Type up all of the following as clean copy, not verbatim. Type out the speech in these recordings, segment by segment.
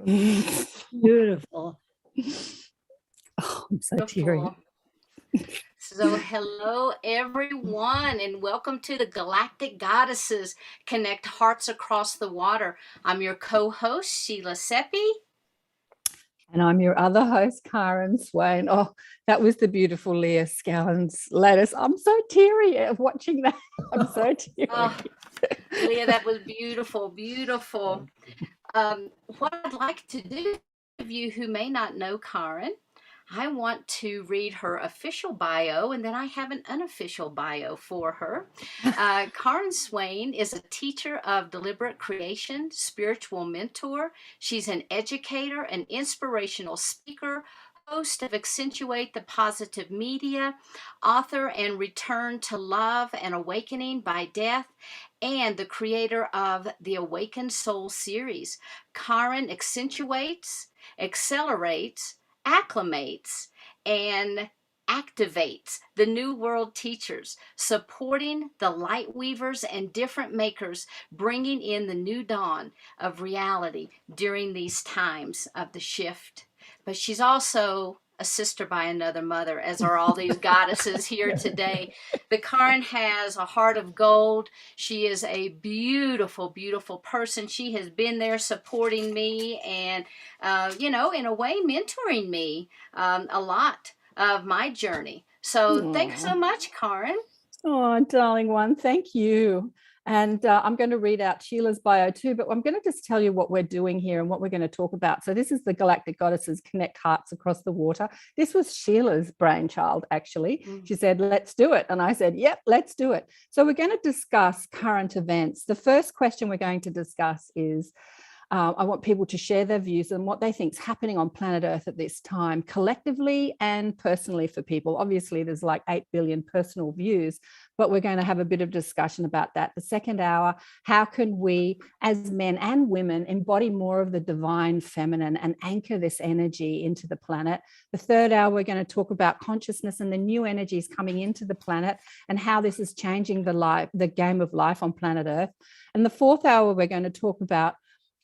Beautiful. Oh, I'm so teary. So hello everyone and welcome to the Galactic Goddesses Connect Hearts Across the Water. I'm your co-host Sheila Seppi. And I'm your other host, Karen Swain. Oh, that was the beautiful Leah Scallon's latest. I'm so teary of watching that. I'm so teary. Oh, Leah, that was beautiful, beautiful. What I'd like to do, of you who may not know Karen, I want to read her official bio, and then I have an unofficial bio for her. Karen Swain is a teacher of deliberate creation, spiritual mentor. She's an educator, an inspirational speaker, host of Accentuate the Positive Media, author and Return to Love and Awakening by Death, and the creator of the Awakened Soul series. Karen accentuates, accelerates, acclimates, and activates the New World teachers, supporting the light weavers and different makers, bringing in the new dawn of reality during these times of the shift. But she's also a sister by another mother, as are all these goddesses here today. The Karen has a heart of gold. She is a beautiful, beautiful person. She has been there supporting me and, in a way, mentoring me a lot of my journey. So thanks so much, Karen. Oh, darling one, thank you. And I'm going to read out Sheila's bio too, but I'm going to just tell you what we're doing here and what we're going to talk about. So this is the Galactic Goddesses Connect Hearts Across the Water. This was Sheila's brainchild, actually. She said, let's do it. And I said, yep, let's do it. So we're going to discuss current events. The first question we're going to discuss is, I want people to share their views and what they think is happening on planet Earth at this time, collectively and personally for people. Obviously, there's like 8 billion personal views, but we're going to have a bit of discussion about that. The second hour, how can we, as men and women, embody more of the divine feminine and anchor this energy into the planet? The third hour, we're going to talk about consciousness and the new energies coming into the planet and how this is changing the game of life on planet Earth. And the fourth hour, we're going to talk about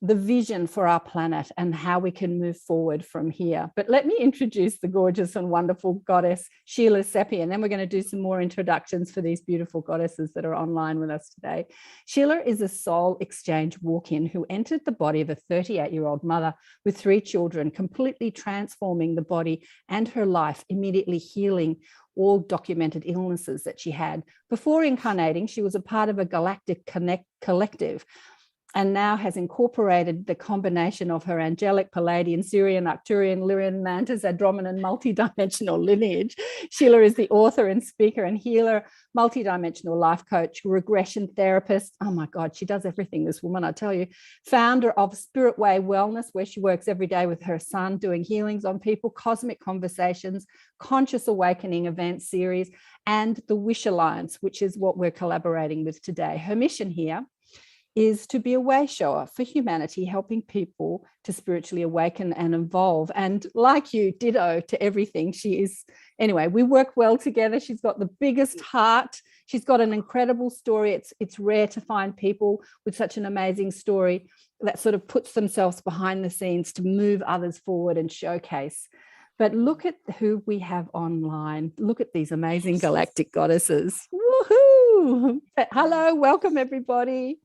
the vision for our planet and how we can move forward from here. But let me introduce the gorgeous and wonderful goddess, Sheila Seppi, and then we're going to do some more introductions for these beautiful goddesses that are online with us today. Sheila is a soul exchange walk-in who entered the body of a 38-year-old mother with 3 children, completely transforming the body and her life, immediately healing all documented illnesses that she had. Before incarnating, she was a part of a Galactic collective, and now has incorporated the combination of her angelic, Palladian, Syrian, Arcturian, Lyrian, Mantis, Andromedan, multidimensional lineage. Sheila is the author and speaker and healer, multidimensional life coach, regression therapist. Oh my God, she does everything, this woman, I tell you. Founder of Spirit Way Wellness, where she works every day with her son doing healings on people, cosmic conversations, conscious awakening event series, and the Wish Alliance, which is what we're collaborating with today. Her mission here is to be a way shower for humanity, helping people to spiritually awaken and evolve. And like you, ditto to everything. She is, anyway, we work well together. She's got the biggest heart. She's got an incredible story. It's rare to find people with such an amazing story that sort of puts themselves behind the scenes to move others forward and showcase. But look at who we have online. Look at these amazing galactic goddesses. Woohoo! Hello, welcome everybody.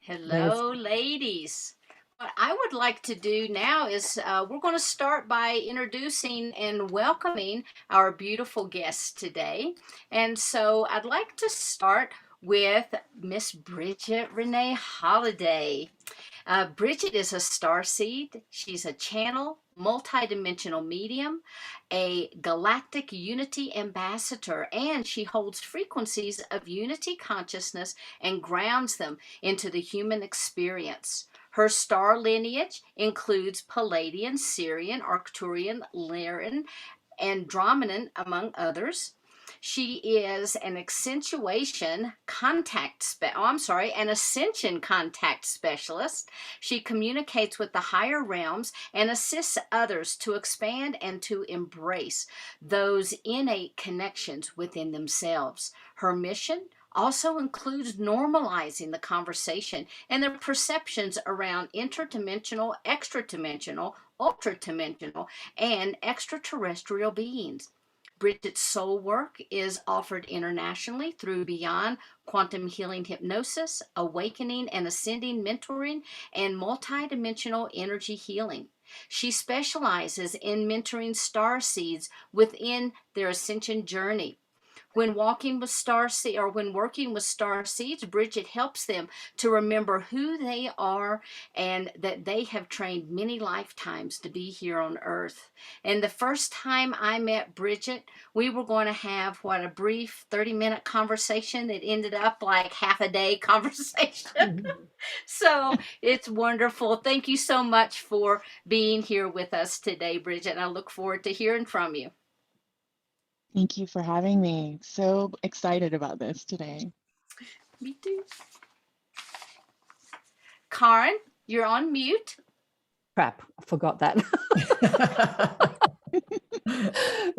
Hello, ladies. What I would like to do now is we're going to start by introducing and welcoming our beautiful guests today. And so I'd like to start with Miss Bridget Renee Holiday. Bridget is a starseed. She's a channel, multidimensional medium, a galactic unity ambassador, and she holds frequencies of unity consciousness and grounds them into the human experience. Her star lineage includes Palladian, Syrian, Arcturian, Lyran, Andromedan, among others. She is an an ascension contact specialist. She communicates with the higher realms and assists others to expand and to embrace those innate connections within themselves. Her mission: also includes normalizing the conversation and the perceptions around interdimensional, extradimensional, ultradimensional, and extraterrestrial beings. Bridget's soul work is offered internationally through Beyond Quantum Healing Hypnosis, Awakening and Ascending Mentoring, and Multidimensional Energy Healing. She specializes in mentoring star seeds within their ascension journey. When walking with star seed or when working with star seeds, Bridget helps them to remember who they are and that they have trained many lifetimes to be here on earth. And the first time I met Bridget, we were going to have a brief 30-minute conversation that ended up like half a day conversation. So it's wonderful. Thank you so much for being here with us today, Bridget. And I look forward to hearing from you. Thank you for having me. So excited about this today. Me too. Karen, you're on mute. Crap, I forgot that.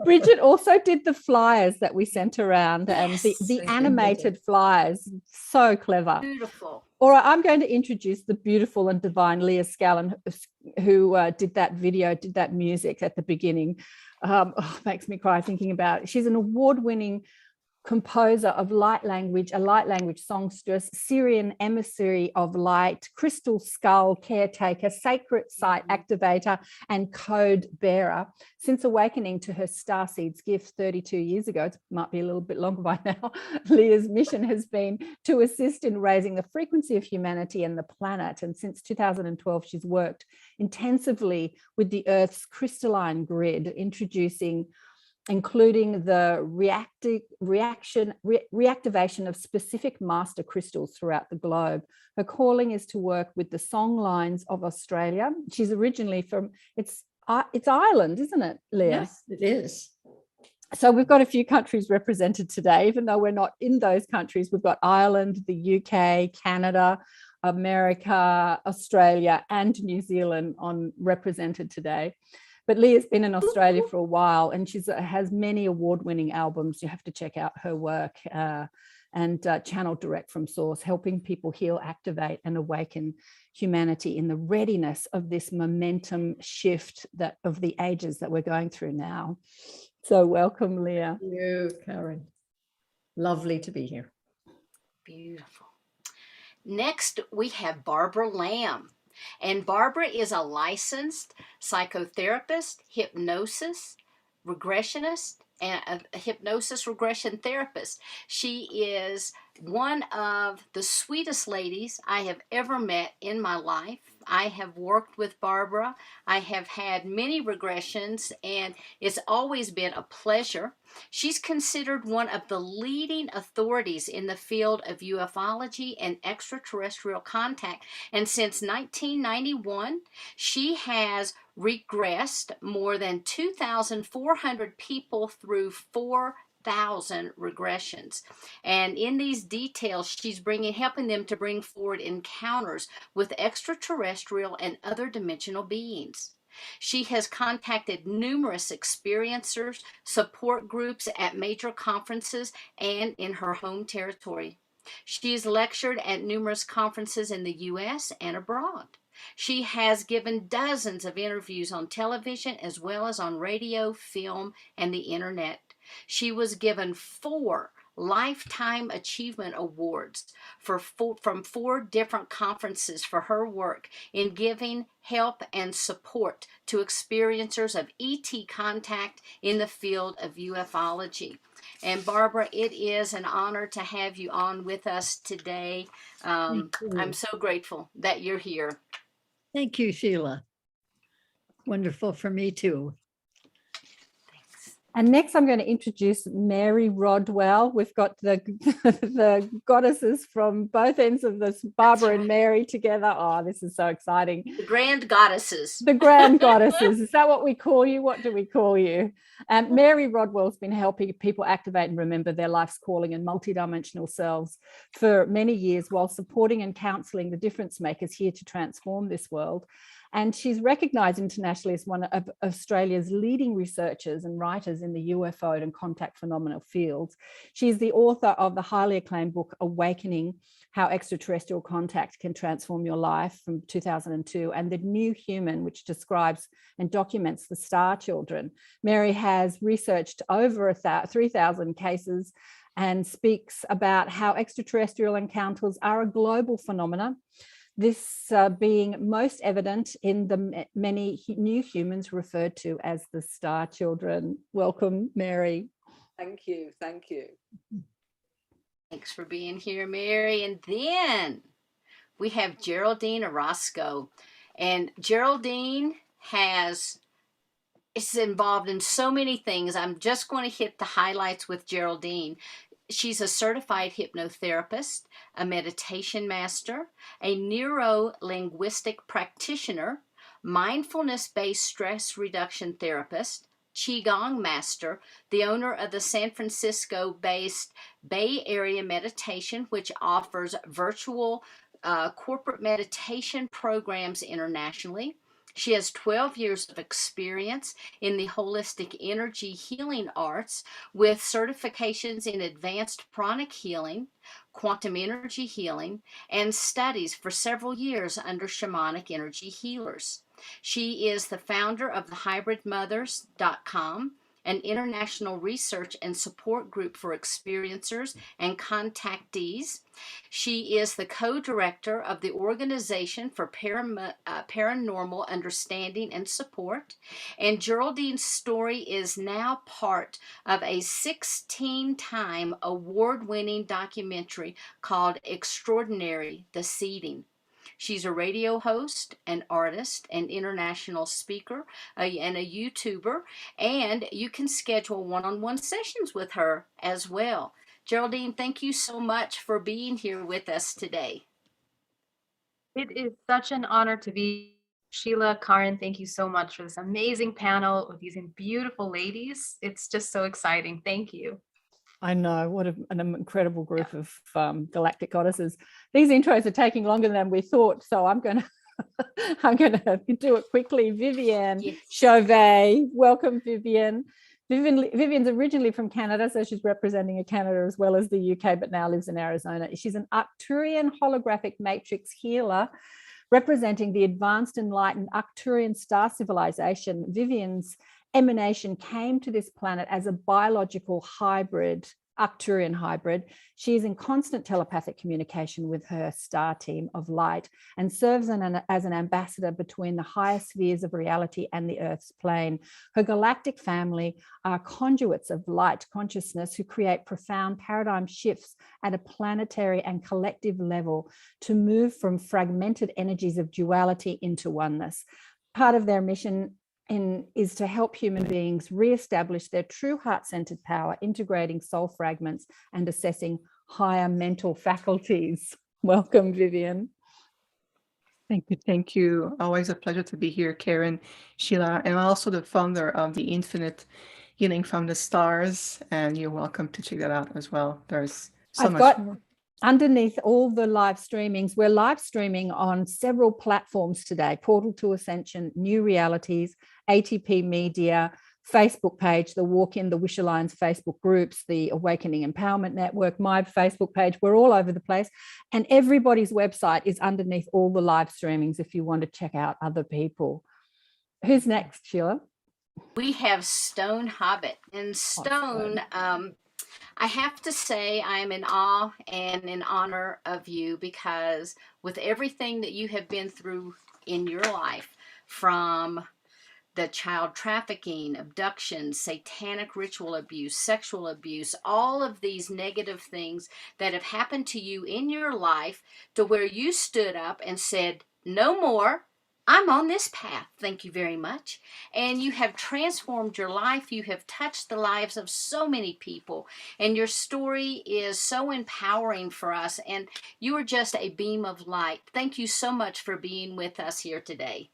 Bridget also did the flyers that we sent around, Yes, and the animated flyers. So clever. Beautiful. All right, I'm going to introduce the beautiful and divine Leah Scallon, who did that video, did that music at the beginning. Makes me cry thinking about it. She's an award-winning composer of light language, a light language songstress, Syrian emissary of light, crystal skull caretaker, sacred site activator, and code bearer. Since awakening to her starseeds gift 32 years ago, it might be a little bit longer by now, Leah's mission has been to assist in raising the frequency of humanity and the planet. And since 2012, she's worked intensively with the Earth's crystalline grid, including the reactivation of specific master crystals throughout the globe. Her calling is to work with the song lines of Australia. She's originally from, it's Ireland, isn't it, Leah? Yes, it is. So we've got a few countries represented today, even though we're not in those countries. We've got Ireland, the UK, Canada, America, Australia, and New Zealand represented today. But Leah's been in Australia for a while, and she has many award-winning albums. You have to check out her work and channel direct from source, helping people heal, activate, and awaken humanity in the readiness of this momentum shift of the ages that we're going through now. So welcome, Leah. Thank you, Karen. Lovely to be here. Beautiful. Next, we have Barbara Lamb. And Barbara is a licensed psychotherapist, hypnosis regressionist, and a hypnosis regression therapist. She is one of the sweetest ladies I have ever met in my life. I have worked with Barbara. I have had many regressions, and it's always been a pleasure. She's considered one of the leading authorities in the field of ufology and extraterrestrial contact. And since 1991, she has regressed more than 2,400 people through 4,000 regressions. And in these details, she's helping them to bring forward encounters with extraterrestrial and other dimensional beings. She has contacted numerous experiencers, support groups at major conferences, and in her home territory. She has lectured at numerous conferences in the U.S. and abroad. She has given dozens of interviews on television as well as on radio, film, and the internet. She was given 4 Lifetime Achievement Awards from 4 different conferences for her work in giving help and support to experiencers of ET contact in the field of ufology. And Barbara, it is an honor to have you on with us today. I'm so grateful that you're here. Thank you, Sheila. Wonderful for me too. And next I'm going to introduce Mary Rodwell. We've got the goddesses from both ends of this, Barbara and Mary together. Oh, this is so exciting. The grand goddesses. The grand goddesses. Is that what we call you? What do we call you? Mary Rodwell's been helping people activate and remember their life's calling and multidimensional selves for many years while supporting and counseling the difference makers here to transform this world. And she's recognized internationally as one of Australia's leading researchers and writers in the UFO and contact phenomenal fields. She's the author of the highly acclaimed book, Awakening: How Extraterrestrial Contact Can Transform Your Life, from 2002, and The New Human, which describes and documents the star children. Mary has researched over 3,000 cases and speaks about how extraterrestrial encounters are a global phenomenon, this being most evident in the many new humans referred to as the star children. Welcome, Mary. Thank you. Thank you. Thanks for being here, Mary. And then we have Geraldine Orozco. And Geraldine is involved in so many things. I'm just going to hit the highlights with Geraldine. She's a certified hypnotherapist, a meditation master, a neuro-linguistic practitioner, mindfulness-based stress reduction therapist, Qigong master, the owner of the San Francisco-based Bay Area Meditation, which offers virtual corporate meditation programs internationally. She has 12 years of experience in the holistic energy healing arts with certifications in advanced pranic healing, quantum energy healing, and studies for several years under shamanic energy healers. She is the founder of the hybridmothers.com, an international research and support group for experiencers and contactees. She is the co-director of the Organization for Paranormal Understanding and Support. And Geraldine's story is now part of a 16-time award-winning documentary called Extraordinary: The Seeding. She's a radio host, an artist, an international speaker, and a YouTuber, and you can schedule one-on-one sessions with her as well. Geraldine, thank you so much for being here with us today. It is such an honor to be. Sheila, Karen, thank you so much for this amazing panel with these beautiful ladies. It's just so exciting. Thank you. I know, what an incredible group of galactic goddesses. These intros are taking longer than we thought, so I'm going to do it quickly. Vivienne Chauvet, welcome, Vivienne. Vivienne's originally from Canada, so she's representing Canada as well as the UK, but now lives in Arizona. She's an Arcturian holographic matrix healer representing the advanced enlightened Arcturian star civilization. Vivienne's emanation came to this planet as a biological hybrid, Arcturian hybrid. She is in constant telepathic communication with her star team of light and serves as an ambassador between the higher spheres of reality and the Earth's plane. Her galactic family are conduits of light consciousness who create profound paradigm shifts at a planetary and collective level to move from fragmented energies of duality into oneness. Part of their mission is to help human beings re-establish their true heart-centered power, integrating soul fragments and assessing higher mental faculties. Welcome, Vivienne. Thank you. Thank you. Always a pleasure to be here, Karen, Sheila, and I'm also the founder of the Infinite Healing from the Stars, and you're welcome to check that out as well. There's so much more. Underneath all the live streamings, we're live streaming on several platforms today: Portal to Ascension, New Realities, ATP Media, Facebook page, the Walk-In, the Wish Alliance Facebook groups, the Awakening Empowerment Network, my Facebook page. We're all over the place. And everybody's website is underneath all the live streamings if you want to check out other people. Who's next, Sheila? We have Stone Hobbit. And Stone, I have to say I'm in awe and in honor of you, because with everything that you have been through in your life, from the child trafficking, abduction, satanic ritual abuse, sexual abuse, all of these negative things that have happened to you in your life, to where you stood up and said, no more. I'm on this path. Thank you very much. And you have transformed your life. You have touched the lives of so many people. And your story is so empowering for us. And you are just a beam of light. Thank you so much for being with us here today.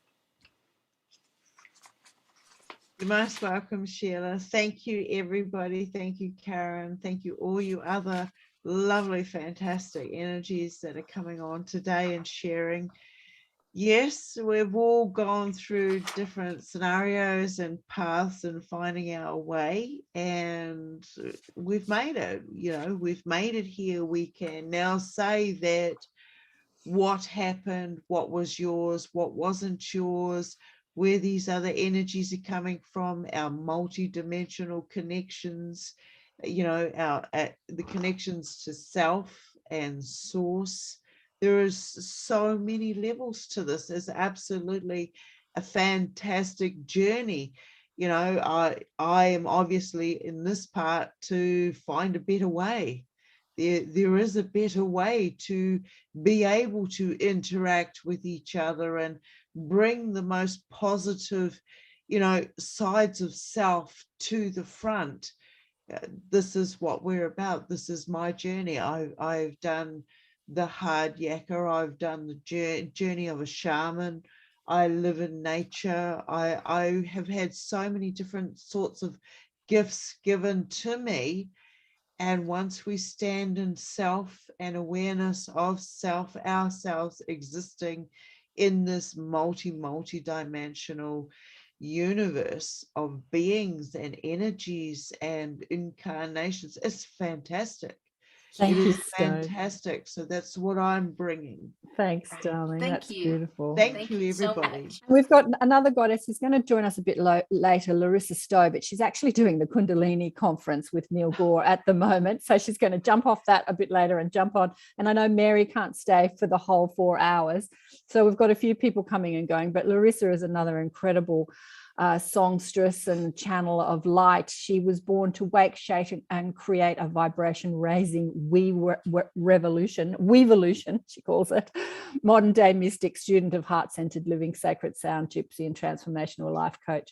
You're most welcome, Sheila. Thank you, everybody. Thank you, Karen. Thank you, all you other lovely, fantastic energies that are coming on today and sharing. yes, we've all gone through different scenarios and paths and finding our way, and we've made it. You know, we've made it here. We can now say that what happened, what was yours, what wasn't yours, where these other energies are coming from, our multi-dimensional connections, you know, the connections to self and source. There is so many levels to this. It's absolutely a fantastic journey. You know, I am obviously in this part to find a better way. There is a better way to be able to interact with each other and bring the most positive, you know, sides of self to the front. This is what we're about. This is my journey. I've done the hard yakka. I've done the journey of a shaman. I live in nature. I have had so many different sorts of gifts given to me. And once we stand in self and awareness of self, ourselves existing in this multi-dimensional universe of beings and energies and incarnations, it's fantastic. Thank It you, is Stone. fantastic. So that's what I'm bringing. Thanks, darling. Thank That's you. beautiful. Thank you, so everybody. much. We've got another goddess who's going to join us a bit later, Larissa Stowe, but she's actually doing the Kundalini conference with Neil Gore at the moment. So she's going to jump off that a bit later and jump on. And I know Mary can't stay for the whole 4 hours. So we've got a few people coming and going, but Larissa is another incredible songstress and channel of light. She was born to wake, shake, and create a vibration raising weevolution, she calls it. Modern day mystic, student of heart-centered living, sacred sound, gypsy, and transformational life coach.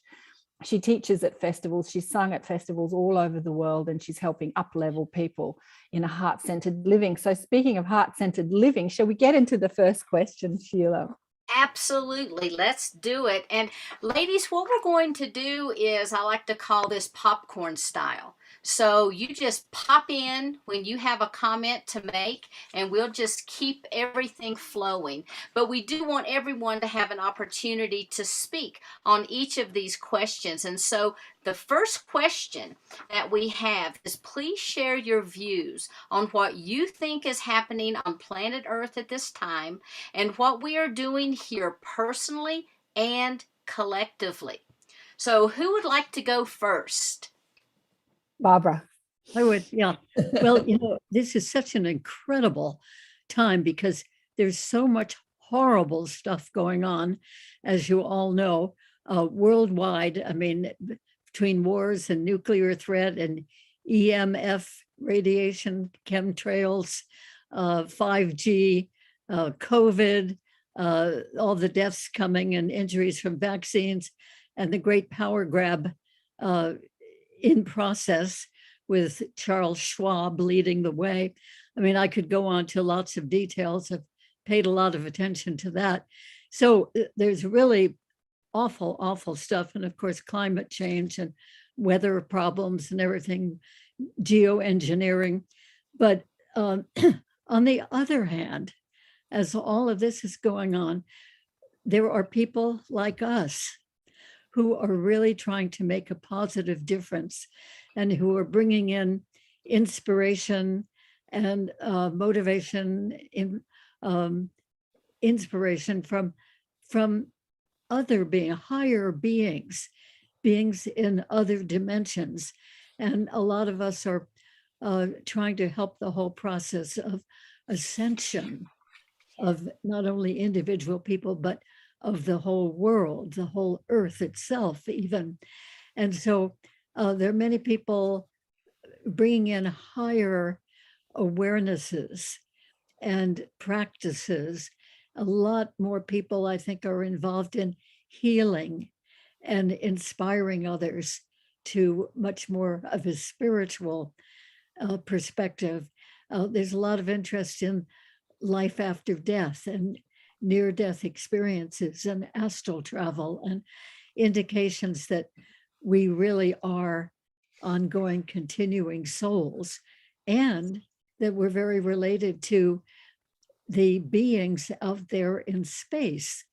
She teaches at festivals. She's sung at festivals all over the world, and she's helping up-level people in a heart-centered living. So speaking of heart-centered living, shall we get into the first question, Sheila? Absolutely. Let's do it. And ladies, what we're going to do is, I like to call this popcorn style. So you just pop in when you have a comment to make, and we'll just keep everything flowing. But we do want everyone to have an opportunity to speak on each of these questions. And so the first question that we have is, please share your views on what you think is happening on planet Earth at this time and what we are doing here personally and collectively. So who would like to go first? Barbara. I would, yeah. Well, this is such an incredible time because there's so much horrible stuff going on, as you all know, worldwide. I mean, between wars and nuclear threat and EMF radiation, chemtrails, 5G, COVID, all the deaths coming and injuries from vaccines, and the great power grab in process with Charles Schwab leading the way. I mean, I could go on to lots of details. I've paid a lot of attention to that. So there's really awful, awful stuff. And of course, climate change and weather problems and everything, geoengineering. But on the other hand, as all of this is going on, there are people like us who are really trying to make a positive difference and who are bringing in inspiration and motivation, inspiration from other higher beings in other dimensions. And a lot of us are trying to help the whole process of ascension of not only individual people, but of the whole world, the whole earth itself even. And so there are many people bringing in higher awarenesses and practices. A lot more people, I think, are involved in healing and inspiring others to much more of a spiritual perspective. There's a lot of interest in life after death and near-death experiences and astral travel and indications that we really are ongoing, continuing souls, and that we're very related to the beings out there in space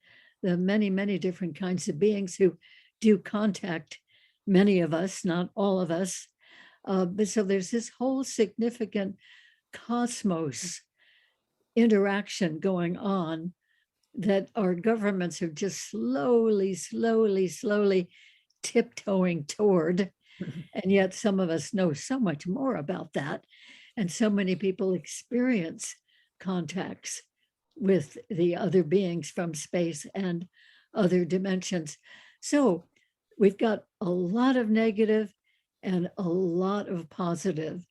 the many, many different kinds of beings who do contact many of us, not all of us. But so there's this whole significant cosmos interaction going on that our governments are just slowly tiptoeing toward. And yet some of us know so much more about that. And so many people experience contacts with the other beings from space and other dimensions. So we've got a lot of negative and a lot of positive.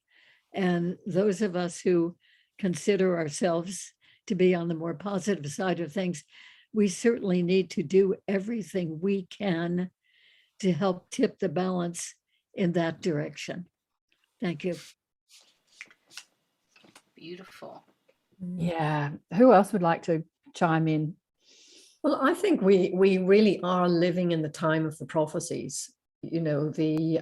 And those of us who consider ourselves to be on the more positive side of things, we certainly need to do everything we can to help tip the balance in that direction. Thank you. Beautiful. Yeah. Who else would like to chime in? Well, I think we really are living in the time of the prophecies. You know, the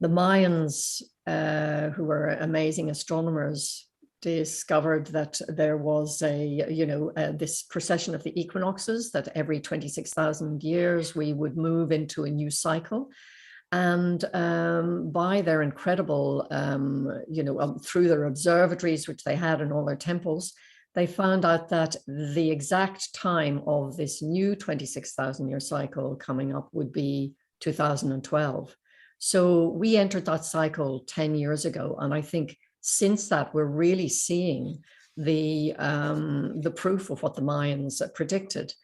Mayans, who were amazing astronomers, discovered that there was this precession of the equinoxes, that every 26,000 years we would move into a new cycle. And by their incredible, through their observatories, which they had in all their temples, they found out that the exact time of this new 26,000-year cycle coming up would be 2012. So we entered that cycle 10 years ago. And I think since that, we're really seeing the proof of what the Mayans predicted.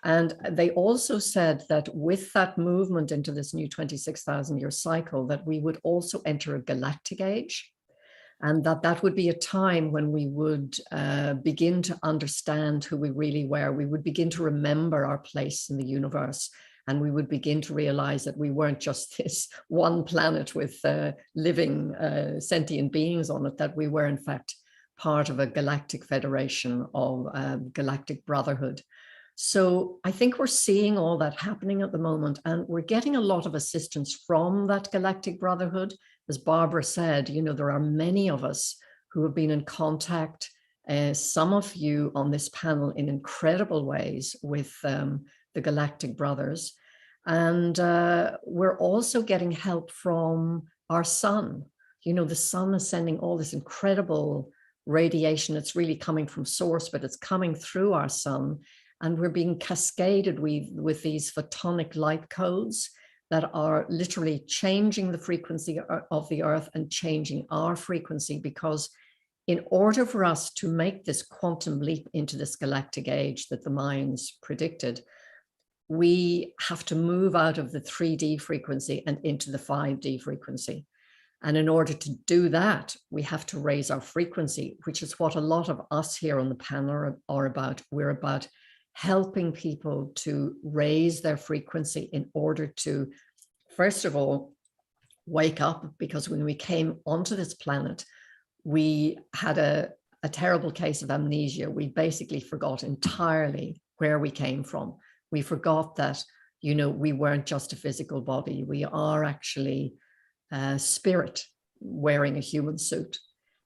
And they also said that with that movement into this new 26,000-year cycle, that we would also enter a galactic age, and that would be a time when we would begin to understand who we really were. We would begin to remember our place in the universe, and we would begin to realize that we weren't just this one planet with living sentient beings on it, that we were in fact part of a galactic federation of galactic brotherhood. So I think we're seeing all that happening at the moment, and we're getting a lot of assistance from that galactic brotherhood. As Barbara said, you know, there are many of us who have been in contact, some of you on this panel in incredible ways with the Galactic Brothers. And we're also getting help from our sun. You know, the sun is sending all this incredible radiation. It's really coming from source, but it's coming through our sun. And we're being cascaded with these photonic light codes that are literally changing the frequency of the earth and changing our frequency, because in order for us to make this quantum leap into this galactic age that the Mayans predicted, we have to move out of the 3D frequency and into the 5D frequency. And in order to do that, we have to raise our frequency, which is what a lot of us here on the panel are about. We're about helping people to raise their frequency in order to, first of all, wake up, because when we came onto this planet, we had a terrible case of amnesia. We basically forgot entirely where we came from. We forgot that, you know, we weren't just a physical body. We are actually a spirit wearing a human suit.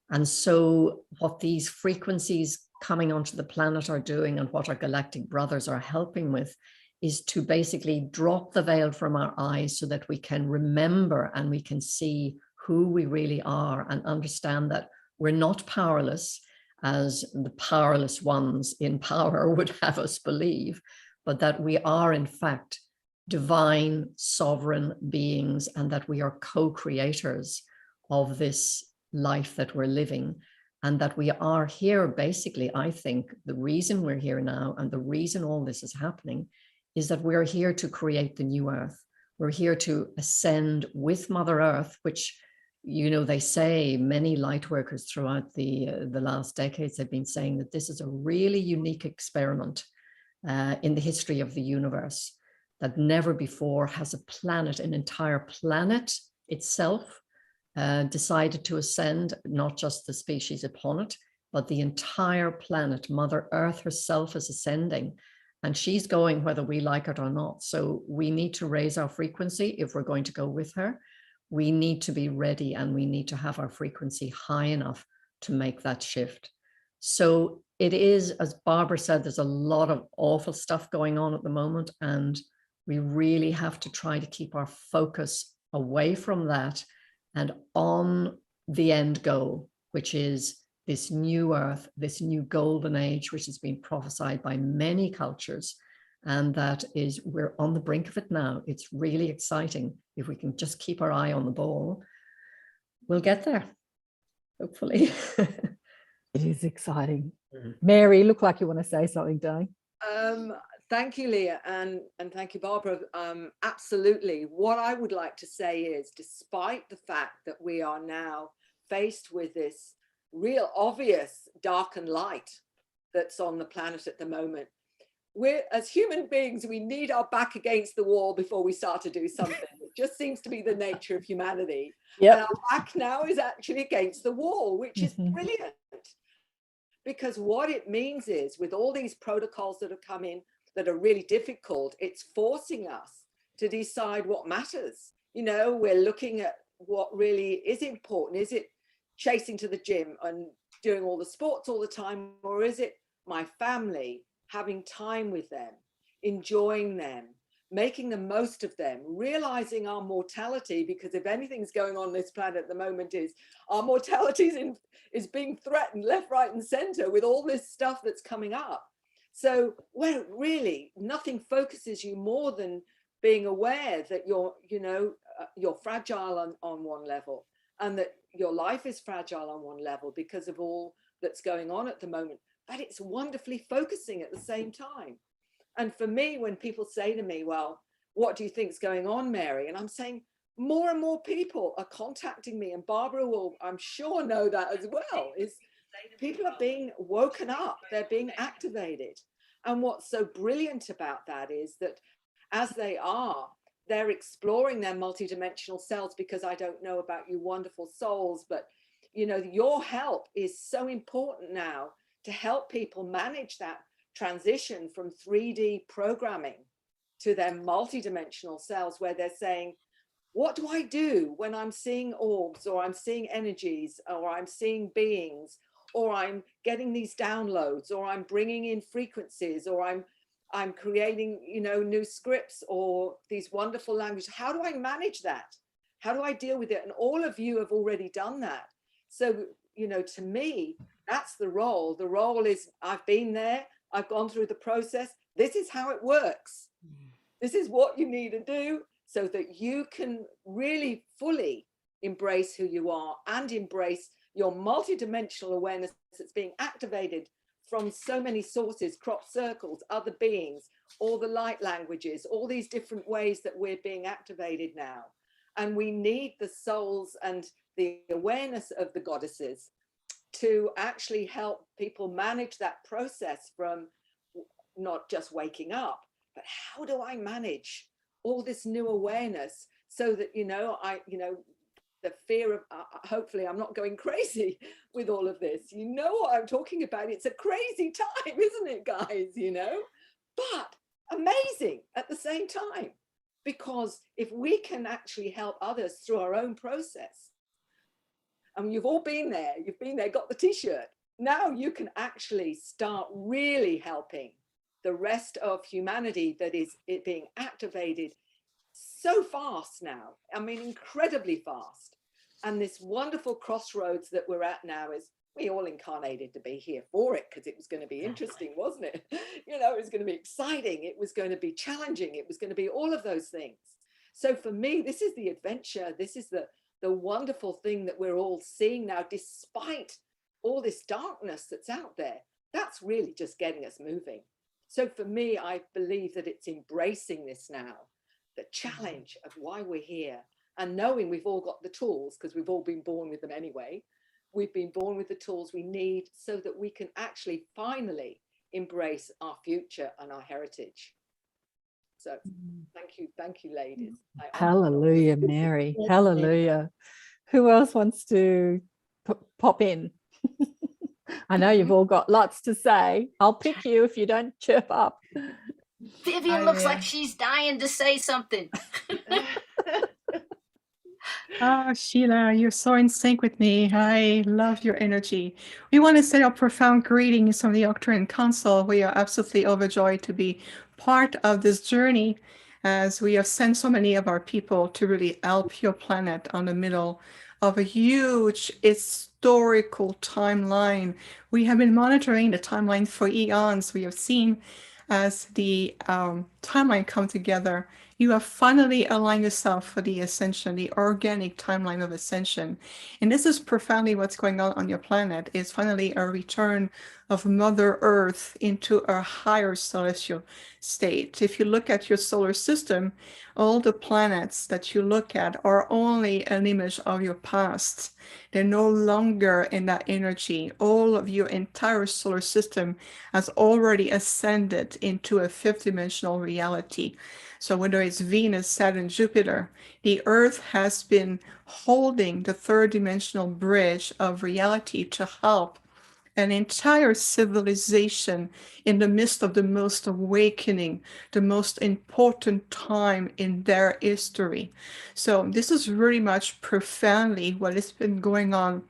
And so what these frequencies coming onto the planet are doing, and what our galactic brothers are helping with, is to basically drop the veil from our eyes so that we can remember and we can see who we really are, and understand that we're not powerless as the powerless ones in power would have us believe, but that we are in fact divine sovereign beings, and that we are co-creators of this life that we're living. And that we are here, basically, I think the reason we're here now and the reason all this is happening is that we're here to create the new earth. We're here to ascend with Mother Earth, which, you know, they say, many light workers throughout the last decades have been saying that this is a really unique experiment in the history of the universe, that never before has a planet, an entire planet itself, decided to ascend, not just the species upon it, but the entire planet. Mother Earth herself is ascending, and she's going whether we like it or not. So we need to raise our frequency if we're going to go with her. We need to be ready, and we need to have our frequency high enough to make that shift. So it is, as Barbara said, there's a lot of awful stuff going on at the moment, and we really have to try to keep our focus away from that and on the end goal, which is this new earth, this new golden age, which has been prophesied by many cultures. And that is, we're on the brink of it now. It's really exciting. If we can just keep our eye on the ball, we'll get there, hopefully. It is exciting. Mary, look like you want to say something, darling. Thank you, Leah, and thank you, Barbara. Absolutely. What I would like to say is, despite the fact that we are now faced with this real obvious dark and light that's on the planet at the moment, we're, as human beings, we need our back against the wall before we start to do something. It just seems to be the nature of humanity. Yep. And our back now is actually against the wall, which is brilliant. Because what it means is, with all these protocols that have come in that are really difficult, it's forcing us to decide what matters. You know, we're looking at what really is important. Is it chasing to the gym and doing all the sports all the time? Or is it my family, having time with them, enjoying them, making the most of them, realizing our mortality? Because if anything's going on this planet at the moment, is our mortality is being threatened left, right, and center with all this stuff that's coming up. So, well, really, nothing focuses you more than being aware that you're, you know, you're fragile on one level, and that your life is fragile on one level because of all that's going on at the moment. But it's wonderfully focusing at the same time. And for me, when people say to me, well, what do you think is going on, Mary? And I'm saying, more and more people are contacting me, and Barbara will, I'm sure, know that as well, is people are being woken up, they're being activated. And what's so brilliant about that is that as they're exploring their multidimensional selves, because I don't know about you wonderful souls, but you know, your help is so important now to help people manage that transition from 3D programming to their multidimensional selves, where they're saying, what do I do when I'm seeing orbs, or I'm seeing energies, or I'm seeing beings, or I'm getting these downloads, or I'm bringing in frequencies, or I'm creating, you know, new scripts or these wonderful languages. How do I manage that? How do I deal with it? And all of you have already done that. So, you know, to me, that's the role. The role is, I've been there, I've gone through the process. This is how it works. This is what you need to do so that you can really fully embrace who you are and embrace your multidimensional awareness that's being activated from so many sources, crop circles, other beings, all the light languages, all these different ways that we're being activated now. And we need the souls and the awareness of the goddesses to actually help people manage that process, from not just waking up, but how do I manage all this new awareness so that, you know, the fear of, hopefully I'm not going crazy with all of this. You know what I'm talking about. It's a crazy time, isn't it, guys? You know, but amazing at the same time, because if we can actually help others through our own process, and you've all been there, got the t-shirt. Now you can actually start really helping the rest of humanity that is being activated so fast now. I mean, incredibly fast. And this wonderful crossroads that we're at now is, we all incarnated to be here for it because it was going to be interesting, wasn't it? You know, it was going to be exciting. It was going to be challenging. It was going to be all of those things. So for me, this is the adventure. This is the wonderful thing that we're all seeing now, despite all this darkness that's out there. That's really just getting us moving. So for me, I believe that it's embracing this now, the challenge of why we're here, and knowing we've all got the tools, because we've all been born with them anyway. We've been born with the tools we need so that we can actually finally embrace our future and our heritage. So thank you, ladies. Hallelujah, Mary. Hallelujah. Who else wants to pop in? I know you've all got lots to say. I'll pick you if you don't chirp up. Vivian looks like she's dying to say something. Oh, Sheila, you're so in sync with me. I love your energy. We want to send our profound greetings from the Octarine Council. We are absolutely overjoyed to be part of this journey as we have sent so many of our people to really help your planet on the middle of a huge historical timeline. We have been monitoring the timeline for eons. We have seen as the timeline come together. You have finally aligned yourself for the ascension, the organic timeline of ascension. And this is profoundly what's going on your planet, is finally a return of Mother Earth into a higher celestial state. If you look at your solar system, all the planets that you look at are only an image of your past. They're no longer in that energy. All of your entire solar system has already ascended into a fifth dimensional reality. So whether it's Venus, Saturn, Jupiter, the Earth has been holding the third dimensional bridge of reality to help an entire civilization in the midst of the most awakening, the most important time in their history. So this is really much profoundly what has been going on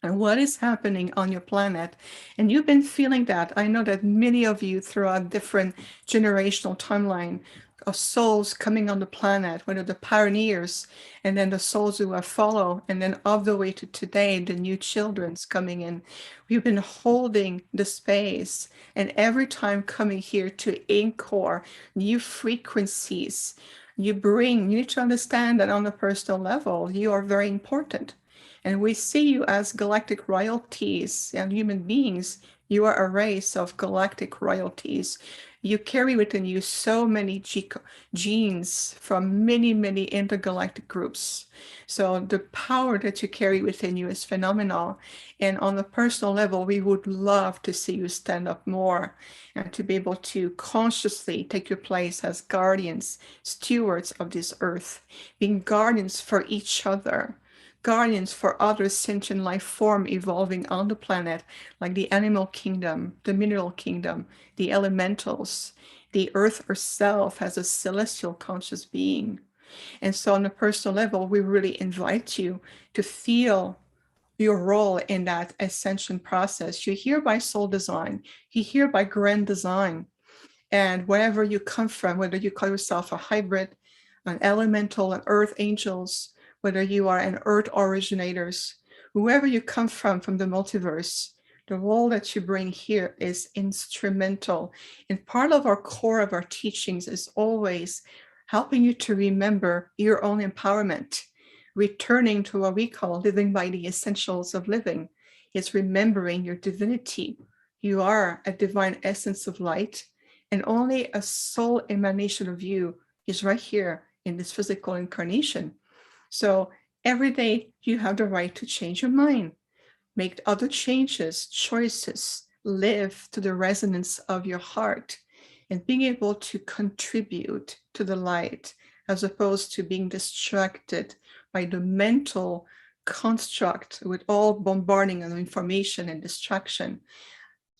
and what is happening on your planet. And you've been feeling that. I know that many of you throughout different generational timeline of souls coming on the planet, whether the pioneers and then the souls who have followed, and then all the way to today, the new children's coming in. We've been holding the space, and every time coming here to anchor new frequencies, you need to understand that on a personal level, you are very important. And we see you as galactic royalties and human beings. You are a race of galactic royalties. You carry within you so many genes from many, many intergalactic groups. So the power that you carry within you is phenomenal. And on a personal level, we would love to see you stand up more and to be able to consciously take your place as guardians, stewards of this earth, being guardians for each other, guardians for other sentient life form evolving on the planet, like the animal kingdom, the mineral kingdom, the elementals, the earth herself as a celestial conscious being. And so on a personal level, we really invite you to feel your role in that ascension process. You're here by soul design, you're here by grand design. And wherever you come from, whether you call yourself a hybrid, an elemental, an earth angels, whether you are an earth originators, whoever you come from the multiverse, the role that you bring here is instrumental. And part of our core of our teachings is always helping you to remember your own empowerment, returning to what we call living by the essentials of living. It's remembering your divinity. You are a divine essence of light, and only a soul emanation of you is right here in this physical incarnation. So every day you have the right to change your mind, make other changes, choices, live to the resonance of your heart, and being able to contribute to the light as opposed to being distracted by the mental construct with all bombarding of information and distraction.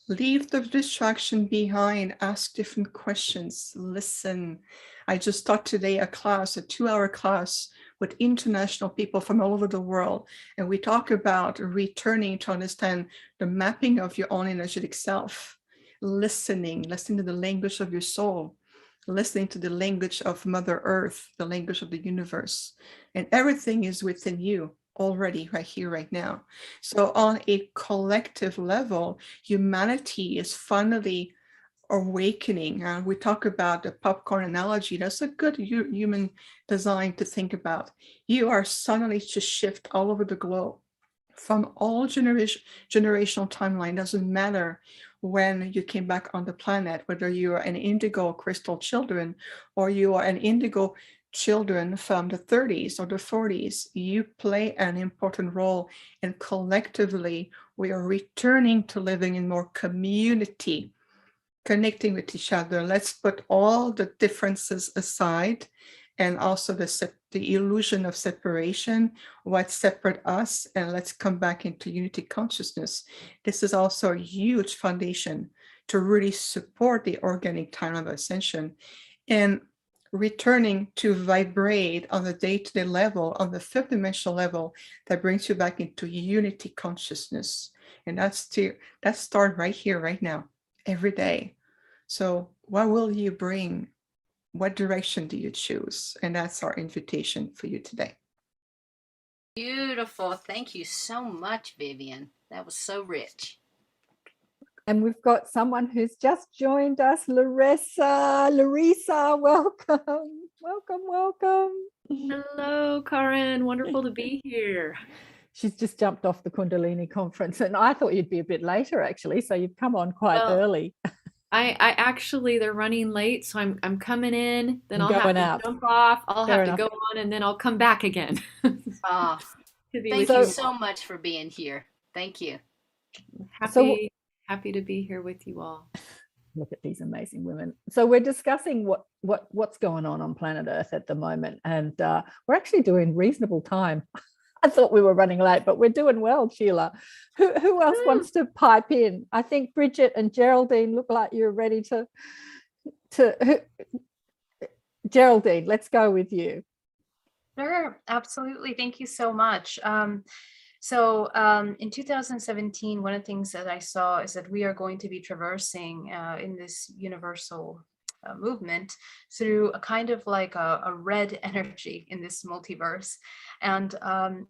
Leave the distraction behind, ask different questions, listen. I just taught today a class, a 2-hour class with international people from all over the world. And we talk about returning to understand the mapping of your own energetic self, listening to the language of your soul, listening to the language of Mother Earth, the language of the universe. And everything is within you already right here, right now. So on a collective level, humanity is finally awakening. We talk about the popcorn analogy. That's a good human design to think about. You are suddenly to shift all over the globe from all generational timeline. Doesn't matter when you came back on the planet, whether you are an indigo crystal children or you are an indigo children from the 30s or the 40s, you play an important role, and collectively we are returning to living in more community, connecting with each other. Let's put all the differences aside, and also the illusion of separation, what separate us, and let's come back into unity consciousness. This is also a huge foundation to really support the organic time of ascension. And returning to vibrate on the day-to-day level, on the third dimensional level, that brings you back into unity consciousness. And that starts right here, right now, every day. So what will you bring? What direction do you choose? And that's our invitation for you today. Beautiful. Thank you so much, Vivian. That was so rich. And we've got someone who's just joined us, Larissa, welcome, welcome. Hello, Karen. Wonderful to be here. She's just jumped off the Kundalini conference, and I thought you'd be a bit later, actually. So you've come on quite early. I actually, they're running late, so I'm coming in, then I'll have to jump off. I'll Fair have enough. to go on, and then I'll come back again. Thank you so much for being here. Thank you. Happy to be here with you all. Look at these amazing women. So we're discussing what's going on planet Earth at the moment, and we're actually doing reasonable time. I thought we were running late, but we're doing well, Sheila. Who else wants to pipe in? I think Bridget and Geraldine look like you're ready to Geraldine, let's go with you. Sure, absolutely. Thank you so much. In 2017, one of the things that I saw is that we are going to be traversing in this universal movement through a kind of like a red energy in this multiverse. And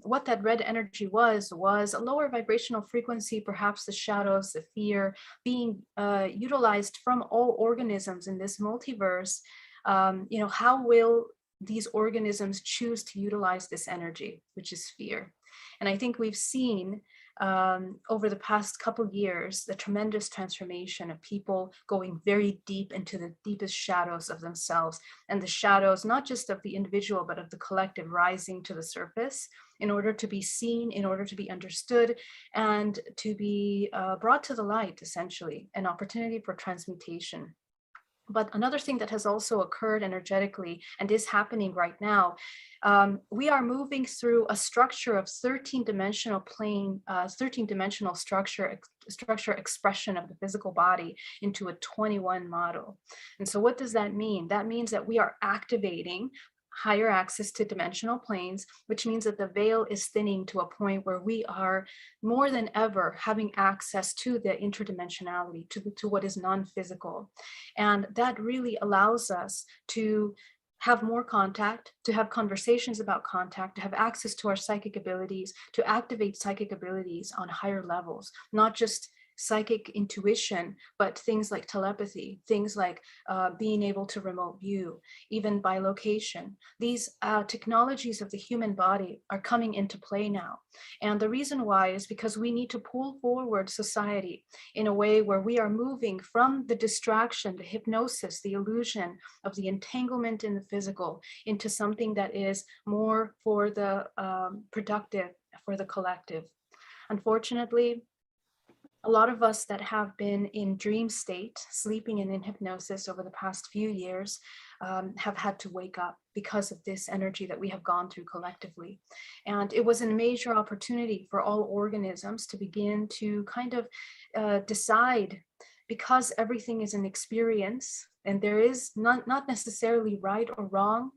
what that red energy was a lower vibrational frequency, perhaps the shadows, the fear being utilized from all organisms in this multiverse. How will these organisms choose to utilize this energy, which is fear? And I think we've seen over the past couple of years, the tremendous transformation of people going very deep into the deepest shadows of themselves, and the shadows, not just of the individual, but of the collective, rising to the surface in order to be seen, in order to be understood, and to be brought to the light, essentially, an opportunity for transmutation. But another thing that has also occurred energetically and is happening right now, we are moving through a structure of 13-dimensional plane, 13-dimensional structure expression of the physical body into a 21 model. And so what does that mean? That means that we are activating higher access to dimensional planes, which means that the veil is thinning to a point where we are more than ever having access to the interdimensionality, to what is non-physical. And that really allows us to have more contact, to have conversations about contact, to have access to our psychic abilities, to activate psychic abilities on higher levels, not just psychic intuition, but things like telepathy, things like being able to remote view, even by location. These technologies of the human body are coming into play now. And the reason why is because we need to pull forward society in a way where we are moving from the distraction, the hypnosis, the illusion of the entanglement in the physical into something that is more for the productive, for the collective. Unfortunately, a lot of us that have been in dream state, sleeping and in hypnosis over the past few years, have had to wake up because of this energy that we have gone through collectively. And it was a major opportunity for all organisms to begin to kind of decide, because everything is an experience and there is not necessarily right or wrong.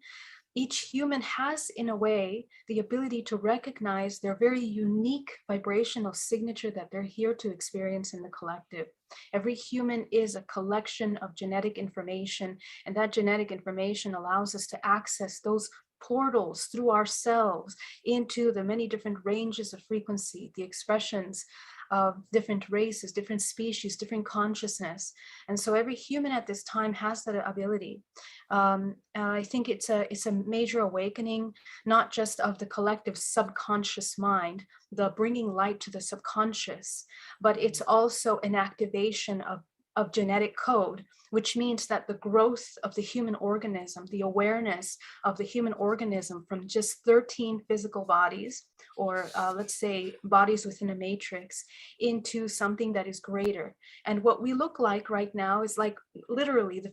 Each human has, in a way, the ability to recognize their very unique vibrational signature that they're here to experience in the collective. Every human is a collection of genetic information, and that genetic information allows us to access those portals through ourselves into the many different ranges of frequency, the expressions of different races, different species, different consciousness. And so every human at this time has that ability. I think it's a major awakening, not just of the collective subconscious mind, the bringing light to the subconscious, but it's also an activation of genetic code, which means that the growth of the human organism, the awareness of the human organism from just 13 physical bodies, or let's say bodies within a matrix, into something that is greater. And what we look like right now is like literally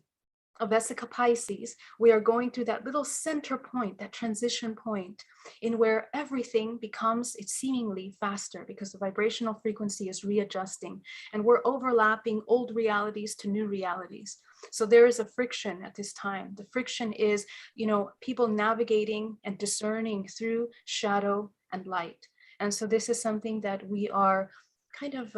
of Vesica Pisces, we are going through that little center point, that transition point, in where everything becomes, it's seemingly faster because the vibrational frequency is readjusting, and we're overlapping old realities to new realities. So there is a friction at this time. The friction is, people navigating and discerning through shadow and light. And so this is something that we are kind of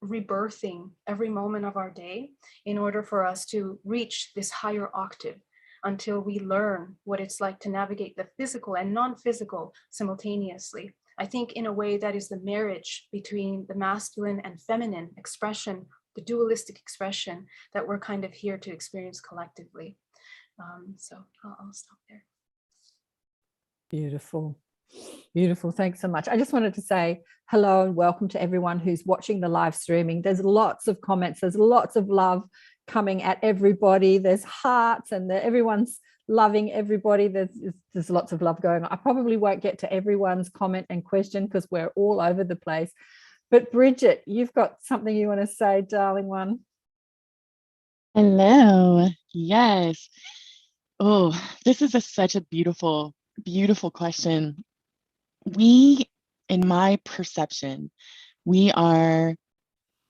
rebirthing every moment of our day in order for us to reach this higher octave, until we learn what it's like to navigate the physical and non-physical simultaneously. I think in a way that is the marriage between the masculine and feminine expression, the dualistic expression that we're kind of here to experience collectively. So I'll stop there. Beautiful. Beautiful. Thanks so much. I just wanted to say hello and welcome to everyone who's watching the live streaming. There's lots of comments. There's lots of love coming at everybody. There's hearts and everyone's loving everybody. There's lots of love going on. I probably won't get to everyone's comment and question because we're all over the place. But Bridget, you've got something you want to say, darling one. Hello. Yes. Oh, this is such a beautiful, beautiful question. In my perception, we are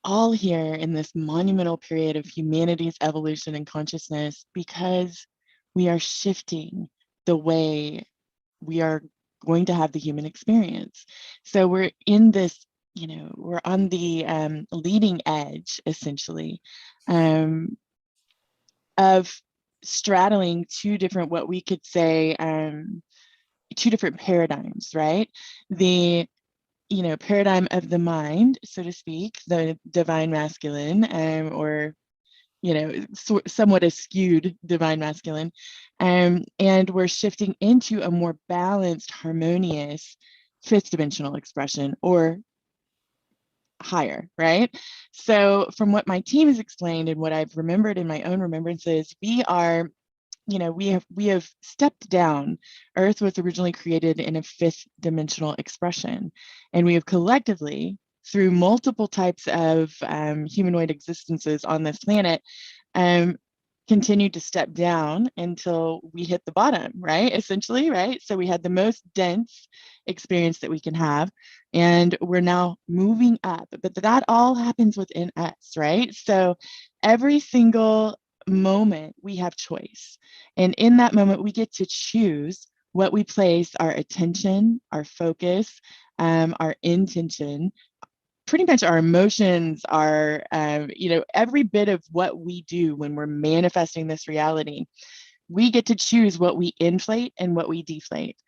all here in this monumental period of humanity's evolution and consciousness because we are shifting the way we are going to have the human experience. So we're in this, we're on the leading edge, essentially, of straddling two different, what we could say, two different paradigms, right? The paradigm of the mind, so to speak, the divine masculine, or somewhat skewed divine masculine, and we're shifting into a more balanced, harmonious fifth dimensional expression, or higher, right? So from what my team has explained and what I've remembered in my own remembrances, we are, we have stepped down. Earth was originally created in a fifth dimensional expression, and we have collectively, through multiple types of humanoid existences on this planet, continued to step down until we hit the bottom, right? Essentially, right? So we had the most dense experience that we can have, and we're now moving up, but that all happens within us, right? So every single moment we have choice, and in that moment we get to choose what we place our attention, our focus, our intention, pretty much our emotions, our every bit of what we do when we're manifesting this reality. We get to choose what we inflate and what we deflate.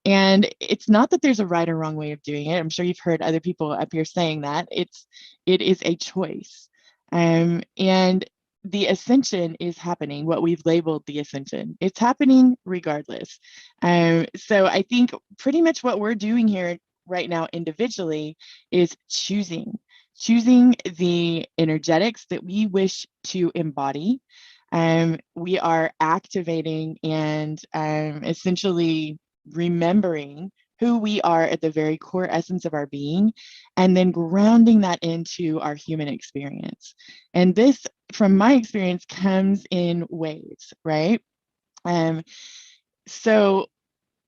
And it's not that there's a right or wrong way of doing it. I'm sure you've heard other people up here saying that. It is a choice. And the ascension is happening, what we've labeled the ascension. It's happening regardless. So I think pretty much what we're doing here right now individually is choosing the energetics that we wish to embody. We are activating and essentially remembering who we are at the very core essence of our being, and then grounding that into our human experience. And this, from my experience, comes in waves, right? So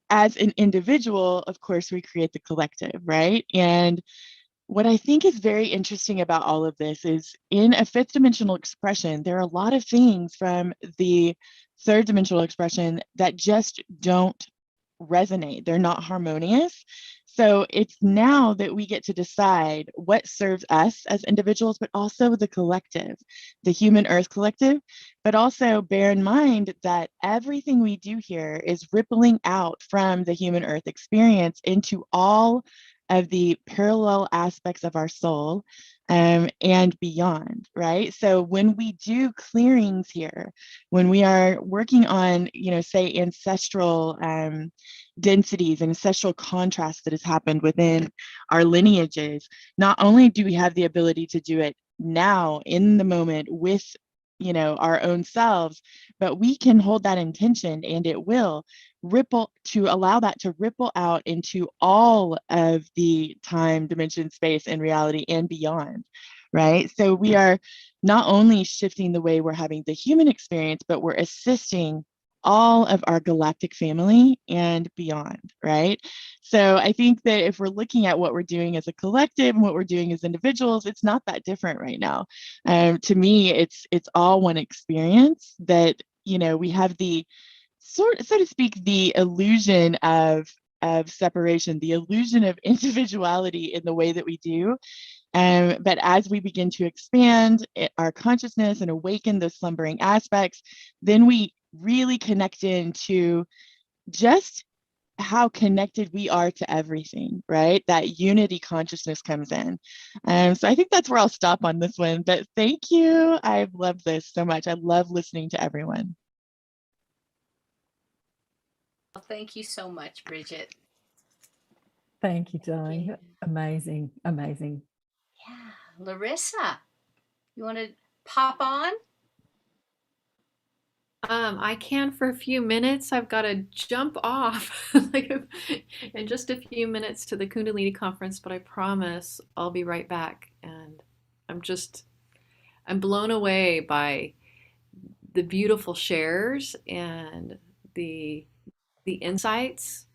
as an individual, of course, we create the collective, right? And what I think is very interesting about all of this is, in a fifth dimensional expression, there are a lot of things from the third dimensional expression that just don't resonate. They're not harmonious. So it's now that we get to decide what serves us as individuals, but also the collective, the human Earth collective. But also bear in mind that everything we do here is rippling out from the human Earth experience into all of the parallel aspects of our soul, and beyond, right? So when we do clearings here, when we are working on, say, ancestral densities and ancestral contrast that has happened within our lineages, not only do we have the ability to do it now in the moment with our own selves, but we can hold that intention, and it will ripple, to allow that to ripple out into all of the time, dimension, space, and reality and beyond, right? So we are not only shifting the way we're having the human experience, but we're assisting all of our galactic family and beyond, right? So I think that if we're looking at what we're doing as a collective and what we're doing as individuals, it's not that different right now. To me, it's all one experience that, you know, we have the so to speak, the illusion of separation, the illusion of individuality in the way that we do. But as we begin to expand our consciousness and awaken those slumbering aspects, then we really connect into just how connected we are to everything, right? That unity consciousness comes in. So I think that's where I'll stop on this one. But thank you. I've loved this so much. I love listening to everyone. Well, thank you so much, Bridget. Thank you, darling. Yeah. Amazing, amazing. Yeah, Larissa, you want to pop on? I can for a few minutes. I've got to jump off like in just a few minutes to the Kundalini conference, but I promise I'll be right back. And I'm blown away by the beautiful shares and the insights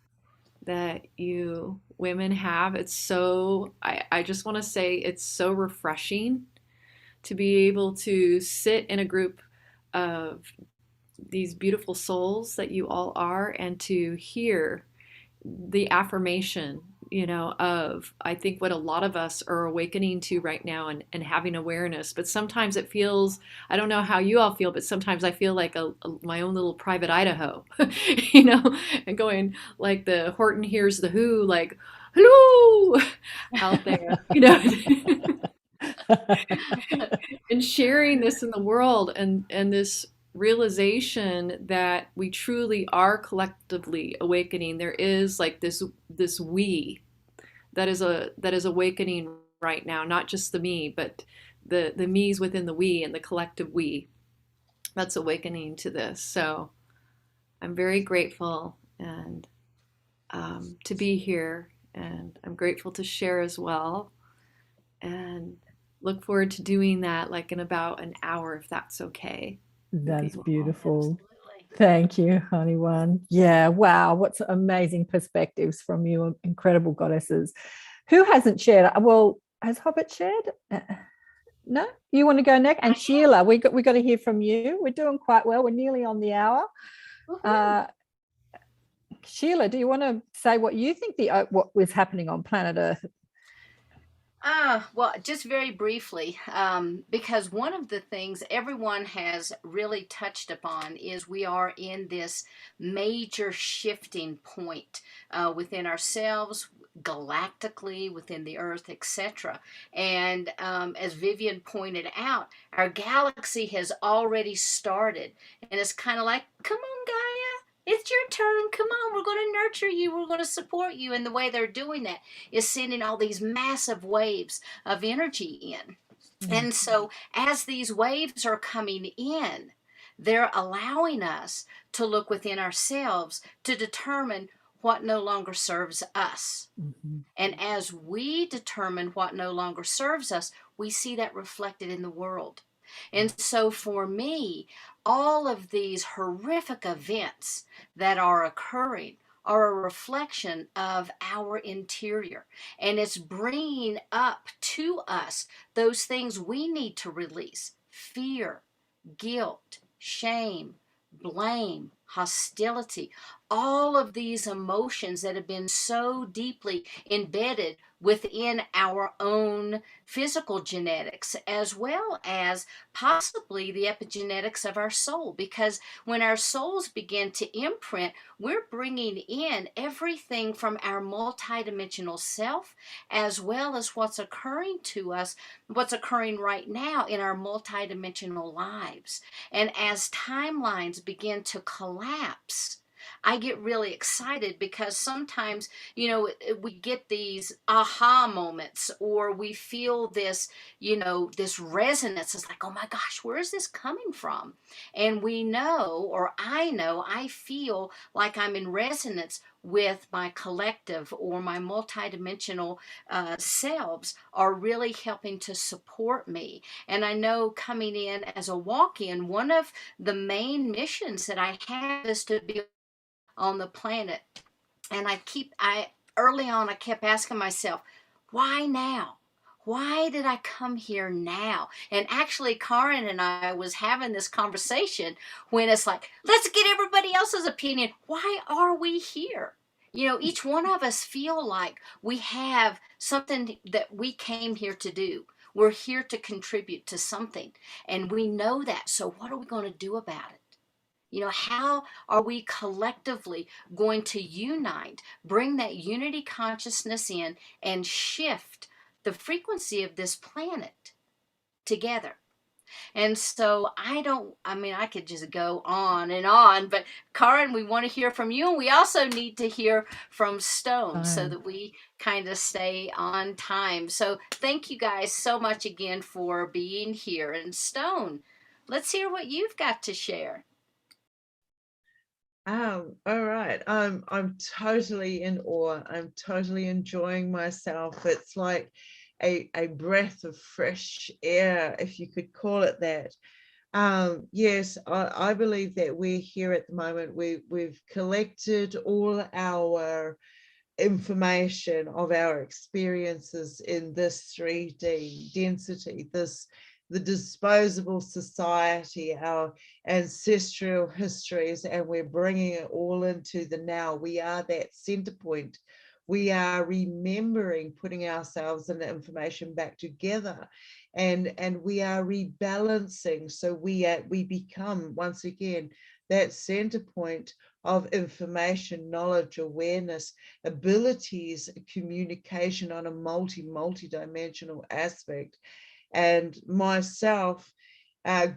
that you women have. It's so, I just want to say it's so refreshing to be able to sit in a group of these beautiful souls that you all are and to hear the affirmation, you know, of I think what a lot of us are awakening to right now and having awareness. But sometimes it feels, I don't know how you all feel, but sometimes I feel like my own little private Idaho, you know, and going like the Horton Hears the Who, like, hello out there, you know, and sharing this in the world and this realization that we truly are collectively awakening. There is like this we that is awakening right now, not just the me, but the me's within the we and the collective we that's awakening to this. So I'm very grateful and to be here, and I'm grateful to share as well, and look forward to doing that like in about an hour, if that's okay. That's beautiful. Thank you, honey one. Yeah, wow, what's amazing perspectives from you, incredible goddesses. Who hasn't shared? Well, has Hobbit shared? No, you want to go next? And Sheila, we got to hear from you. We're doing quite well. We're nearly on the hour. Sheila, do you want to say what you think what was happening on planet Earth? Well, just very briefly, because one of the things everyone has really touched upon is we are in this major shifting point within ourselves, galactically, within the earth, etc. And as Vivian pointed out, our galaxy has already started. And it's kind of like, come on, Gaia. It's your turn. Come on, we're going to nurture you. We're going to support you. And the way they're doing that is sending all these massive waves of energy in. And so as these waves are coming in, they're allowing us to look within ourselves to determine what no longer serves us. And as we determine what no longer serves us, we see that reflected in the world. And so for me, all of these horrific events that are occurring are a reflection of our interior. And it's bringing up to us those things we need to release: fear, guilt, shame, blame, hostility, all of these emotions that have been so deeply embedded within our own physical genetics, as well as possibly the epigenetics of our soul. Because when our souls begin to imprint, we're bringing in everything from our multidimensional self, as well as what's occurring to us, what's occurring right now in our multidimensional lives. And as timelines begin to collapse, I get really excited because sometimes, you know, we get these aha moments, or we feel this, you know, this resonance. It's like, oh my gosh, where is this coming from? And we know, or I feel like I'm in resonance with my collective, or my multidimensional selves are really helping to support me. And I know, coming in as a walk-in, one of the main missions that I have is to be on the planet. And I early on, I kept asking myself, why now? Why did I come here now? And actually, Karen and I was having this conversation when it's like, let's get everybody else's opinion. Why are we here? You know, each one of us feel like we have something that we came here to do. We're here to contribute to something. And we know that. So what are we going to do about it? You know, how are we collectively going to unite, bring that unity consciousness in, and shift the frequency of this planet together? And so I could just go on and on, but Karen, we want to hear from you. And we also need to hear from Stone so that we kind of stay on time. So thank you guys so much again for being here. And Stone, let's hear what you've got to share. All right. I'm totally in awe. I'm totally enjoying myself. It's like a breath of fresh air, if you could call it that. Yes, I believe that we're here at the moment. We've collected all our information of our experiences in this 3D density, the disposable society, our ancestral histories, and we're bringing it all into the now. We are that center point. We are remembering, putting ourselves and the information back together, and we are rebalancing. So we become, once again, that center point of information, knowledge, awareness, abilities, communication on a multi-dimensional aspect. And myself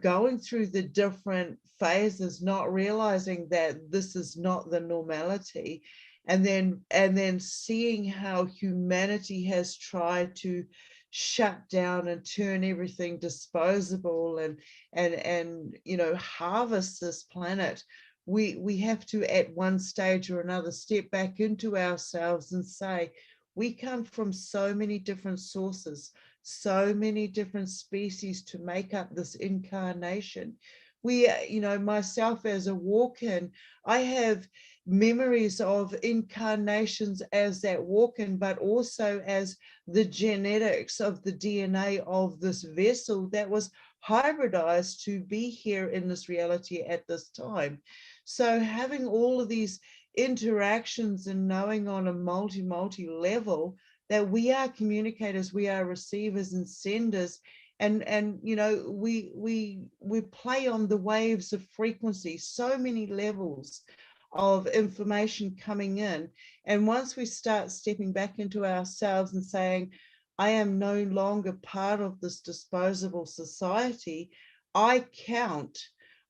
going through the different phases, not realizing that this is not the normality, and then seeing how humanity has tried to shut down and turn everything disposable and you know, harvest this planet. We have to, at one stage or another, step back into ourselves and say, we come from so many different sources, so many different species to make up this incarnation. We, you know, myself as a walk-in, I have memories of incarnations as that walk-in, but also as the genetics of the DNA of this vessel that was hybridized to be here in this reality at this time. So having all of these interactions and knowing on a multi level that we are communicators, we are receivers and senders, and you know, we play on the waves of frequency, so many levels of information coming in. And once we start stepping back into ourselves and saying, I am no longer part of this disposable society, I count,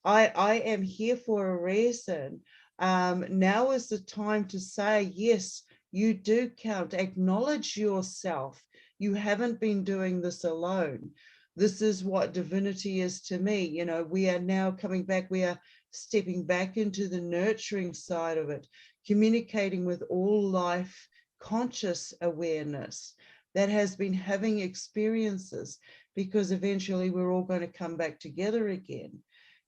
I am here for a reason. Now is the time to say, yes, you do count. Acknowledge yourself. You haven't been doing this alone. This is what divinity is to me. You know, we are now coming back. We are stepping back into the nurturing side of it, communicating with all life conscious awareness that has been having experiences, because eventually we're all going to come back together again.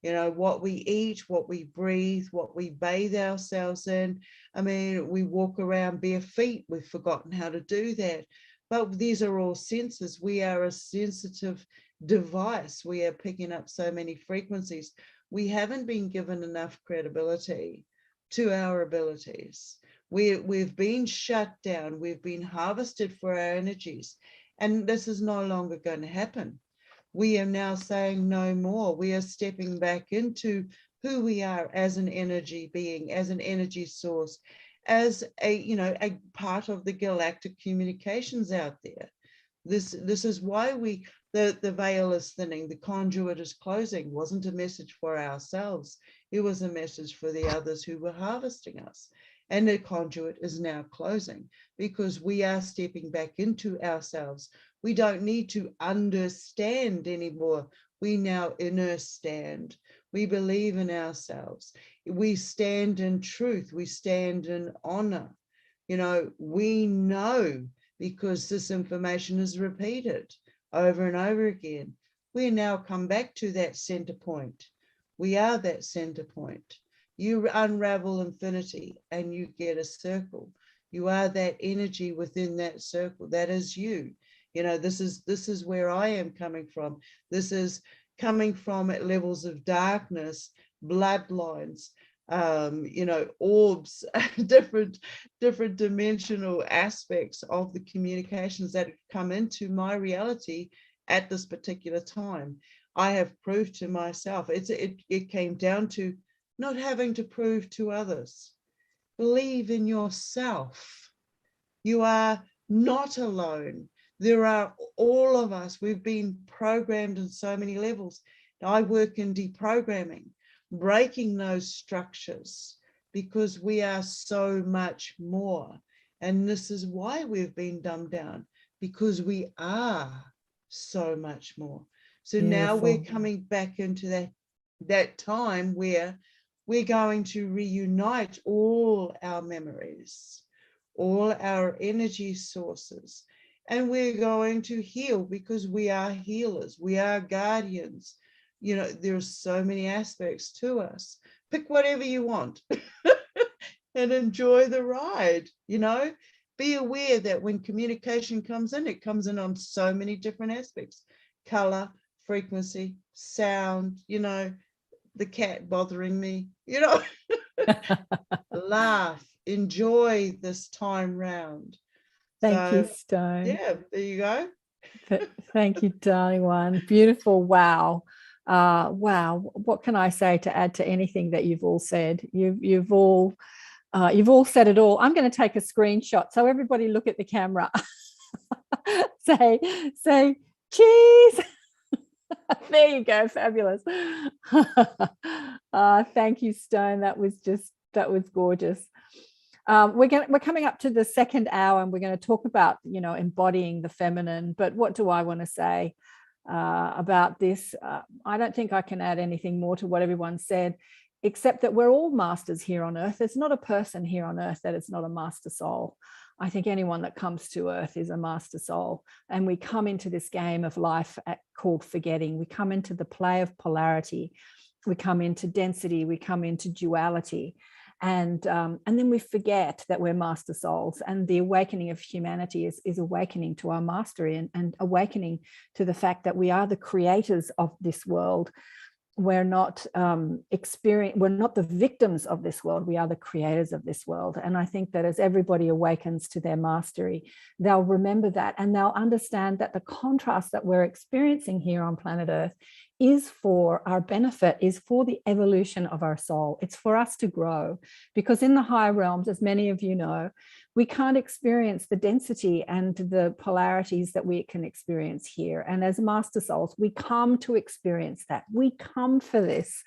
You know, what we eat, what we breathe, what we bathe ourselves in. I mean, we walk around bare feet. We've forgotten how to do that. But these are all senses. We are a sensitive device. We are picking up so many frequencies. We haven't been given enough credibility to our abilities. We've been shut down. We've been harvested for our energies. And this is no longer going to happen. We are now saying no more. We are stepping back into who we are as an energy being, as an energy source, as a, you know, a part of the galactic communications out there. This is why the veil is thinning, the conduit is closing. Wasn't a message for ourselves. It was a message for the others who were harvesting us. And the conduit is now closing because we are stepping back into ourselves. We don't need to understand anymore. We now understand. We believe in ourselves. We stand in truth. We stand in honor. You know, we know because this information is repeated over and over again. We now come back to that center point. We are that center point. You unravel infinity and you get a circle. You are that energy within that circle. That is you. You know, this is where I am coming from. This is coming from at levels of darkness, bloodlines, you know, orbs, different dimensional aspects of the communications that come into my reality at this particular time. I have proved to myself, it came down to not having to prove to others. Believe in yourself. You are not alone. There are all of us. We've been programmed in so many levels. I work in deprogramming, breaking those structures, because we are so much more. And this is why we've been dumbed down, because we are so much more. So now we're coming back into that time where we're going to reunite all our memories, all our energy sources, and we're going to heal because we are healers. We are guardians. You know, there's so many aspects to us. Pick whatever you want and enjoy the ride, you know. Be aware that when communication comes in, it comes in on so many different aspects. Color, frequency, sound, you know, the cat bothering me, you know. Laugh, enjoy this time round. Thank you, Stone. Yeah, there you go. Thank you, darling one. Beautiful. Wow. Wow. What can I say to add to anything that you've all said? You've all said it all. I'm going to take a screenshot so everybody look at the camera. say cheese. There you go. Fabulous. Thank you, Stone. That was gorgeous. We're coming up to the second hour, and we're going to talk about, you know, embodying the feminine. But what do I want to say about this? I don't think I can add anything more to what everyone said, except that we're all masters here on Earth. There's not a person here on Earth that is not a master soul. I think anyone that comes to Earth is a master soul. And we come into this game of life called forgetting. We come into the play of polarity. We come into density. We come into duality. And then we forget that we're master souls. And the awakening of humanity is awakening to our mastery and awakening to the fact that we are the creators of this world. We're not we're not the victims of this world. We are the creators of this world. And I think that as everybody awakens to their mastery, they'll remember that, and they'll understand that the contrast that we're experiencing here on planet Earth is for our benefit, is for the evolution of our soul. It's for us to grow, because in the higher realms, as many of you know, we can't experience the density and the polarities that we can experience here. And as master souls, we come to experience that. We come for this,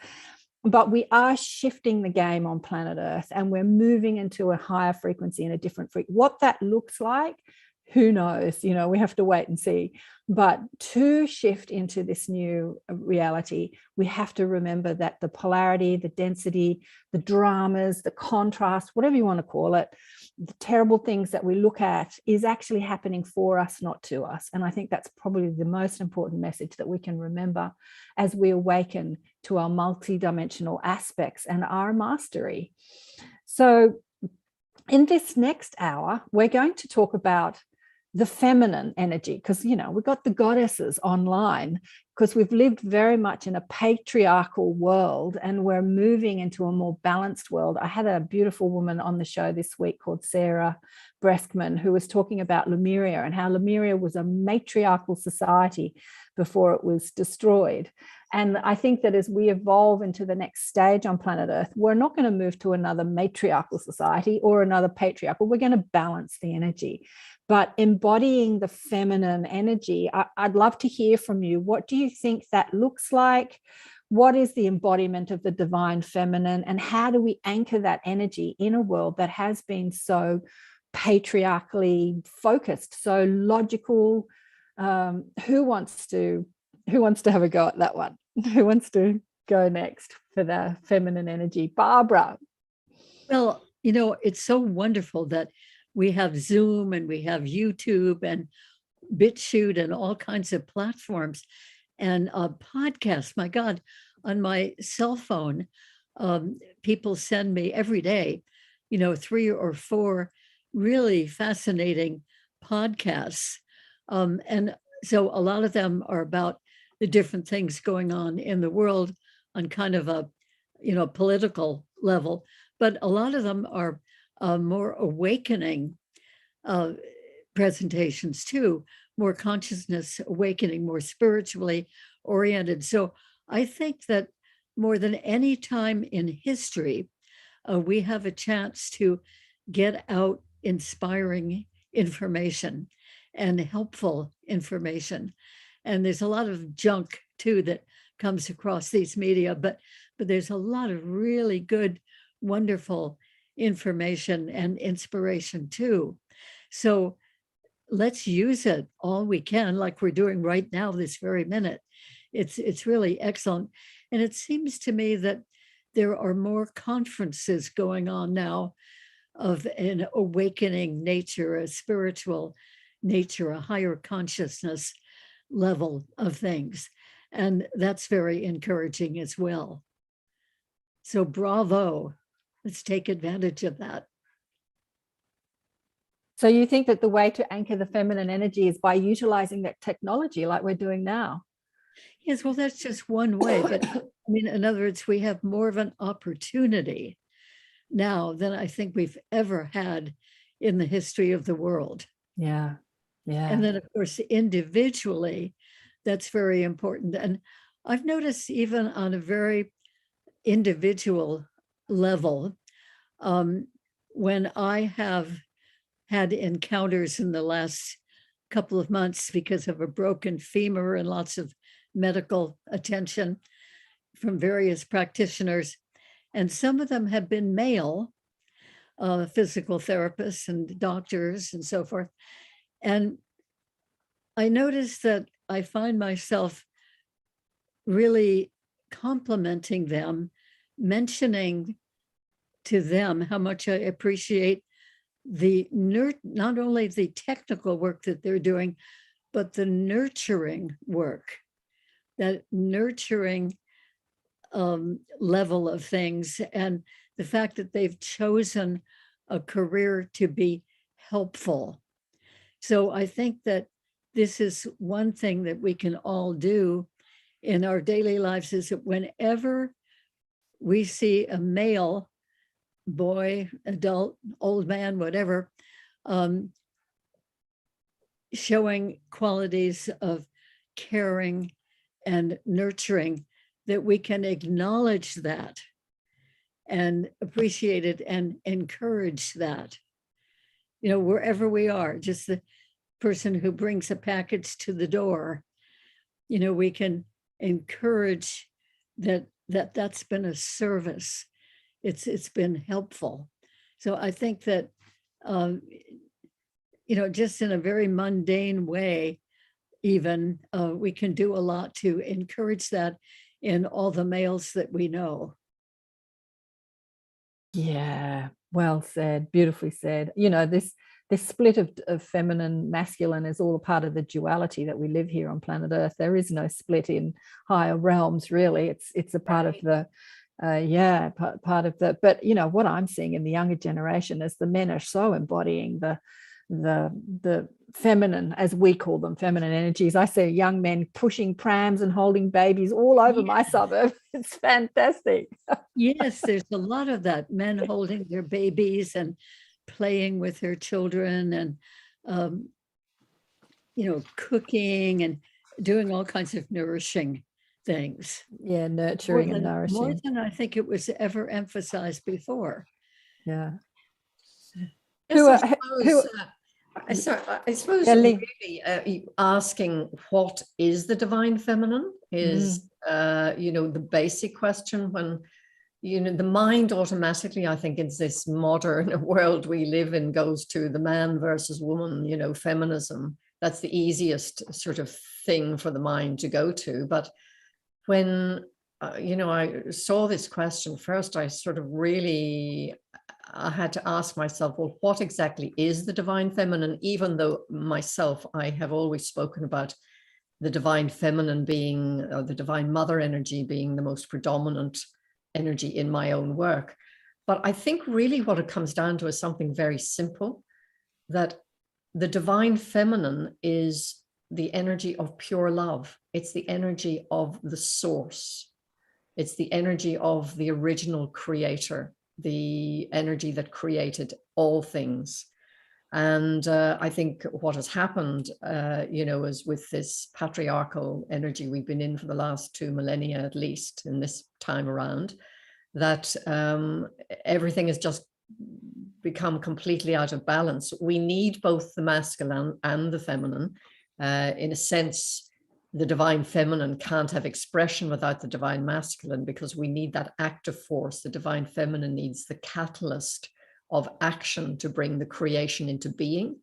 but we are shifting the game on planet Earth, and we're moving into a higher frequency and a different frequency. What that looks like, who knows? You know, we have to wait and see. But to shift into this new reality, we have to remember that the polarity, the density, the dramas, the contrast, whatever you want to call it, the terrible things that we look at is actually happening for us, not to us. And I think that's probably the most important message that we can remember as we awaken to our multidimensional aspects and our mastery. So in this next hour, we're going to talk about the feminine energy, because, you know, we've got the goddesses online, because we've lived very much in a patriarchal world and we're moving into a more balanced world. I had a beautiful woman on the show this week called Sarah Breskman, who was talking about Lemuria and how Lemuria was a matriarchal society before it was destroyed. And I think that as we evolve into the next stage on planet Earth, we're not going to move to another matriarchal society or another patriarchal. We're going to balance the energy. but embodying the feminine energy. I'd love to hear from you. What do you think that looks like? What is the embodiment of the divine feminine, and how do we anchor that energy in a world that has been so patriarchally focused, so logical? Who wants to have a go at that one? Who wants to go next for the feminine energy? Barbara. Well, it's so wonderful that we have Zoom and we have YouTube and BitChute and all kinds of platforms and podcasts. My God, on my cell phone, people send me every day, 3 or 4 really fascinating podcasts. And so a lot of them are about the different things going on in the world on kind of a, political level, but a lot of them are more awakening presentations too, more consciousness awakening, more spiritually oriented. So I think that more than any time in history, we have a chance to get out inspiring information and helpful information. And there's a lot of junk too that comes across these media, but there's a lot of really good, wonderful information and inspiration too. So let's use it all we can, like we're doing right now, this very minute. It's really excellent. And it seems to me that there are more conferences going on now of an awakening nature, a spiritual nature, a higher consciousness level of things. And that's very encouraging as well. So bravo, let's take advantage of that. So you think that the way to anchor the feminine energy is by utilizing that technology like we're doing now? Yes, well, that's just one way. But I mean, in other words, we have more of an opportunity now than I think we've ever had in the history of the world. Yeah. And then, of course, individually, that's very important. And I've noticed even on a very individual level, when I have had encounters in the last couple of months because of a broken femur and lots of medical attention from various practitioners, and some of them have been male physical therapists and doctors and so forth. And I noticed that I find myself really complimenting them, mentioning to them how much I appreciate the not only the technical work that they're doing, but the nurturing work, that nurturing level of things, and the fact that they've chosen a career to be helpful. So I think that this is one thing that we can all do in our daily lives, is that whenever we see a male, boy, adult, old man, whatever, showing qualities of caring and nurturing, that we can acknowledge that and appreciate it and encourage that, wherever we are. Just the person who brings a package to the door, we can encourage that's been a service. It's been helpful. So I think that, just in a very mundane way, even we can do a lot to encourage that in all the males that we know. Yeah, well said, beautifully said. This split of feminine, masculine is all a part of the duality that we live here on planet Earth. There is no split in higher realms, really. It's a part of the part of the, but what I'm seeing in the younger generation is the men are so embodying the feminine, as we call them, feminine energies. I see young men pushing prams and holding babies all over my suburb. It's fantastic. Yes, there's a lot of that, men holding their babies and playing with their children and cooking and doing all kinds of nourishing things. Yeah, nurturing and nourishing. More than I think it was ever emphasized before. Yeah. I suppose Ellie. really asking what is the divine feminine is, the basic question. When, the mind automatically, I think, in this modern world we live in, goes to the man versus woman, feminism. That's the easiest sort of thing for the mind to go to. But when, I saw this question first, I sort of really, I had to ask myself, well, what exactly is the divine feminine? Even though myself, I have always spoken about the divine feminine being, or the divine mother energy being the most predominant energy in my own work. But I think really what it comes down to is something very simple, that the divine feminine is the energy of pure love. It's the energy of the source. It's the energy of the original creator, the energy that created all things. And I think what has happened, is with this patriarchal energy we've been in for the last 2 millennia, at least in this time around, that everything has just become completely out of balance. We need both the masculine and the feminine. In a sense, the divine feminine can't have expression without the divine masculine, because we need that active force. The divine feminine needs the catalyst of action to bring the creation into being.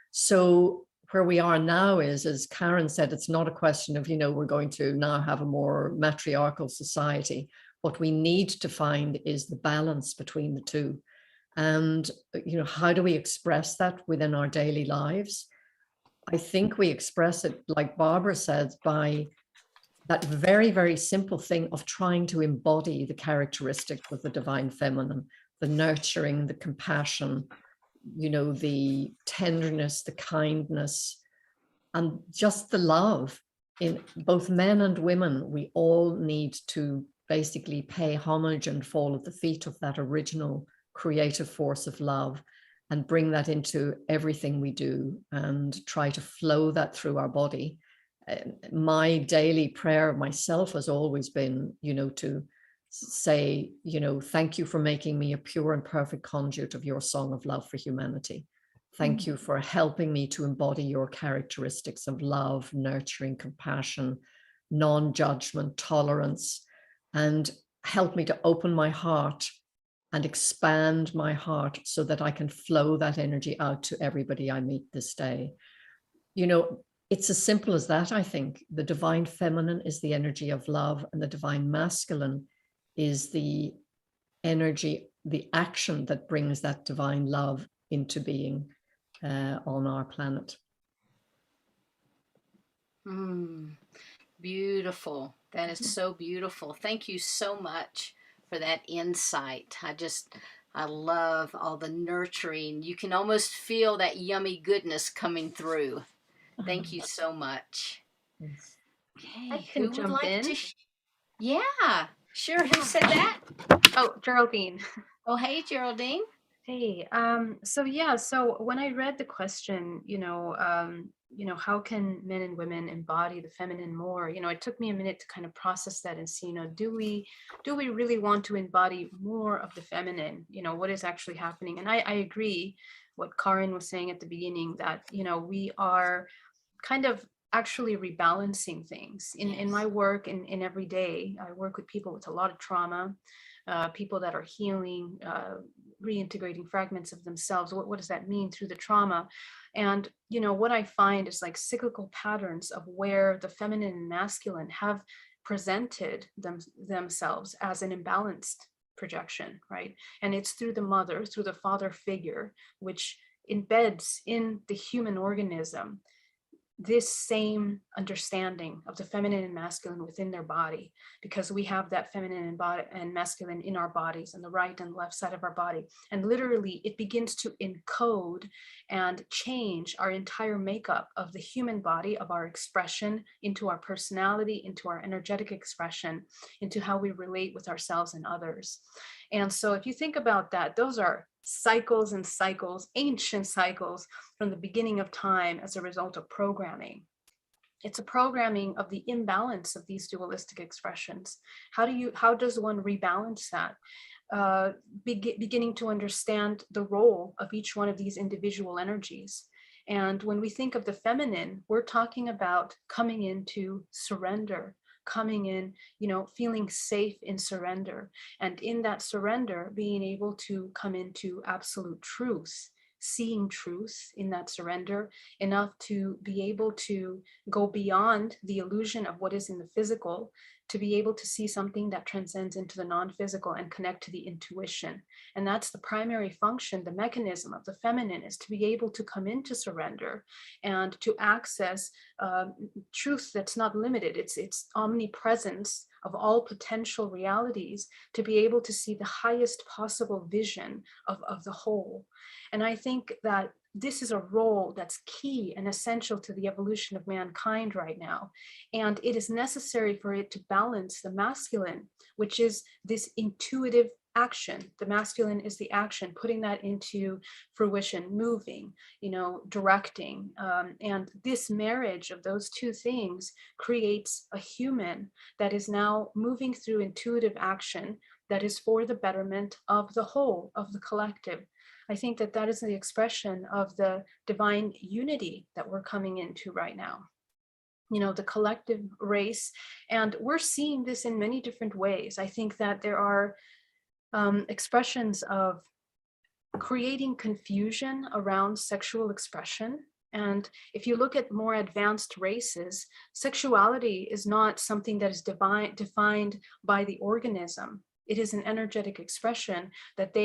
So where we are now is, as Karen said, it's not a question of, we're going to now have a more matriarchal society. What we need to find is the balance between the two. And, how do we express that within our daily lives? I think we express it, like Barbara said, by that very, very simple thing of trying to embody the characteristics of the divine feminine, the nurturing, the compassion, the tenderness, the kindness, and just the love. In both men and women, we all need to basically pay homage and fall at the feet of that original creative force of love, and bring that into everything we do, and try to flow that through our body. My daily prayer myself has always been, to say, thank you for making me a pure and perfect conduit of your song of love for humanity. Thank you for helping me to embody your characteristics of love, nurturing, compassion, non-judgment, tolerance, and help me to open my heart and expand my heart so that I can flow that energy out to everybody I meet this day. It's as simple as that, I think. The divine feminine is the energy of love, and the divine masculine is the energy, the action that brings that divine love into being on our planet. Beautiful. That is so beautiful. Thank you so much for that insight. I love all the nurturing. You can almost feel that yummy goodness coming through. Thank you so much. I Okay, can who would jump like in. to? Yeah, sure. Who said that? Oh, Geraldine. Oh, hey, Geraldine. Hey, so when I read the question, how can men and women embody the feminine more? It took me a minute to kind of process that and see, do we really want to embody more of the feminine? What is actually happening? And I agree what Karen was saying at the beginning, that, we are kind of actually rebalancing things in my work, in every day. I work with people with a lot of trauma, people that are healing, reintegrating fragments of themselves. What does that mean through the trauma? And, what I find is like cyclical patterns of where the feminine and masculine have presented themselves as an imbalanced projection, right? And it's through the mother, through the father figure, which embeds in the human organism this same understanding of the feminine and masculine within their body, because we have that feminine and masculine in our bodies, on the right and left side of our body. And literally it begins to encode and change our entire makeup of the human body, of our expression, into our personality, into our energetic expression, into how we relate with ourselves and others. And so if you think about that, those are cycles and cycles, ancient cycles from the beginning of time as a result of programming. It's a programming of the imbalance of these dualistic expressions. How does one rebalance that? Beginning to understand the role of each one of these individual energies. And when we think of the feminine, we're talking about coming into surrender, coming in, feeling safe in surrender. And in that surrender, being able to come into absolute truth, seeing truth in that surrender, enough to be able to go beyond the illusion of what is in the physical, to be able to see something that transcends into the non-physical and connect to the intuition. And that's the primary function, the mechanism of the feminine, is to be able to come into surrender and to access truth that's not limited. It's omnipresence of all potential realities, to be able to see the highest possible vision of the whole. And I think that this is a role that's key and essential to the evolution of mankind right now. And it is necessary for it to balance the masculine, which is this intuitive action. The masculine is the action, putting that into fruition, moving, directing. And this marriage of those two things creates a human that is now moving through intuitive action that is for the betterment of the whole, of the collective. I think that that is the expression of the divine unity that we're coming into right now. The collective race. And we're seeing this in many different ways. I think that there are expressions of creating confusion around sexual expression. And if you look at more advanced races, sexuality is not something that is defined by the organism. It is an energetic expression that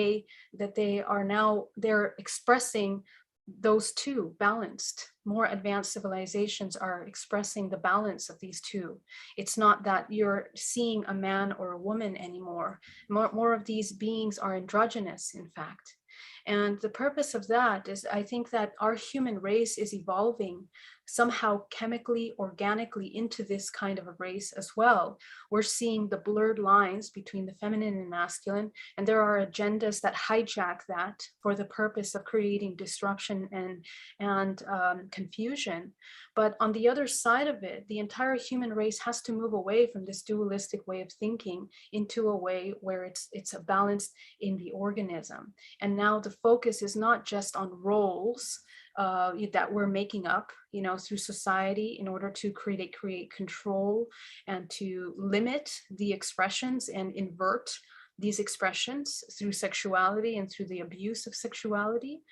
they're expressing those two balanced. More advanced civilizations are expressing the balance of these two. It's not that you're seeing a man or a woman anymore. More of these beings are androgynous, in fact. And the purpose of that is, I think that our human race is evolving somehow chemically, organically into this kind of a race as well. We're seeing the blurred lines between the feminine and masculine, and there are agendas that hijack that for the purpose of creating disruption and confusion. But on the other side of it, the entire human race has to move away from this dualistic way of thinking into a way where it's a balance in the organism. And now the focus is not just on roles that we're making up, through society in order to create control and to limit the expressions and invert these expressions through sexuality and through the abuse of sexuality.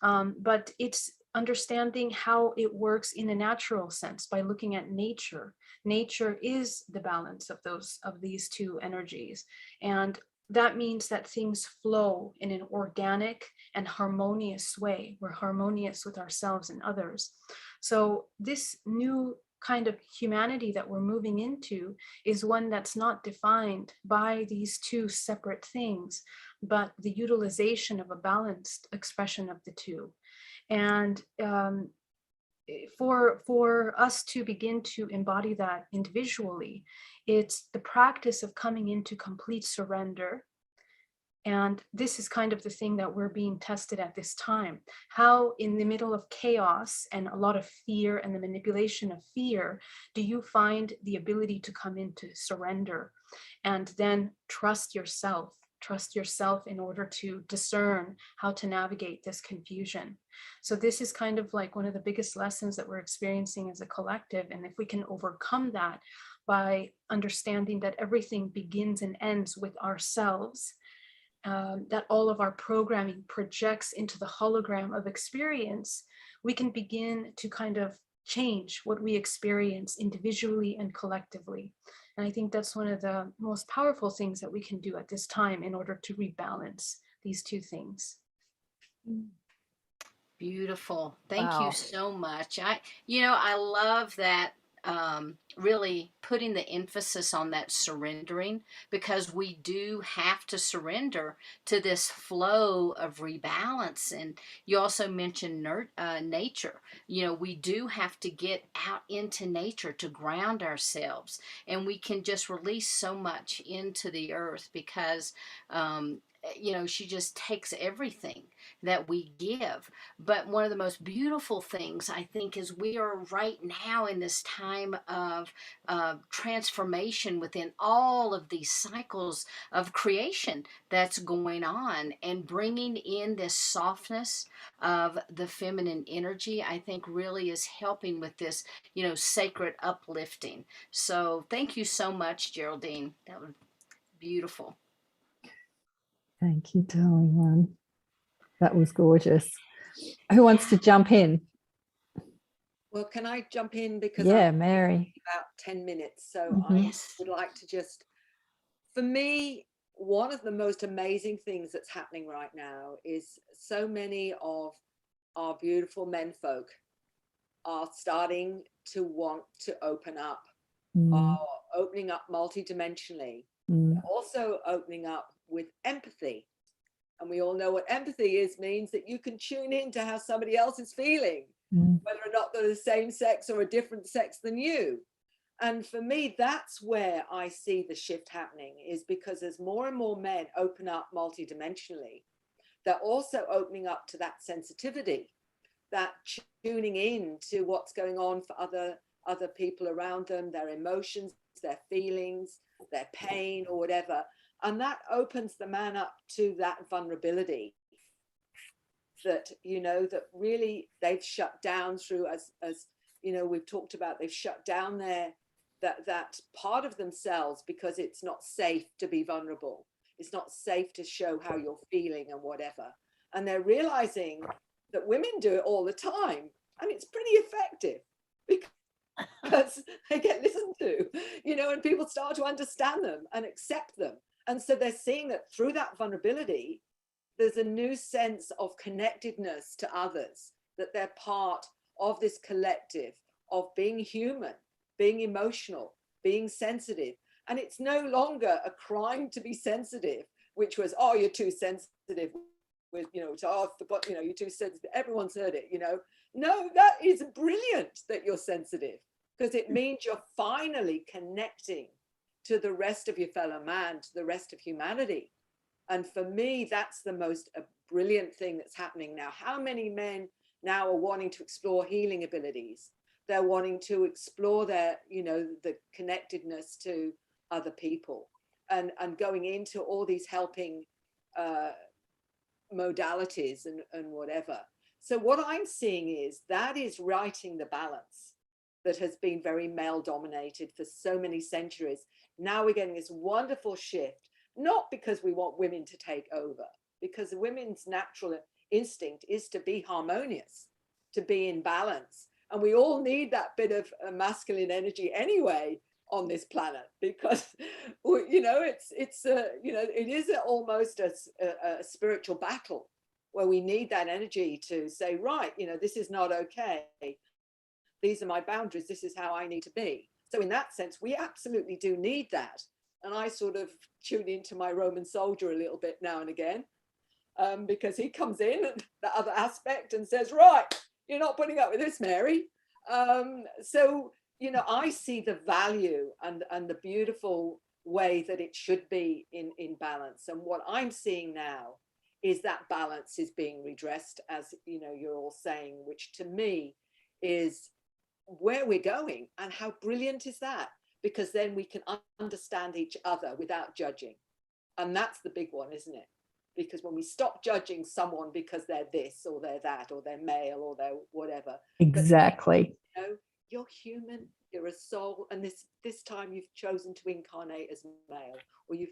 But it's understanding how it works in a natural sense by looking at nature. Nature is the balance of these two energies. And that means that things flow in an organic and harmonious way. We're harmonious with ourselves and others. So this new kind of humanity that we're moving into is one that's not defined by these two separate things, but the utilization of a balanced expression of the two. And for us to begin to embody that individually, it's the practice of coming into complete surrender. And this is kind of the thing that we're being tested at this time. How in the middle of chaos and a lot of fear and the manipulation of fear, do you find the ability to come into surrender and then trust yourself in order to discern how to navigate this confusion. So this is kind of like one of the biggest lessons that we're experiencing as a collective. And if we can overcome that by understanding that everything begins and ends with ourselves, that all of our programming projects into the hologram of experience, we can begin to kind of change what we experience individually and collectively. And I think that's one of the most powerful things that we can do at this time in order to rebalance these two things. Beautiful. Thank Wow. you so much. I love that, really putting the emphasis on that surrendering, because we do have to surrender to this flow of rebalance. And you also mentioned nature. We do have to get out into nature to ground ourselves, and we can just release so much into the earth because you know, she just takes everything that we give. But one of the most beautiful things, I think, is we are right now in this time of transformation within all of these cycles of creation that's going on, and bringing in this softness of the feminine energy, I think really is helping with this, you know, sacred uplifting. So thank you so much, Geraldine. That was beautiful. Thank you, darling one. That was gorgeous. Who wants to jump in? Well, can I jump in, because Yeah, I'm Mary. about 10 minutes. So Mhm. I Yes. would like to just, for me, one of the most amazing things that's happening right now is so many of our beautiful men folk are starting to want to open up, are opening up multidimensionally, also opening up with empathy. And we all know what empathy is, means that you can tune in to how somebody else is feeling, whether or not they're the same sex or a different sex than you. And for me, that's where I see the shift happening, is because as more and more men open up multidimensionally, they're also opening up to that sensitivity, that tuning in to what's going on for other people around them, their emotions, their feelings, their pain, or whatever. And that opens the man up to that vulnerability that, you know, that really they've shut down through, as you know, we've talked about, they've shut down that part of themselves, because it's not safe to be vulnerable. It's not safe to show how you're feeling and whatever. And they're realizing that women do it all the time, and it's pretty effective because they get listened to, you know, and people start to understand them and accept them. And so they're seeing that through that vulnerability, there's a new sense of connectedness to others, that they're part of this collective of being human, being emotional, being sensitive. And it's no longer a crime to be sensitive, which was, oh, you're too sensitive. With, you know, oh, I forgot, you know, you're too sensitive. Everyone's heard it, you know. No, that is brilliant that you're sensitive, because it means you're finally connecting to the rest of your fellow man, to the rest of humanity. And for me, that's the most brilliant thing that's happening now. How many men now are wanting to explore healing abilities? They're wanting to explore their, you know, the connectedness to other people, and going into all these helping modalities and whatever. So what I'm seeing is that is righting the balance that has been very male dominated for so many centuries. Now we're getting this wonderful shift, not because we want women to take over, because women's natural instinct is to be harmonious, to be in balance. And we all need that bit of masculine energy anyway on this planet, because, you know, it's you know, it is almost a spiritual battle where we need that energy to say, right, you know, this is not okay. These are my boundaries. This is how I need to be. So in that sense, we absolutely do need that. And I sort of tune into my Roman soldier a little bit now and again, because he comes in, the other aspect, and says, right, you're not putting up with this, Mary. So, you know, I see the value and the beautiful way that it should be in balance. And what I'm seeing now is that balance is being redressed, as, you know, you're all saying, which to me is where we're going. And how brilliant is that? Because then we can understand each other without judging. And that's the big one, isn't it? Because when we stop judging someone because they're this or they're that or they're male or they're whatever. Exactly. But, you know, you're human, you're a soul, and this time you've chosen to incarnate as male, or you've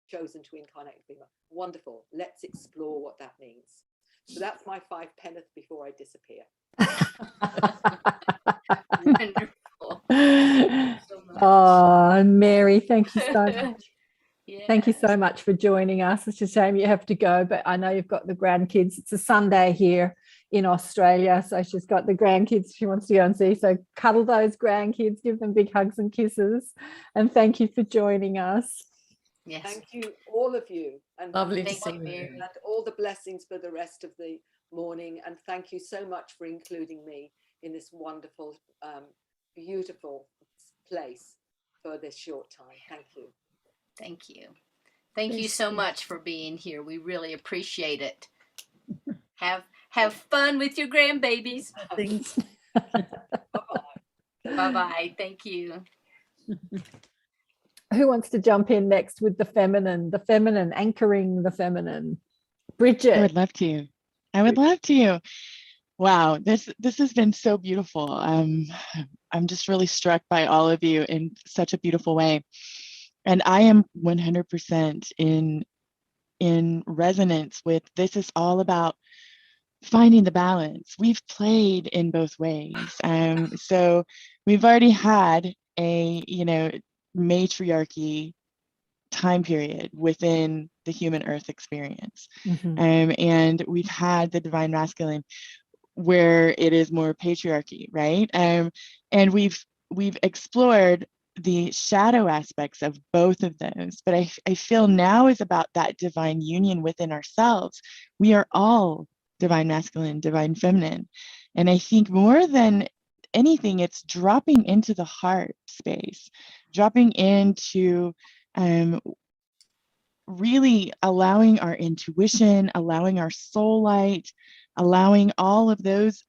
chosen to incarnate as female. Wonderful. Let's explore what that means. So that's my 5 penneth before I disappear. Wonderful. So much. Oh, Mary, thank you so much. Yeah. Thank you so much for joining us. It's a shame you have to go, but I know you've got the grandkids. It's a Sunday here in Australia, so she's got the grandkids she wants to go and see. So cuddle those grandkids, give them big hugs and kisses, and thank you for joining us. Yes. Thank you, all of you, and Lovely to Thank see you, you. Mary. and all the blessings for the rest of the morning. And thank you so much for including me in this wonderful, beautiful place for this short time. Thank you. Thank you. Thank you so much for being here. We really appreciate it. Have fun with your grandbabies. Things. Bye-bye. Thank you. Who wants to jump in next with the feminine, anchoring the feminine? Bridget. I would love to. I would love to. Wow, this has been so beautiful. I'm just really struck by all of you in such a beautiful way. And I am 100% in resonance with this is all about finding the balance. We've played in both ways. So we've already had a, matriarchy time period within the human earth experience. And we've had the divine masculine where it is more patriarchy, right? And we've explored the shadow aspects of both of those, but I feel now is about that divine union within ourselves. We are all divine masculine, divine feminine. And I think more than anything, it's dropping into the heart space, dropping into really allowing our intuition, allowing our soul light, allowing all of those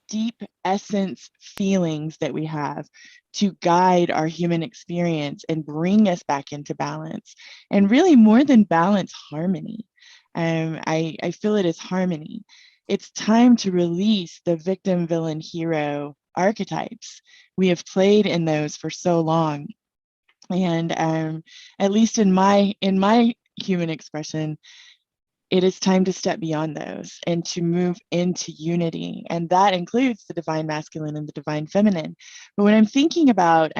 deep essence feelings that we have to guide our human experience and bring us back into balance. And really more than balance, harmony. I feel it is harmony. It's time to release the victim, villain, hero archetypes. We have played in those for so long. And at least in my human expression, it is time to step beyond those and to move into unity. And that includes the divine masculine and the divine feminine. But when I'm thinking about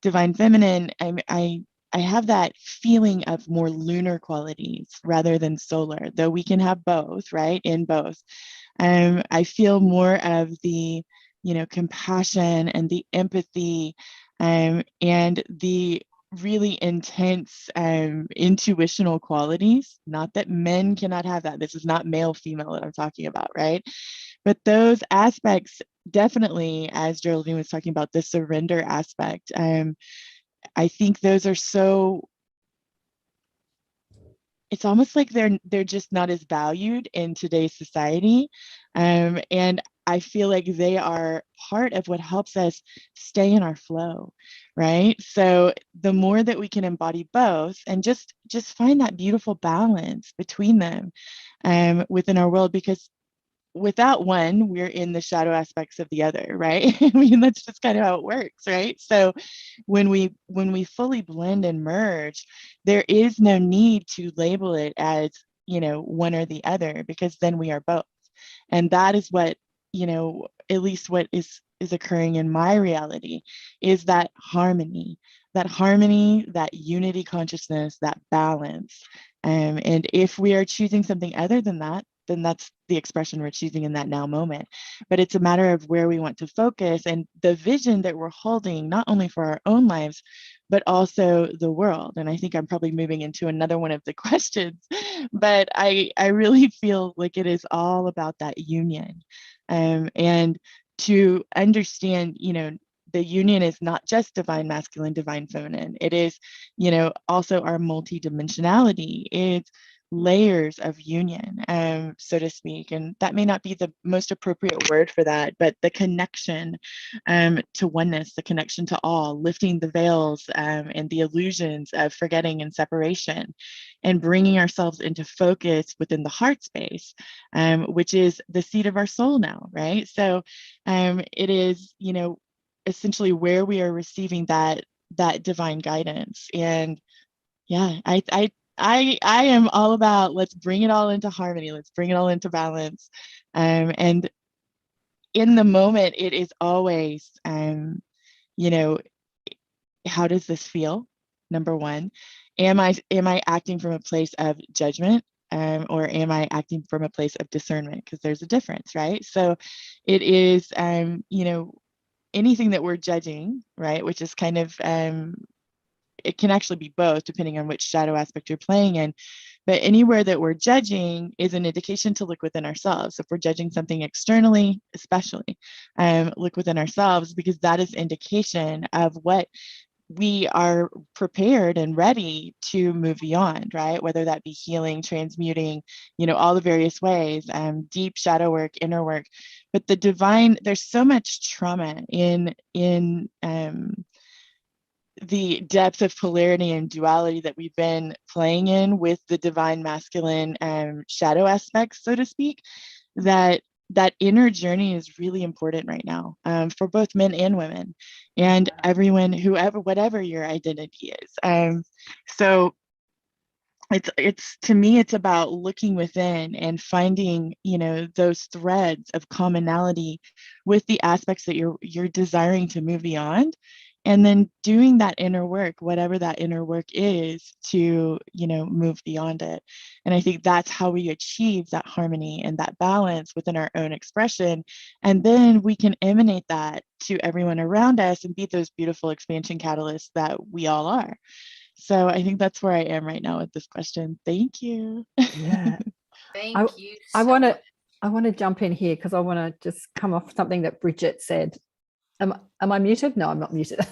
divine feminine, I have that feeling of more lunar qualities rather than solar, though we can have both, right? In both. I feel more of the, compassion and the empathy and the really intense intuitional qualities. Not that men cannot have that. This is not male female that I'm talking about, right? But those aspects definitely, as Geraldine was talking about, the surrender aspect, I think those are so, it's almost like they're just not as valued in today's society. And I feel like they are part of what helps us stay in our flow, right? So the more that we can embody both and just find that beautiful balance between them within our world, because without one, we're in the shadow aspects of the other, right? I mean, that's just kind of how it works, right? So when we fully blend and merge, there is no need to label it as, one or the other, because then we are both. And that is what, at least what is occurring in my reality, is that harmony, that unity consciousness, that balance. And if we are choosing something other than that, then that's the expression we're choosing in that now moment. But it's a matter of where we want to focus and the vision that we're holding, not only for our own lives, but also the world. And I think I'm probably moving into another one of the questions, but I really feel like it is all about that union. And to understand, the union is not just divine masculine, divine feminine. It is, also our multidimensionality. It's layers of union, so to speak. And that may not be the most appropriate word for that, but the connection to oneness, the connection to all, lifting the veils and the illusions of forgetting and separation, and bringing ourselves into focus within the heart space, which is the seat of our soul now, right? So it is, essentially where we are receiving that divine guidance. And yeah, I am all about, let's bring it all into harmony. Let's bring it all into balance. And in the moment, it is always, how does this feel? Number one, am I acting from a place of judgment? Or am I acting from a place of discernment? Because there's a difference, right? So it is, anything that we're judging, right? Which is kind of, it can actually be both depending on which shadow aspect you're playing in. But anywhere that we're judging is an indication to look within ourselves. If we're judging something externally, especially, look within ourselves, because that is indication of what we are prepared and ready to move beyond, right? Whether that be healing, transmuting, all the various ways, deep shadow work, inner work. But the divine, there's so much trauma in the depth of polarity and duality that we've been playing in with the divine masculine shadow aspects, so to speak, that inner journey is really important right now, for both men and women, and everyone, whoever, whatever your identity is. So it's to me, it's about looking within and finding, those threads of commonality with the aspects that you're desiring to move beyond, and then doing that inner work, whatever that inner work is, to move beyond it. And I think that's how we achieve that harmony and that balance within our own expression, and then we can emanate that to everyone around us and be those beautiful expansion catalysts that we all are. So I think that's where I am right now with this question. Thank you. Yeah. Thank you I so want much. to jump in here because I want to just come off something that Bridget said. Am I muted? No, I'm not muted.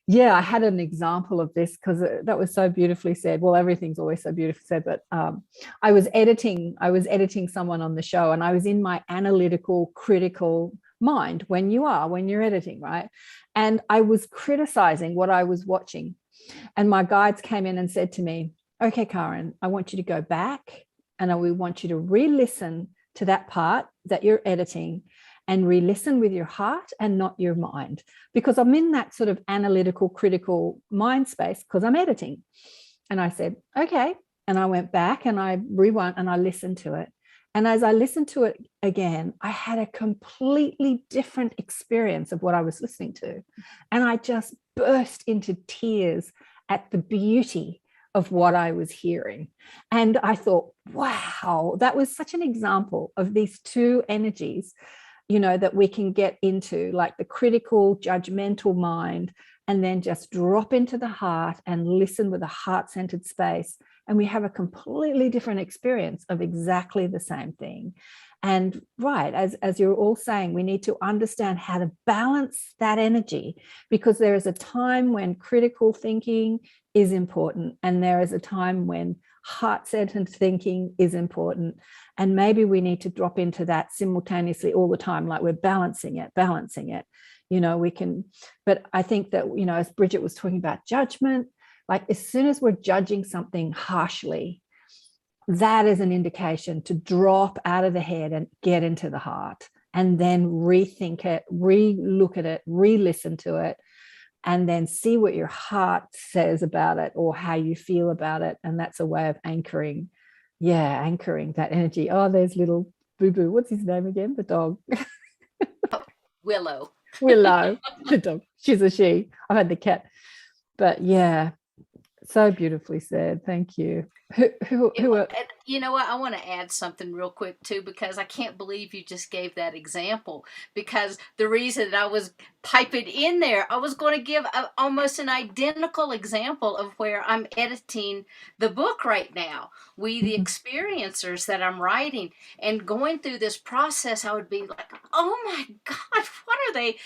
Yeah, I had an example of this because that was so beautifully said. Well, everything's always so beautifully said, but I was editing someone on the show, and I was in my analytical, critical mind when you're editing, right? And I was criticizing what I was watching. And my guides came in and said to me, okay, Karen, I want you to go back and we want you to re-listen to that part that you're editing, and re-listen with your heart and not your mind, because I'm in that sort of analytical, critical mind space because I'm editing. And I said, okay. And I went back and I rewound and I listened to it. And as I listened to it again, I had a completely different experience of what I was listening to. And I just burst into tears at the beauty of what I was hearing. And I thought, wow, that was such an example of these two energies, that we can get into, like the critical, judgmental mind, and then just drop into the heart and listen with a heart-centered space. And we have a completely different experience of exactly the same thing. And right, as you're all saying, we need to understand how to balance that energy, because there is a time when critical thinking is important, and there is a time when heart-centered thinking is important. And maybe we need to drop into that simultaneously all the time, like we're balancing it. We can, but I think that, as Bridget was talking about judgment, like as soon as we're judging something harshly, that is an indication to drop out of the head and get into the heart, and then rethink it, re-look at it, re-listen to it, and then see what your heart says about it or how you feel about it. And that's a way of anchoring that energy. Oh, there's little Boo-Boo. What's his name again? The dog. Willow. Willow, the dog. She's a she. I've had the cat. But yeah, so beautifully said. Thank you. Who are... And you know what? I want to add something real quick too, because I can't believe you just gave that example. Because the reason that I was piping in there, I was going to give almost an identical example of where I'm editing the book right now. We, the experiencers that I'm writing, and going through this process, I would be like, "Oh my God, what are they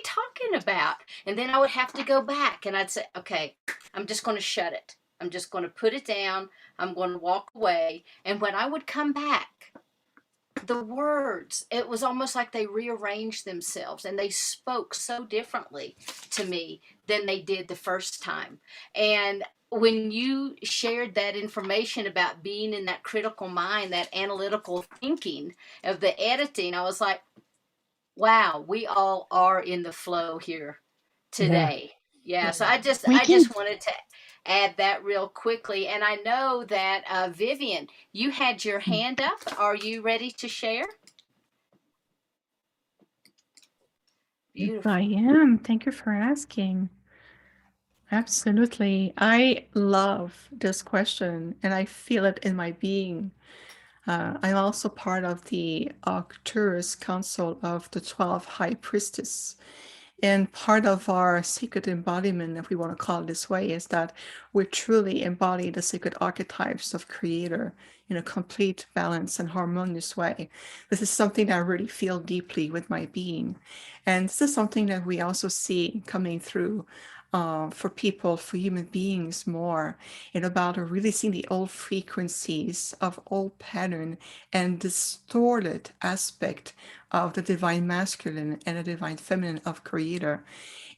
talking about?" And then I would have to go back, and I'd say, "Okay, I'm just going to shut it. I'm just going to put it down. I'm going to walk away." And when I would come back, the words, it was almost like they rearranged themselves, and they spoke so differently to me than they did the first time. And when you shared that information about being in that critical mind, that analytical thinking of the editing, I was like, wow, we all are in the flow here today. Yeah, so I just wanted to add that real quickly. And I know that Vivian, you had your hand up. Are you ready to share? Beautiful. I am. Thank you for asking. Absolutely. I love this question, and I feel it in my being. I'm also part of the Arcturus Council of the 12 High Priestess. And part of our secret embodiment, if we want to call it this way, is that we truly embody the secret archetypes of Creator in a complete, balanced, and harmonious way. This is something that I really feel deeply with my being. And this is something that we also see coming through for people, for human beings more, and about releasing the old frequencies of old pattern and distorted aspect of the divine masculine and the divine feminine of Creator.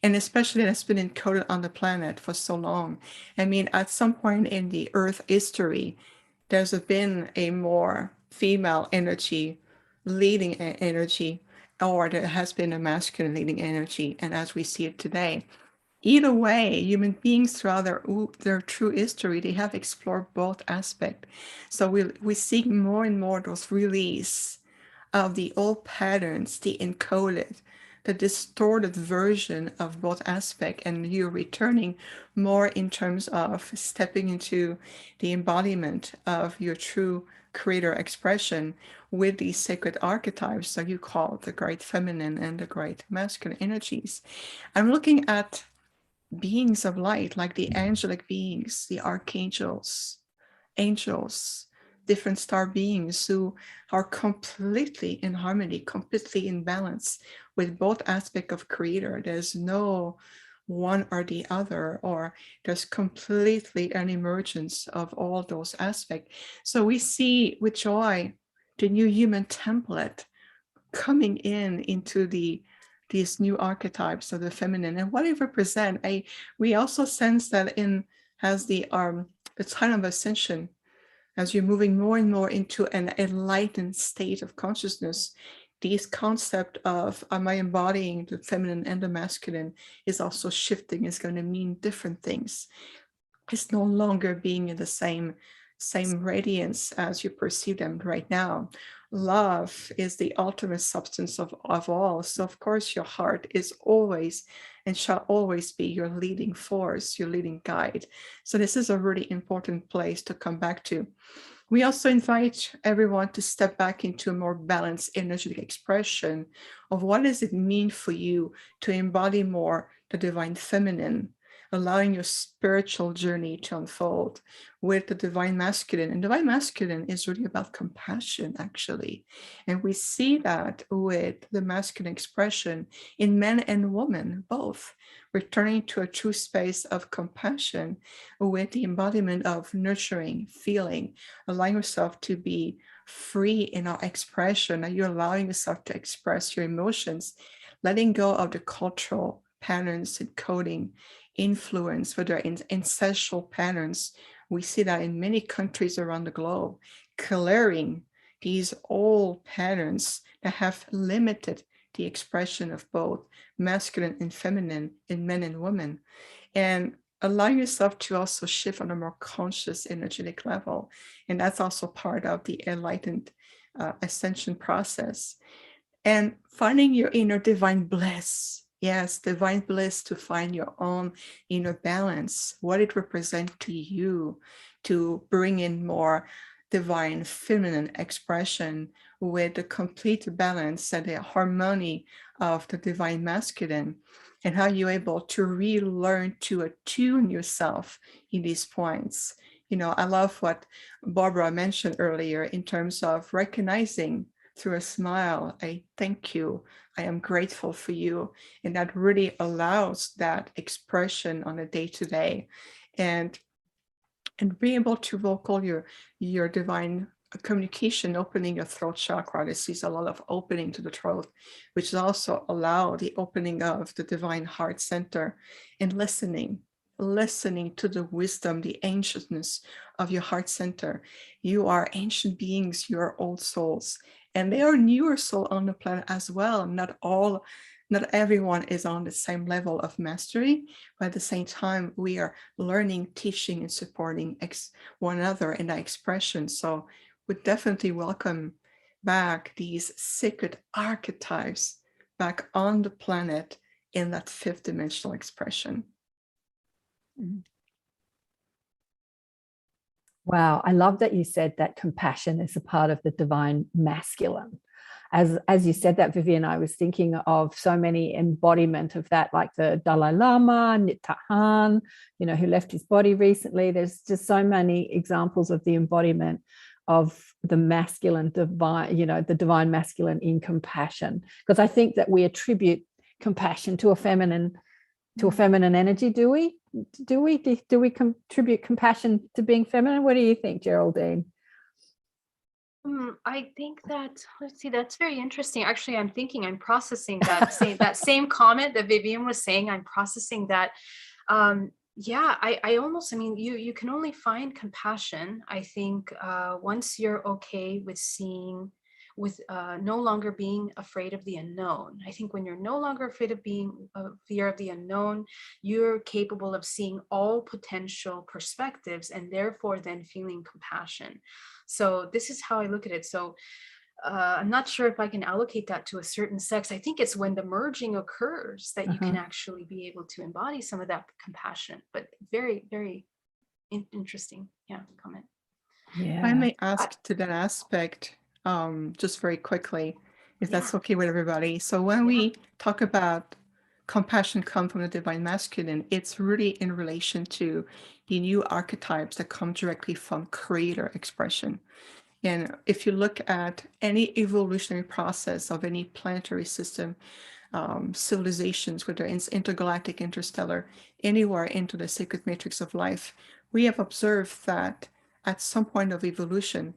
And especially that's been encoded on the planet for so long. I mean, at some point in the Earth history, there's been a more female energy, leading energy, or there has been a masculine leading energy. And as we see it today, either way, human beings throughout their true history, they have explored both aspects. So we see more and more those release of the old patterns, the encoded, the distorted version of both aspects, and you're returning more in terms of stepping into the embodiment of your true creator expression with these sacred archetypes that you call the great feminine and the great masculine energies. I'm looking at beings of light, like the angelic beings, the archangels, angels, different star beings who are completely in harmony, completely in balance with both aspects of Creator. There's no one or the other, or there's completely an emergence of all those aspects. So we see with joy the new human template coming into these new archetypes of the feminine and what it represents. We also sense that in as the time of ascension, as you're moving more and more into an enlightened state of consciousness, this concept of am I embodying the feminine and the masculine is also shifting. It's going to mean different things. It's no longer being in the same radiance as you perceive them right now. Love is the ultimate substance of all. So of course your heart is always and shall always be your leading force, your leading guide. So this is a really important place to come back to. We also invite everyone to step back into a more balanced energetic expression of what does it mean for you to embody more the divine feminine, allowing your spiritual journey to unfold with the divine masculine. And divine masculine is really about compassion, actually. And we see that with the masculine expression in men and women, both, returning to a true space of compassion with the embodiment of nurturing, feeling, allowing yourself to be free in our expression. Are you allowing yourself to express your emotions, letting go of the cultural patterns and coding influence, whether in ancestral patterns? We see that in many countries around the globe, clearing these old patterns that have limited the expression of both masculine and feminine in men and women, and allow yourself to also shift on a more conscious energetic level. And that's also part of the enlightened ascension process. And finding your inner divine bliss. Yes, divine bliss, to find your own inner balance, what it represents to you, to bring in more divine feminine expression with the complete balance and the harmony of the divine masculine, and how you're able to relearn to attune yourself in these points. You know, I love what Barbara mentioned earlier in terms of recognizing through a smile, a thank you, I am grateful for you. And that really allows that expression on a day-to-day, and be able to vocal your divine communication, opening your throat chakra. This is a lot of opening to the throat, which also allow the opening of the divine heart center, and listening to the wisdom, the ancientness of your heart center. You are ancient beings, you are old souls, and they are newer soul on the planet as well. Not everyone is on the same level of mastery, but at the same time, we are learning, teaching, and supporting one another in that expression. So we definitely welcome back these sacred archetypes back on the planet in that fifth dimensional expression. Wow, I love that you said that compassion is a part of the divine masculine. as you said that, Vivian, I was thinking of so many embodiment of that, like the Dalai Lama, Nitahan, who left his body recently. There's just so many examples of the embodiment of the masculine divine, the divine masculine in compassion. Because I think that we attribute compassion to a feminine energy. Do we contribute compassion to being feminine? What do you think, Geraldine? I think that, let's see, that's very interesting. Actually, I'm processing that same comment that Vivian was saying. I'm processing that. Yeah, I almost, you can only find compassion, I think, once you're okay with seeing, with no longer being afraid of the unknown. I think when you're no longer afraid of being fear of the unknown, you're capable of seeing all potential perspectives and therefore then feeling compassion. So this is how I look at it. So I'm not sure if I can allocate that to a certain sex. I think it's when the merging occurs that you can actually be able to embody some of that compassion. But very, very interesting, comment. Yeah. I may ask to that aspect, just very quickly, if that's okay with everybody. So when we talk about compassion come from the divine masculine, it's really in relation to the new archetypes that come directly from creator expression. And if you look at any evolutionary process of any planetary system, civilizations, whether it's intergalactic, interstellar, anywhere into the sacred matrix of life, we have observed that at some point of evolution,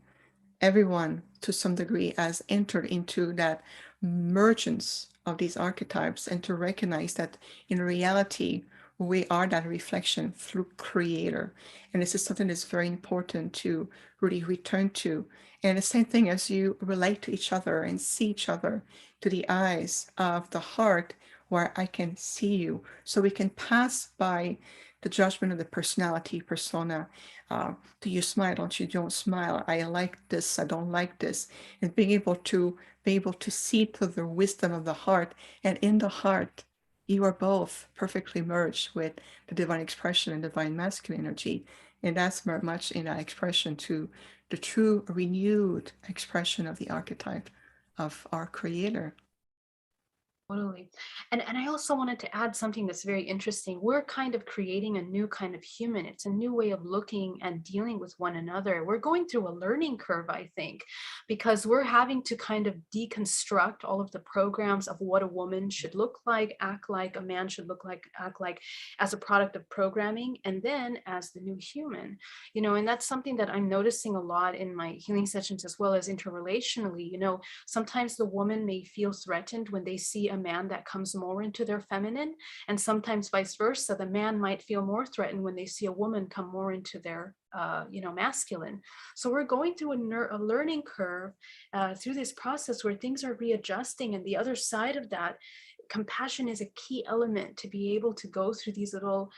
everyone to some degree has entered into that mergence of these archetypes, and to recognize that in reality, we are that reflection through creator. And this is something that's very important to really return to. And the same thing as you relate to each other and see each other to the eyes of the heart, where I can see you. So we can pass by the judgment of the personality, persona. Do you smile? Don't smile? I like this, I don't like this. And being able to see through the wisdom of the heart. And in the heart, you are both perfectly merged with the divine expression and divine masculine energy. And that's very much in that expression to the true renewed expression of the archetype of our creator. Totally. And I also wanted to add something that's very interesting. We're kind of creating a new kind of human. It's a new way of looking and dealing with one another. We're going through a learning curve, I think, because we're having to kind of deconstruct all of the programs of what a woman should look like, act like, a man should look like, act like, as a product of programming, and then as the new human, and that's something that I'm noticing a lot in my healing sessions, as well as interrelationally. Sometimes the woman may feel threatened when they see a man that comes more into their feminine, and sometimes vice versa. The man might feel more threatened when they see a woman come more into their masculine. So we're going through a learning curve through this process where things are readjusting, and the other side of that, compassion is a key element to be able to go through these little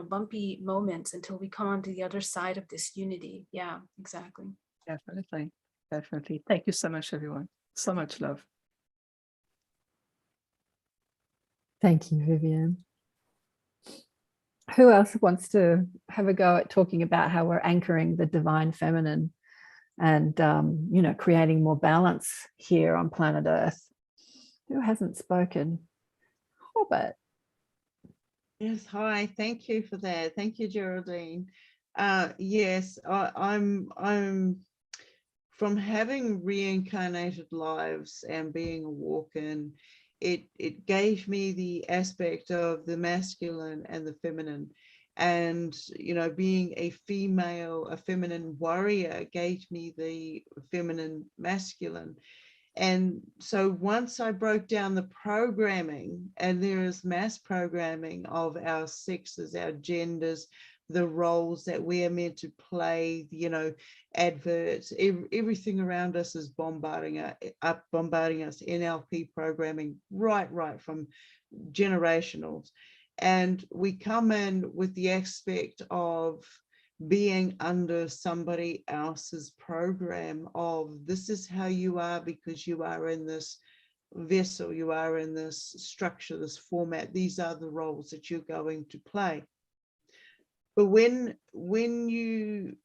bumpy moments until we come onto the other side of this unity. Yeah, exactly. Definitely. Thank you so much, everyone. So much love. Thank you, Vivian. Who else wants to have a go at talking about how we're anchoring the divine feminine and, creating more balance here on planet Earth? Who hasn't spoken? Robert. Yes, hi. Thank you for that. Thank you, Geraldine. Yes, I'm from having reincarnated lives and being a walk-in. It gave me the aspect of the masculine and the feminine, and being a feminine warrior gave me the feminine masculine. And so once I broke down the programming, and there is mass programming of our sexes, our genders, the roles that we are meant to play, adverts, everything around us is bombarding us, NLP programming, right from generationals. And we come in with the aspect of being under somebody else's program of, this is how you are because you are in this vessel, you are in this structure, this format, these are the roles that you're going to play. But when you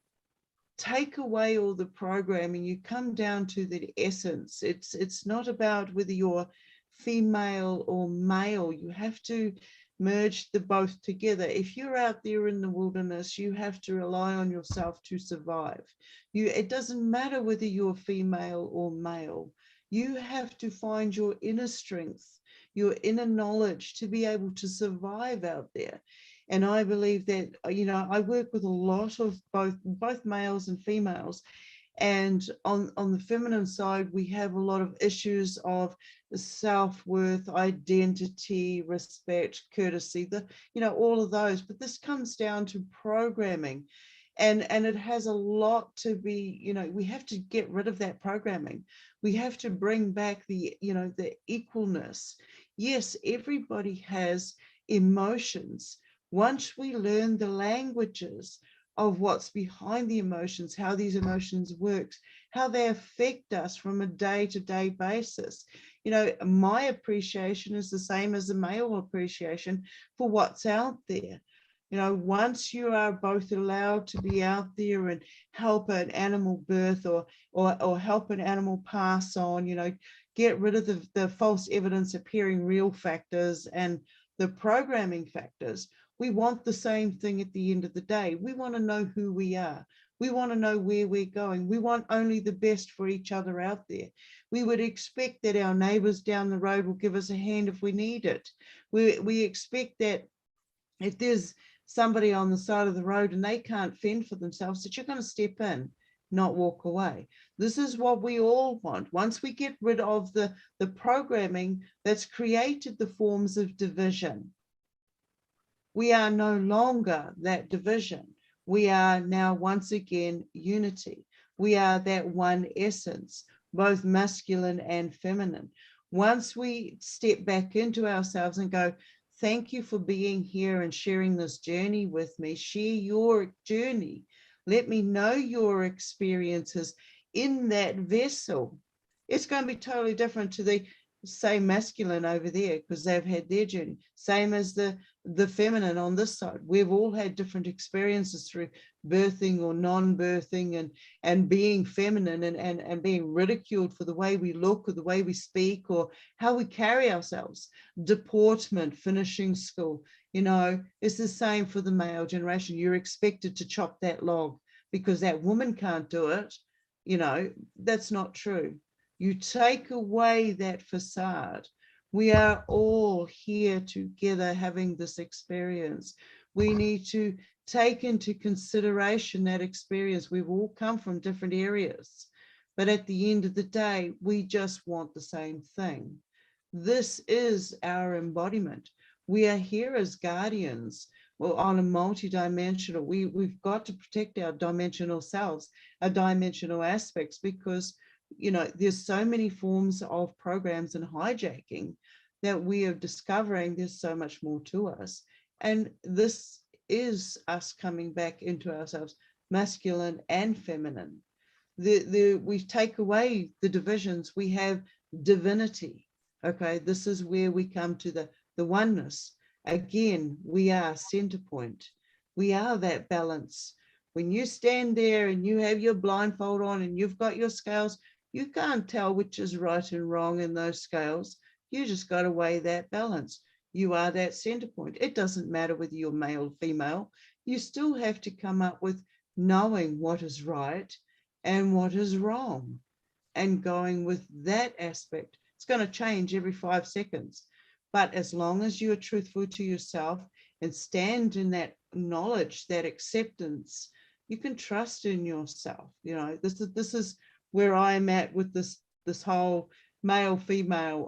take away all the programming, you come down to the essence. It's not about whether you're female or male. You have to merge the both together. If you're out there in the wilderness, you have to rely on yourself to survive. It doesn't matter whether you're female or male. You have to find your inner strength, your inner knowledge to be able to survive out there. And I believe that, you know, I work with a lot of both males and females. And on the feminine side, we have a lot of issues of self-worth, identity, respect, courtesy, you know, all of those. But this comes down to programming. And it has a lot to be, you know, we have to get rid of that programming. We have to bring back the, you know, the equalness. Yes, everybody has emotions. Once we learn the languages of what's behind the emotions, how these emotions work, how they affect us from a day-to-day basis. You know, my appreciation is the same as the male appreciation for what's out there. You know, once you are both allowed to be out there and help an animal birth or help an animal pass on, you know, get rid of the false evidence appearing real factors and the programming factors, we want the same thing at the end of the day. We want to know who we are. We want to know where we're going. We want only the best for each other out there. We would expect that our neighbors down the road will give us a hand if we need it. We expect that if there's somebody on the side of the road and they can't fend for themselves, that you're going to step in, not walk away. This is what we all want. Once we get rid of the programming that's created the forms of division, we are no longer that division. We are now once again unity. We are that one essence, both masculine and feminine. Once we step back into ourselves and go, thank you for being here and sharing this journey with me. Share your journey. Let me know your experiences in that vessel. It's going to be totally different to the same masculine over there because they've had their journey. Same as the feminine on this side. We've all had different experiences through birthing or non-birthing and being feminine and being ridiculed for the way we look or the way we speak or how we carry ourselves. Deportment, finishing school, you know, it's the same for the male generation. You're expected to chop that log because that woman can't do it. You know, that's not true. You take away that facade. We are all here together having this experience. We need to take into consideration that experience. We've all come from different areas, but at the end of the day, we just want the same thing. This is our embodiment. We are here as guardians. Well, on a multi-dimensional, we've got to protect our dimensional selves, our dimensional aspects, because you know, there's so many forms of programs and hijacking that we are discovering there's so much more to us. And this is us coming back into ourselves, masculine and feminine. We take away the divisions, we have divinity. Okay, this is where we come to the oneness. Again, we are center point. We are that balance. When you stand there and you have your blindfold on and you've got your scales, you can't tell which is right and wrong in those scales. You just got to weigh that balance. You are that center point. It doesn't matter whether you're male or female. You still have to come up with knowing what is right and what is wrong and going with that aspect. It's going to change every 5 seconds. But as long as you are truthful to yourself and stand in that knowledge, that acceptance, you can trust in yourself. You know, this is where I'm at with this whole male female.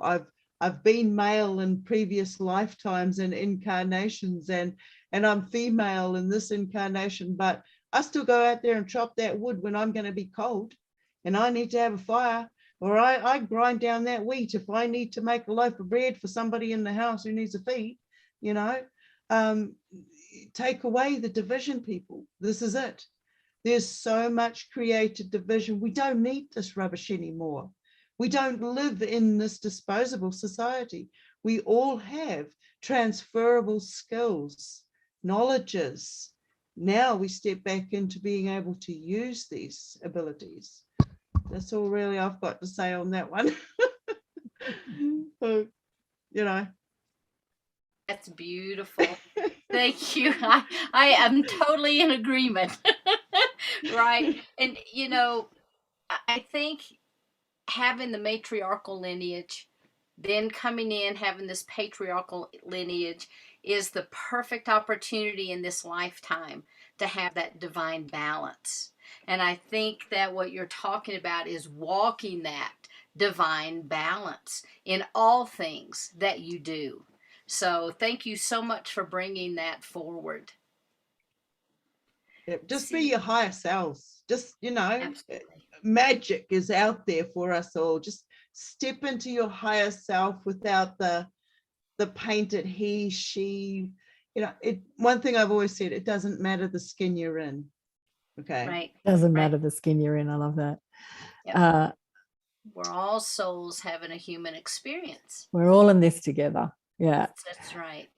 I've been male in previous lifetimes and incarnations, and I'm female in this incarnation, but I still go out there and chop that wood when I'm going to be cold and I need to have a fire, or I grind down that wheat if I need to make a loaf of bread for somebody in the house who needs a feed. You know, take away the division, people. This is it. There's so much created division. We don't need this rubbish anymore. We don't live in this disposable society. We all have transferable skills, knowledges, now we step back into being able to use these abilities. That's all really I've got to say on that one. So, you know. That's beautiful. Thank you. I am totally in agreement. Right. And, you know, I think having the matriarchal lineage, then coming in, having this patriarchal lineage is the perfect opportunity in this lifetime to have that divine balance. And I think that what you're talking about is walking that divine balance in all things that you do. So thank you so much for bringing that forward. Yeah, just be your higher selves. Just, you know, Absolutely. Magic is out there for us all. Just step into your higher self without the painted he, she. You know, one thing I've always said, it doesn't matter the skin you're in. Okay. Right. Doesn't Right. matter the skin you're in. I love that. Yep. We're all souls having a human experience. We're all in this together. Yeah. That's right.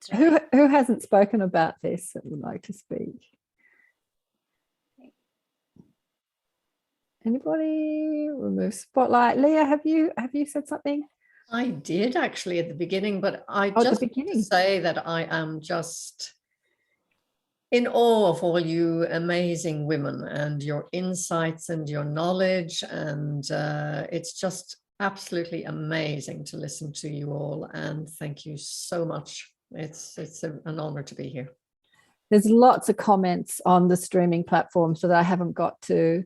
That's right. Who hasn't spoken about this that would like to speak? Anybody? Remove spotlight. Leah, have you said something? I did actually at the beginning, but I at the just want to beginning. say that I am just in awe of all you amazing women and your insights and your knowledge. And it's just absolutely amazing to listen to you all. And thank you so much. It's an honor to be here. There's lots of comments on the streaming platform so that I haven't got to.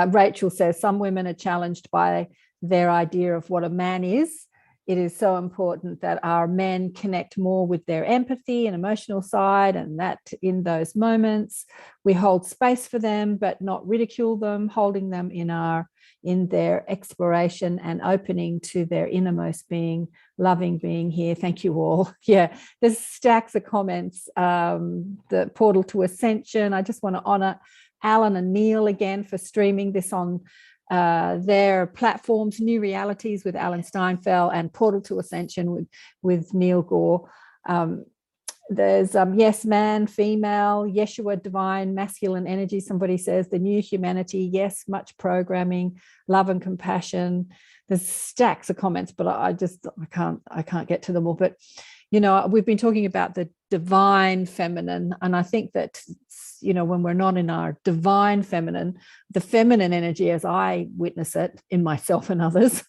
Rachel says some women are challenged by their idea of what a man is. It is so important that our men connect more with their empathy and emotional side, and that in those moments we hold space for them but not ridicule them, holding them in their exploration and opening to their innermost being, loving being here. Thank you all. Yeah, there's stacks of comments. The portal to ascension. I just want to honor Alan and Neil again for streaming this on their platforms, New Realities with Alan Steinfeld and Portal to Ascension with Neil Gore. There's yes, man, female, Yeshua, divine, masculine energy. Somebody says the new humanity. Yes, much programming, love and compassion. There's stacks of comments, but I can't get to them all. But you know, we've been talking about the divine feminine, and I think that, you know, when we're not in our divine feminine, the feminine energy, as I witness it in myself and others,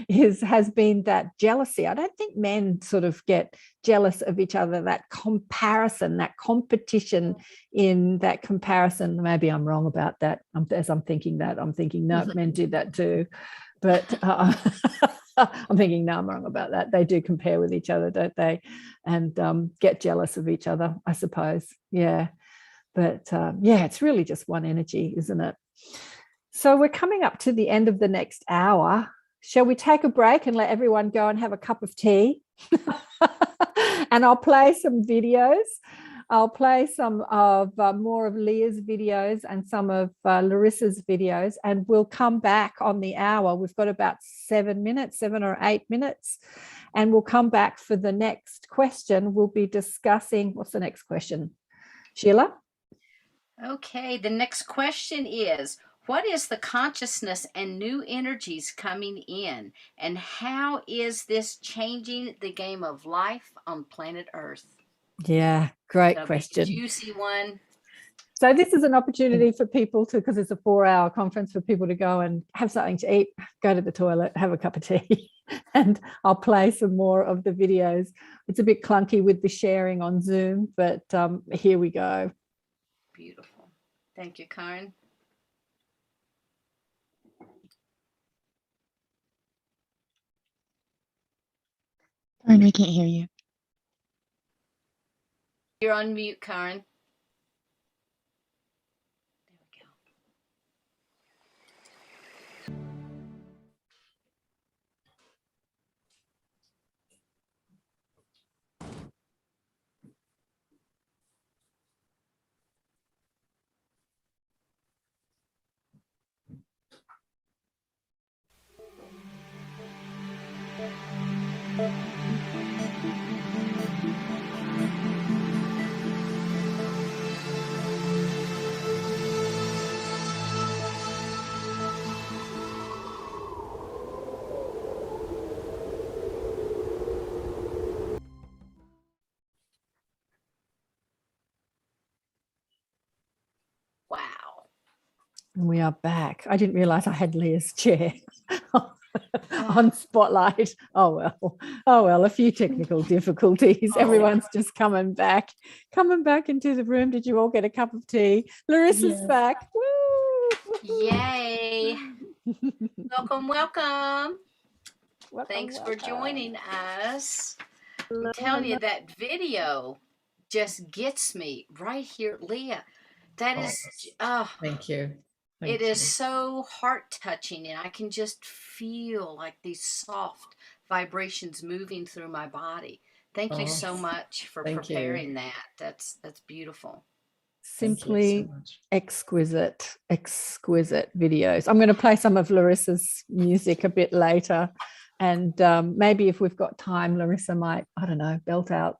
has been that jealousy. I don't think men sort of get jealous of each other, that comparison, that competition in that comparison. Maybe I'm wrong about that. As I'm thinking that, I'm thinking, no, men do that too. But I'm thinking, no, I'm wrong about that. They do compare with each other, don't they? And get jealous of each other, I suppose. Yeah. But yeah, it's really just one energy, isn't it? So we're coming up to the end of the next hour. Shall we take a break and let everyone go and have a cup of tea? And I'll play some videos. I'll play some of more of Leah's videos and some of Larissa's videos, and we'll come back on the hour. We've got about 7 or 8 minutes, and we'll come back for the next question. We'll be discussing, what's the next question, Sheila? Okay, the next question is, what is the consciousness and new energies coming in, and how is this changing the game of life on planet Earth? Yeah, great question. Juicy one. So this is an opportunity for people to, because it's a 4-hour conference, for people to go and have something to eat, go to the toilet, have a cup of tea, and I'll play some more of the videos. It's a bit clunky with the sharing on Zoom, but here we go. Beautiful. Thank you, Karen. Karen, we can't hear you. You're on mute, Karen. There we go. And we are back. I didn't realize I had Leah's chair on Spotlight. Oh well, a few technical difficulties. Everyone's just coming back into the room. Did you all get a cup of tea? Larissa's back. Woo! Yay. Welcome. Welcome, Thanks for welcome. joining us. I'm telling you, that video just gets me right here, Leah. That is, Thank you. it is so heart touching, and I can just feel like these soft vibrations moving through my body. Thank you so much for preparing that. That's beautiful. Simply exquisite videos. I'm going to play some of Larissa's music a bit later, and maybe if we've got time, Larissa might, I don't know, belt out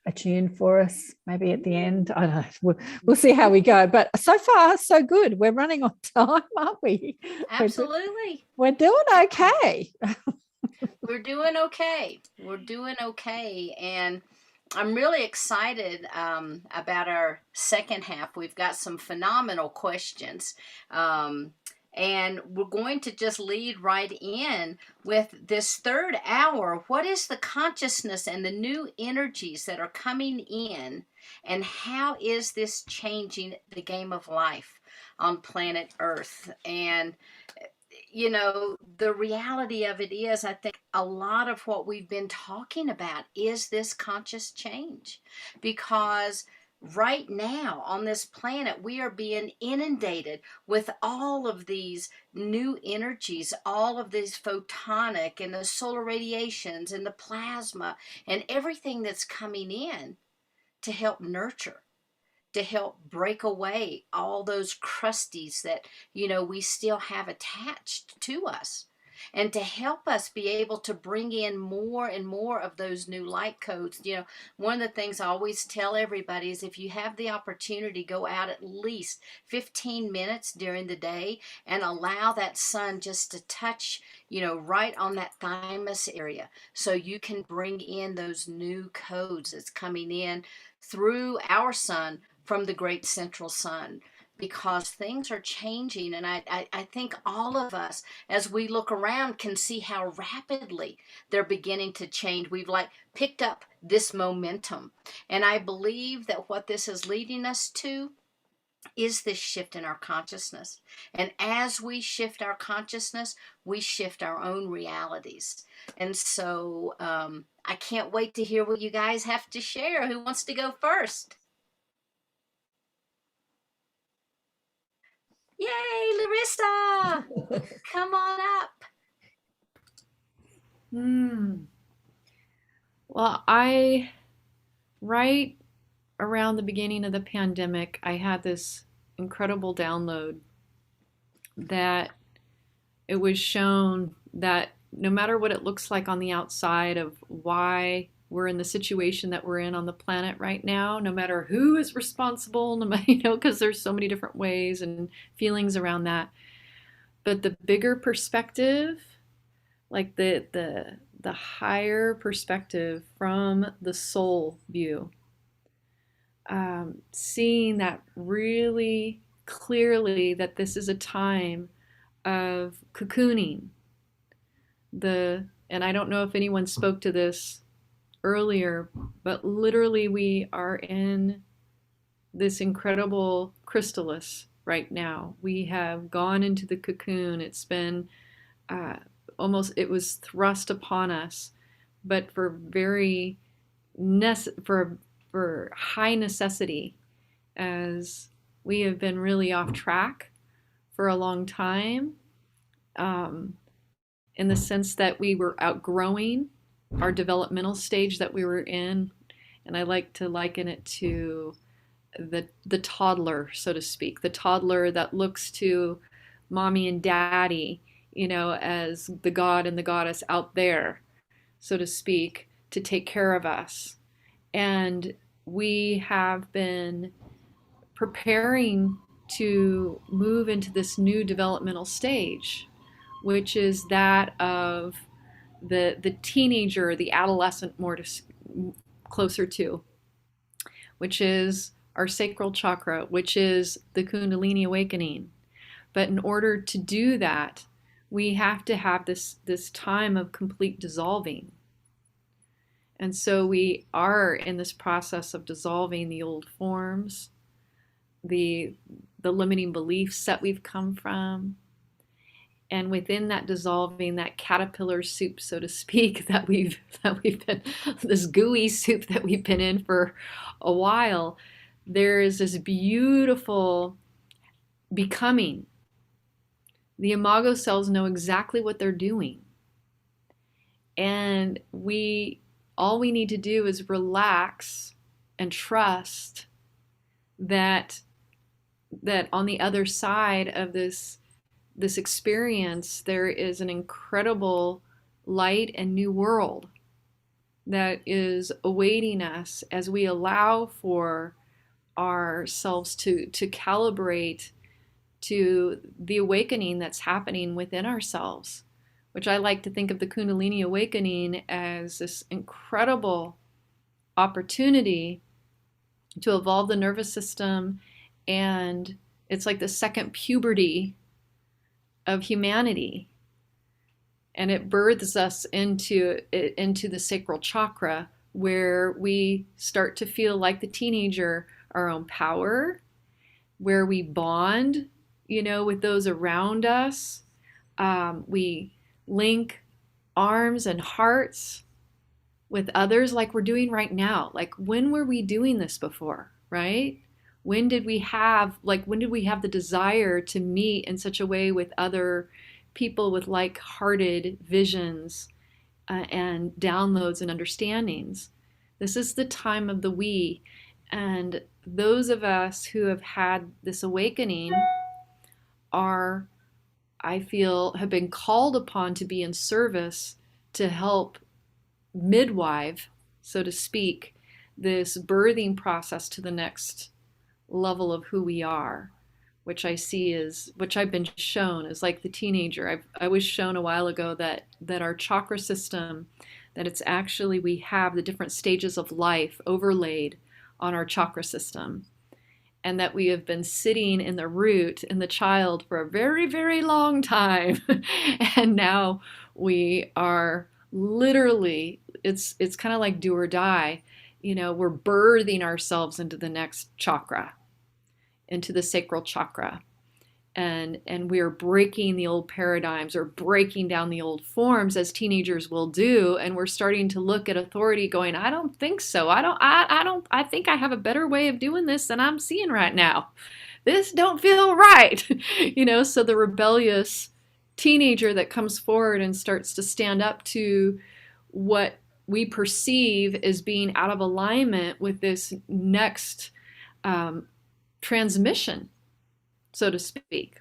a tune for us maybe at the end. I don't know. We'll see how we go. But so far, so good. We're running on time, aren't we? Absolutely. We're doing okay. We're doing okay. And I'm really excited about our second half. We've got some phenomenal questions. And we're going to just lead right in with this third hour. What is the consciousness and the new energies that are coming in? And how is this changing the game of life on planet Earth? And you know, the reality of it is, I think a lot of what we've been talking about is this conscious change, because right now on this planet, we are being inundated with all of these new energies, all of these photonic and the solar radiations and the plasma and everything that's coming in to help nurture, to help break away all those crusties that, you know, we still have attached to us, and to help us be able to bring in more and more of those new light codes. You know, one of the things I always tell everybody is, if you have the opportunity, go out at least 15 minutes during the day and allow that sun just to touch, you know, right on that thymus area, so you can bring in those new codes that's coming in through our sun from the great central sun, because things are changing. And I think all of us, as we look around, can see how rapidly they're beginning to change. We've like picked up this momentum. And I believe that what this is leading us to is this shift in our consciousness. And as we shift our consciousness, we shift our own realities. And so I can't wait to hear what you guys have to share. Who wants to go first? Yay, Larissa! Come on up. Well, right around the beginning of the pandemic, I had this incredible download that it was shown that no matter what it looks like on the outside of why we're in the situation that we're in on the planet right now, no matter who is responsible, no matter, you know, because there's so many different ways and feelings around that. But the bigger perspective, like the higher perspective from the soul view, seeing that really clearly, that this is a time of cocooning. And I don't know if anyone spoke to this earlier, but literally we are in this incredible chrysalis right now. We have gone into the cocoon. It's been it was thrust upon us, but for for high necessity, as we have been really off track for a long time, in the sense that we were outgrowing our developmental stage that we were in. And I like to liken it to the toddler, so to speak, the toddler that looks to mommy and daddy, you know, as the god and the goddess out there, so to speak, to take care of us. And we have been preparing to move into this new developmental stage, which is that of the teenager, the adolescent, closer to, which is our sacral chakra, which is the Kundalini awakening. But in order to do that, we have to have this time of complete dissolving. And so we are in this process of dissolving the old forms, the limiting beliefs that we've come from. And within that dissolving, that caterpillar soup, so to speak, that we've been, this gooey soup that we've been in for a while, there is this beautiful becoming. The imago cells know exactly what they're doing. And all we need to do is relax and trust that on the other side of this experience, there is an incredible light and new world that is awaiting us as we allow for ourselves to calibrate to the awakening that's happening within ourselves, which I like to think of the Kundalini awakening as this incredible opportunity to evolve the nervous system. And it's like the second puberty of humanity. And it births us into the sacral chakra, where we start to feel like the teenager, our own power, where we bond, with those around us. We link arms and hearts with others like we're doing right now. Like, when were we doing this before, right? When did we have the desire to meet in such a way with other people with like-hearted visions and downloads and understandings? This is the time of the we. And those of us who have had this awakening I feel, have been called upon to be in service to help midwife, so to speak, this birthing process to the next level of who we are, which I see which I've been shown is like the teenager. I was shown a while ago that our chakra system, that it's actually, we have the different stages of life overlaid on our chakra system, and that we have been sitting in the root in the child for a very, very long time. And now we are literally, it's kind of like do or die. We're birthing ourselves into the next chakra, into the sacral chakra. And we're breaking the old paradigms, or breaking down the old forms, as teenagers will do. And we're starting to look at authority going, I don't think so. I think I have a better way of doing this than I'm seeing right now. This don't feel right. So the rebellious teenager that comes forward and starts to stand up to what we perceive as being out of alignment with this next transmission, so to speak.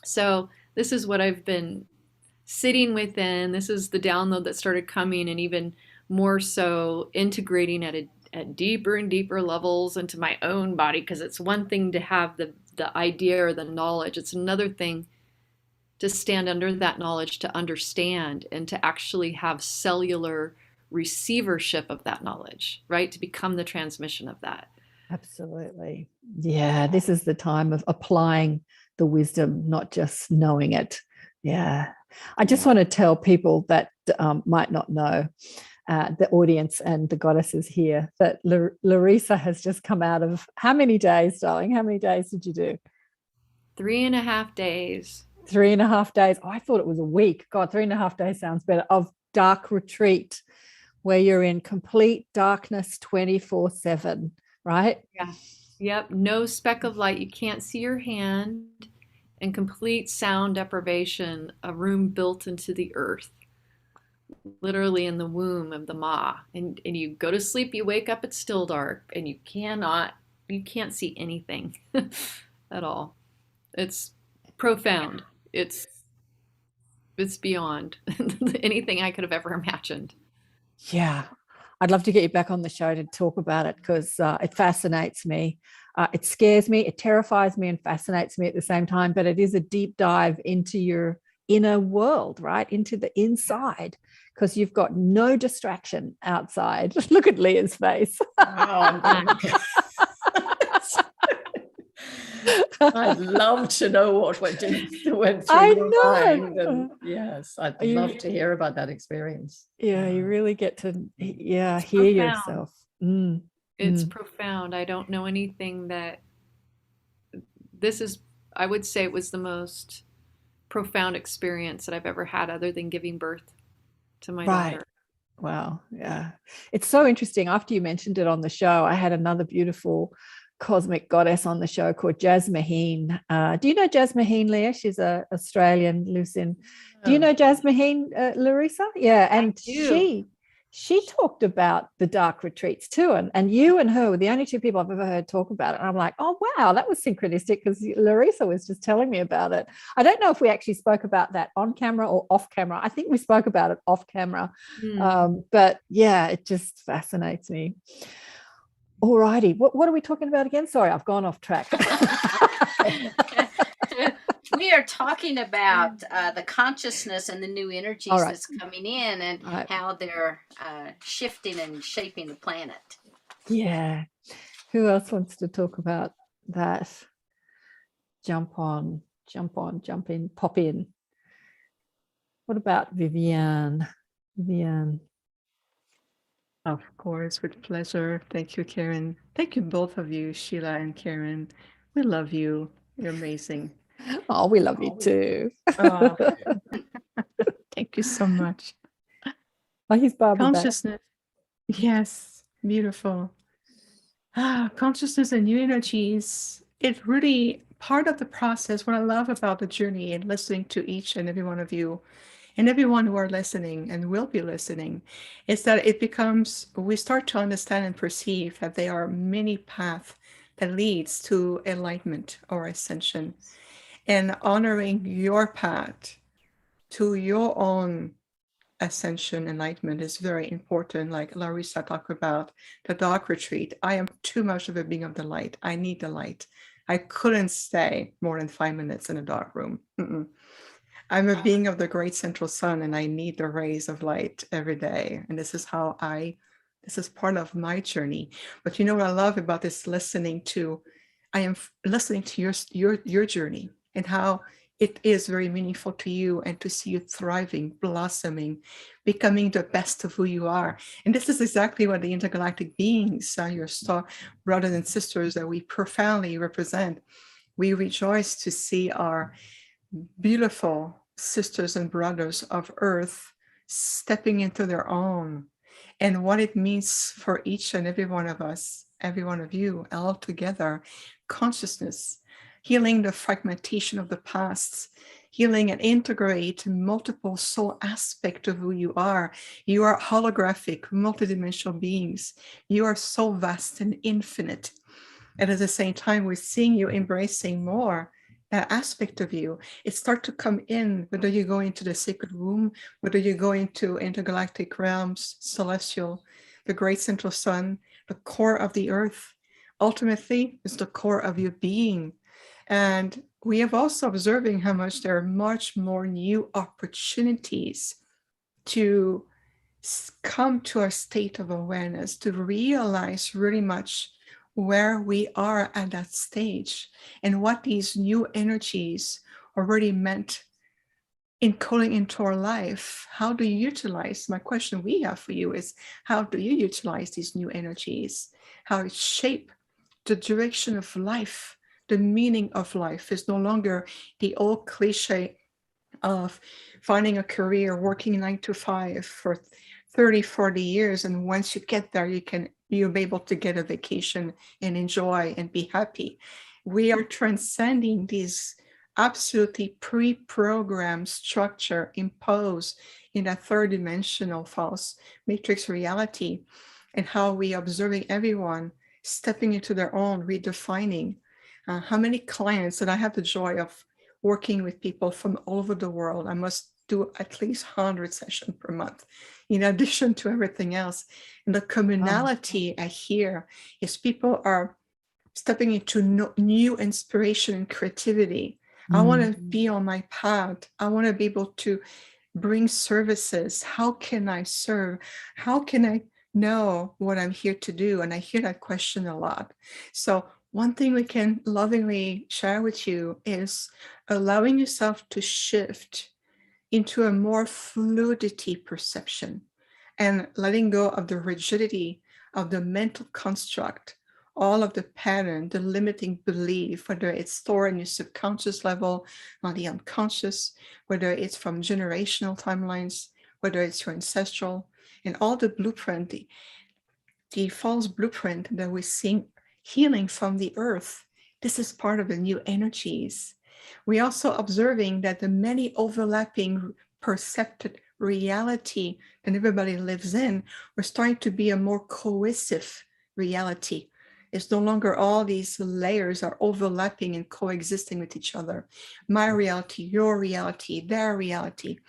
So this is what I've been sitting within. This is the download that started coming, and even more so integrating at deeper and deeper levels into my own body. Because it's one thing to have the idea or the knowledge. It's another thing to stand under that knowledge, to understand, and to actually have cellular receivership of that knowledge, right? To become the transmission of that. Absolutely. Yeah, this is the time of applying the wisdom, not just knowing it. Yeah. I just want to tell people that might not know, the audience and the goddesses here, that Larissa has just come out of how many days, darling? How many days did you do? 3.5 days. 3.5 days. Oh, I thought it was a week. God, 3.5 days sounds better. Of dark retreat, where you're in complete darkness 24/7. Right? Yeah. Yep. No speck of light. You can't see your hand, and complete sound deprivation, a room built into the earth, literally in the womb of the Ma. And you go to sleep, you wake up, it's still dark, and you can't see anything at all. It's profound. It's beyond anything I could have ever imagined. Yeah. I'd love to get you back on the show to talk about it, because it fascinates me. It scares me, it terrifies me, and fascinates me at the same time. But it is a deep dive into your inner world, right? Into the inside, because you've got no distraction outside. Look at Leah's face. Oh, I'd love to know what went through I your know. mind. And yes, I'd You- love to hear about that experience. Yeah, you really get to It's hear profound. yourself. It's profound. I don't know anything that I would say it was the most profound experience that I've ever had other than giving birth to my daughter. Wow. Yeah. It's so interesting. After you mentioned it on the show, I had another beautiful cosmic goddess on the show called Jazz Maheen. Do you know Jazz Maheen, Leah? She's an Australian, lives in. Do you know Jazz Maheen, Larissa? Yeah. And she talked about the dark retreats too. And you and her were the only two people I've ever heard talk about it. And I'm like, oh, wow, that was synchronistic because Larissa was just telling me about it. I don't know if we actually spoke about that on camera or off camera. I think we spoke about it off camera. But yeah, it just fascinates me. All righty. What are we talking about again? Sorry, I've gone off track. We are talking about the consciousness and the new energies that's coming in and how they're shifting and shaping the planet. Yeah. Who else wants to talk about that? Jump in, pop in. What about Viviane? Viviane. Of course, with pleasure. Thank you, Karen. Thank you, both of you, Sheila and Karen. We love you. You're amazing. Oh, we love you too. Oh, thank you so much. Oh, he's Barbara Consciousness. Yes, beautiful. Consciousness and new energies. It really part of the process. What I love about the journey and listening to each and every one of you and everyone who are listening and will be listening is that we start to understand and perceive that there are many paths that leads to enlightenment or ascension. And honoring your path to your own ascension, enlightenment is very important. Like Larissa talked about the dark retreat. I am too much of a being of the light. I need the light. I couldn't stay more than 5 minutes in a dark room. I'm a being of the great central sun, and I need the rays of light every day. And this is part of my journey. But you know what I love about this I am listening to your journey and how it is very meaningful to you, and to see you thriving, blossoming, becoming the best of who you are. And this is exactly what the intergalactic beings, your star brothers and sisters that we profoundly represent. We rejoice to see our beautiful sisters and brothers of Earth stepping into their own, and what it means for each and every one of us, every one of you, all together. Consciousness, healing the fragmentation of the past, healing and integrate multiple soul aspects of who you are. You are holographic, multidimensional beings. You are so vast and infinite. And at the same time, we're seeing you embracing more that aspect of you. It starts to come in, whether you go into the sacred womb, whether you go into intergalactic realms, celestial, the great central sun, the core of the earth. Ultimately, is the core of your being. And we have also observing how much there are much more new opportunities to come to a state of awareness, to realize really much where we are at that stage and what these new energies already meant in calling into our life. How do you utilize? My question we have for you is, how do you utilize these new energies? How it shape the direction of life, the meaning of life is no longer the old cliche of finding a career, working 9 to 5 for 30, 40 years. And once you get there, you'll be able to get a vacation and enjoy and be happy. We are transcending these absolutely pre-programmed structure imposed in that third dimensional false matrix reality, and how we are observing everyone stepping into their own, redefining. How many clients that I have the joy of working with people from all over the world. I must do at least 100 sessions per month, in addition to everything else. And the commonality I hear is people are stepping into new inspiration and creativity. I want to be on my path. I want to be able to bring services. How can I serve? How can I know what I'm here to do? And I hear that question a lot. So one thing we can lovingly share with you is allowing yourself to shift into a more fluidity perception and letting go of the rigidity of the mental construct, all of the pattern, the limiting belief, whether it's stored in your subconscious level or the unconscious, whether it's from generational timelines, whether it's your ancestral, and all the blueprint, the false blueprint that we're seeing healing from the earth. This is part of the new energies. We're also observing that the many overlapping percepted reality that everybody lives in, we're starting to be a more cohesive reality. It's no longer all these layers are overlapping and coexisting with each other. My reality, your reality, their reality.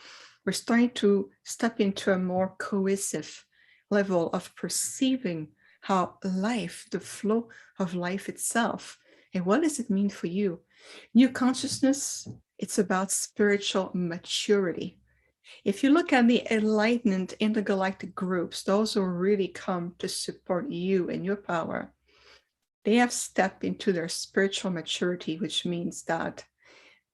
We're starting to step into a more cohesive level of perceiving how life, the flow of life itself, and what does it mean for you? New consciousness, it's about spiritual maturity. If you look at the enlightened intergalactic groups, those who really come to support you and your power, they have stepped into their spiritual maturity, which means that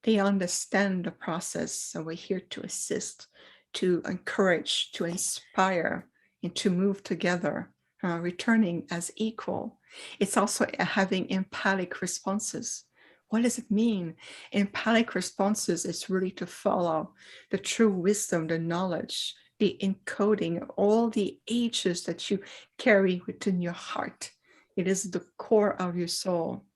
they understand the process, and we're here to assist, to encourage, to inspire, and to move together, returning as equal. It's also having empathic responses. What does it mean? Empathic responses is really to follow the true wisdom, the knowledge, the encoding of all the ages that you carry within your heart. It is the core of your soul.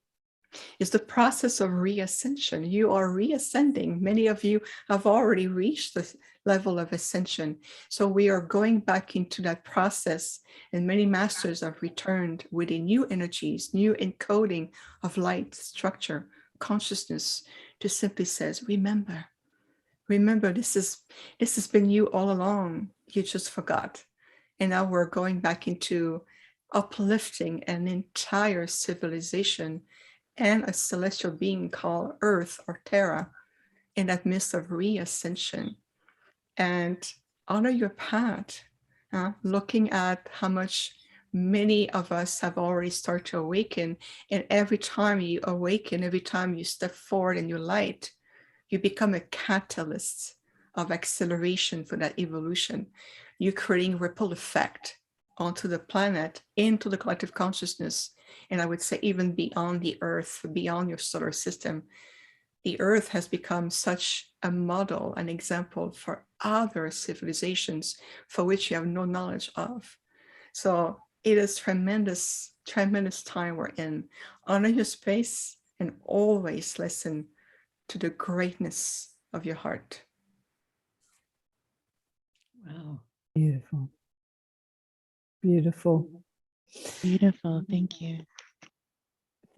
It's the process of reascension. You are reascending. Many of you have already reached the level of ascension. So we are going back into that process, and many masters have returned with a new energies, new encoding of light, structure, consciousness, to simply says, remember, this has been you all along. You just forgot. And now we're going back into uplifting an entire civilization and a celestial being called Earth or Terra in that midst of reascension. And honor your path, looking at how much many of us have already started to awaken. And every time you awaken, every time you step forward in your light, you become a catalyst of acceleration for that evolution. You're creating ripple effect onto the planet, into the collective consciousness, and I would say even beyond the Earth, beyond your solar system. The Earth has become such a model, an example for other civilizations for which you have no knowledge of. So it is tremendous, tremendous time we're in. Honor your space and always listen to the greatness of your heart. Wow. Beautiful. Beautiful. Beautiful. Thank you.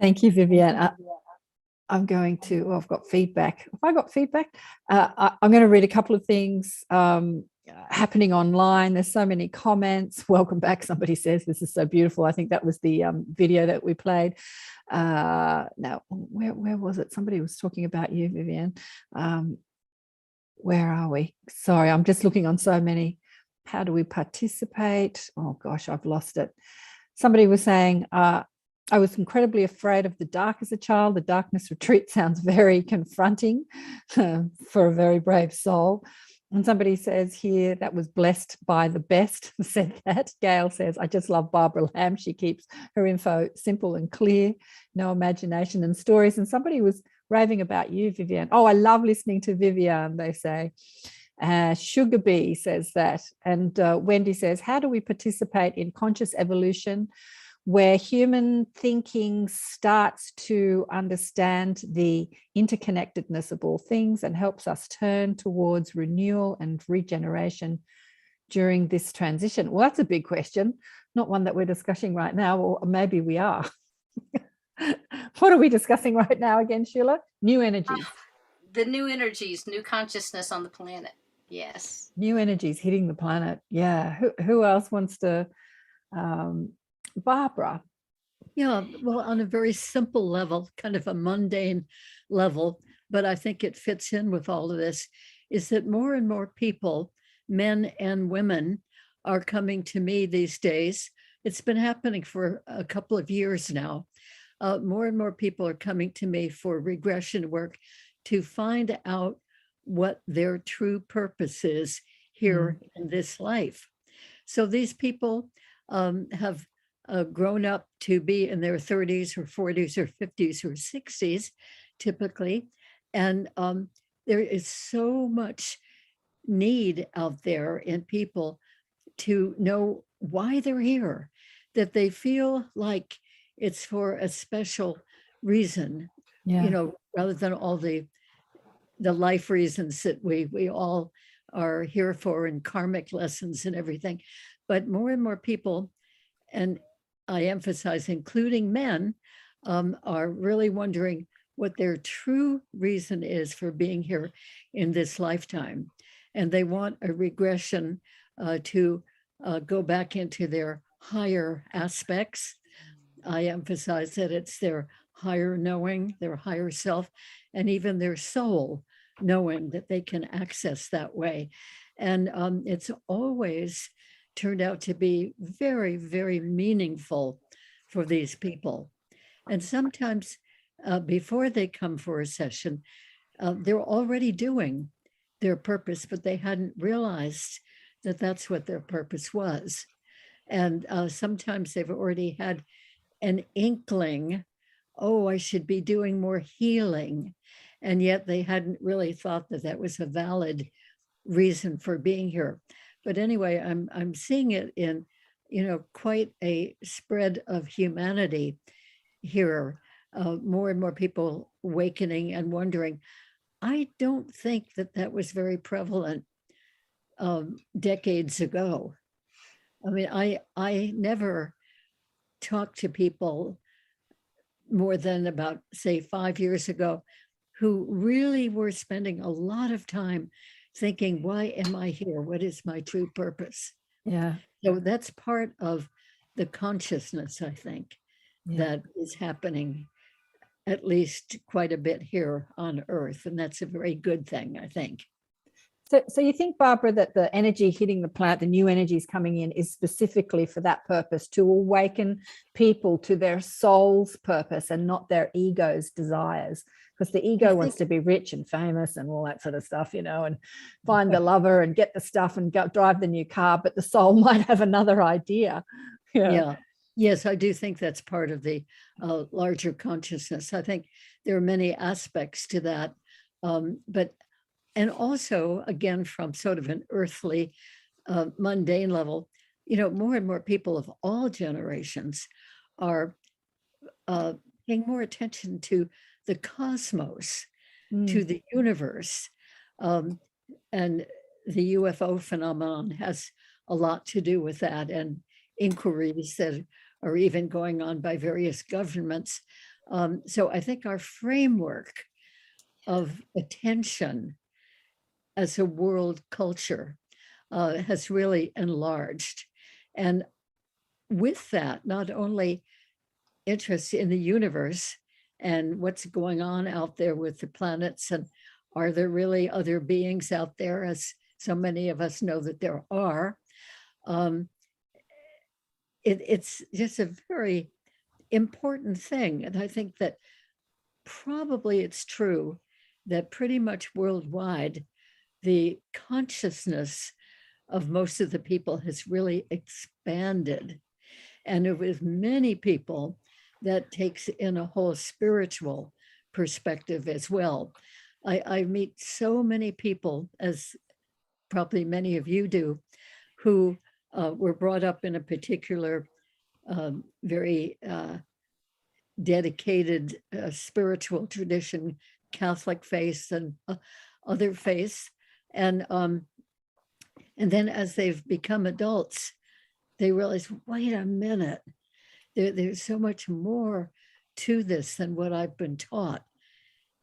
Thank you, Vivienne. I'm going to, well, I've got feedback. Have I got feedback? I'm going to read a couple of things happening online. There's so many comments. Welcome back, somebody says. This is so beautiful. I think that was the video that we played. Now, where was it? Somebody was talking about you, Vivienne. Where are we? Sorry, I'm just looking on so many. How do we participate? Oh gosh, I've lost it. Somebody was saying, I was incredibly afraid of the dark as a child. The darkness retreat sounds very confronting for a very brave soul. And somebody says here, that was blessed by the best, said that. Gail says, I just love Barbara Lamb. She keeps her info simple and clear, no imagination and stories. And somebody was raving about you, Vivienne. Oh, I love listening to Vivienne, they say. Sugar Bee says that. And Wendy says, how do we participate in conscious evolution where human thinking starts to understand the interconnectedness of all things and helps us turn towards renewal and regeneration during this transition? Well, that's a big question, not one that we're discussing right now, or maybe we are. What are we discussing right now again, Sheila? New energies. The new energies, new consciousness on the planet. Yes. New energies hitting the planet. Yeah. Who else wants to? Barbara. Yeah, well, on a very simple level, kind of a mundane level, but I think it fits in with all of this, is that more and more people, men and women, are coming to me these days. It's been happening for a couple of years now, more and more people are coming to me for regression work to find out what their true purpose is here in this life. So these people have grown up to be in their 30s or 40s or 50s or 60s, typically. And there is so much need out there in people to know why they're here, that they feel like it's for a special reason, you know, rather than all the life reasons that we all are here for, and karmic lessons and everything. But more and more people, and I emphasize including men, are really wondering what their true reason is for being here in this lifetime. And they want a regression to go back into their higher aspects. I emphasize that it's their higher knowing, their higher self, and even their soul knowing that they can access that way. And it's always turned out to be very, very meaningful for these people. And sometimes before they come for a session, they're already doing their purpose, but they hadn't realized that that's what their purpose was. And sometimes they've already had an inkling, oh, I should be doing more healing. And yet they hadn't really thought that that was a valid reason for being here. But anyway, I'm seeing it in, you know, quite a spread of humanity here. More and more people awakening and wondering. I don't think that that was very prevalent decades ago. I mean, I never talked to people more than about, say, 5 years ago, who really were spending a lot of time thinking, why am I here? What is my true purpose? Yeah. So that's part of the consciousness, I think, that is happening at least quite a bit here on Earth. And that's a very good thing, I think. So you think, Barbara, that the energy hitting the planet, the new energies coming in, is specifically for that purpose, to awaken people to their soul's purpose and not their ego's desires? Because the ego wants to be rich and famous and all that sort of stuff, you know, and find the lover and get the stuff and go drive the new car, but the soul might have another idea. Yeah. Yes, I do think that's part of the larger consciousness. I think there are many aspects to that, but and also, again, from sort of an earthly, mundane level, you know, more and more people of all generations are paying more attention to the cosmos, to the universe. And the UFO phenomenon has a lot to do with that, and inquiries that are even going on by various governments. So I think our framework of attention as a world culture has really enlarged. And with that, not only interest in the universe and what's going on out there with the planets, and are there really other beings out there, as so many of us know that there are. It's just a very important thing. And I think that probably it's true that pretty much worldwide, the consciousness of most of the people has really expanded. And with many people, that takes in a whole spiritual perspective as well. I meet so many people, as probably many of you do, who were brought up in a particular very dedicated spiritual tradition, Catholic faith and other faiths. And then as they've become adults, they realize, wait a minute, there's so much more to this than what I've been taught.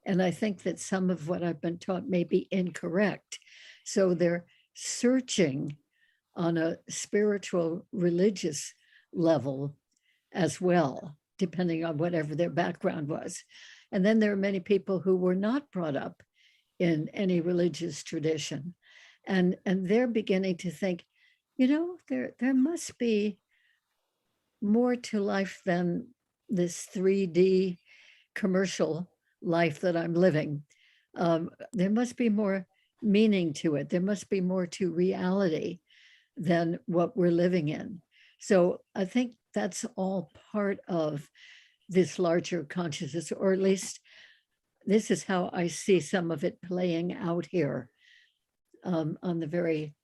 And I think that some of what I've been taught may be incorrect. So they're searching on a spiritual, religious level as well, depending on whatever their background was. And then there are many people who were not brought up in any religious tradition. And they're beginning to think, you know, there must be more to life than this 3D commercial life that I'm living. There must be more meaning to it. There must be more to reality than what we're living in. So I think that's all part of this larger consciousness, or at least this is how I see some of it playing out here on the very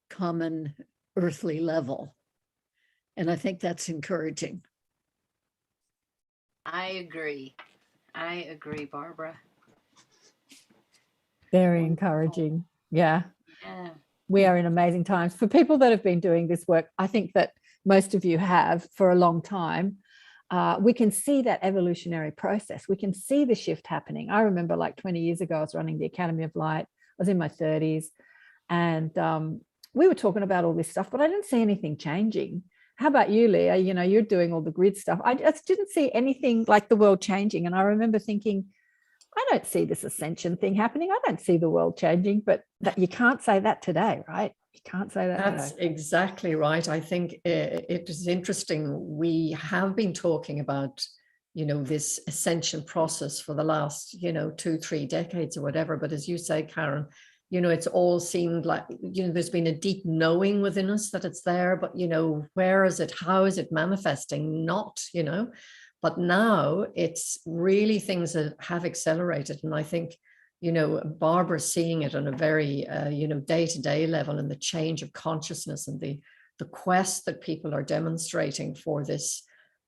common earthly level. And I think that's encouraging. I agree. I agree, Barbara. Very encouraging. Yeah. Yeah. We are in amazing times. For people that have been doing this work, I think that most of you have for a long time. We can see that evolutionary process. We can see the shift happening. I remember like 20 years ago, I was running the Academy of Light. I was in my 30s, and we were talking about all this stuff, but I didn't see anything changing. How about you, Leah? You know, you're doing all the grid stuff. I just didn't see anything like the world changing. And I remember thinking, I don't see this ascension thing happening. I don't see the world changing, but that, you can't say that today, right? You can't say that That's today. exactly right. I think it is interesting. We have been talking about, you know, this ascension process for the last, you know, 2-3 decades or whatever. But as you say, Karen, you know, it's all seemed like, you know, there's been a deep knowing within us that it's there, but, you know, where is it? How is it manifesting? Not, you know. But now it's really things that have accelerated. And I think, you know, Barbara's seeing it on a very, you know, day-to-day level, and the change of consciousness and the quest that people are demonstrating for this,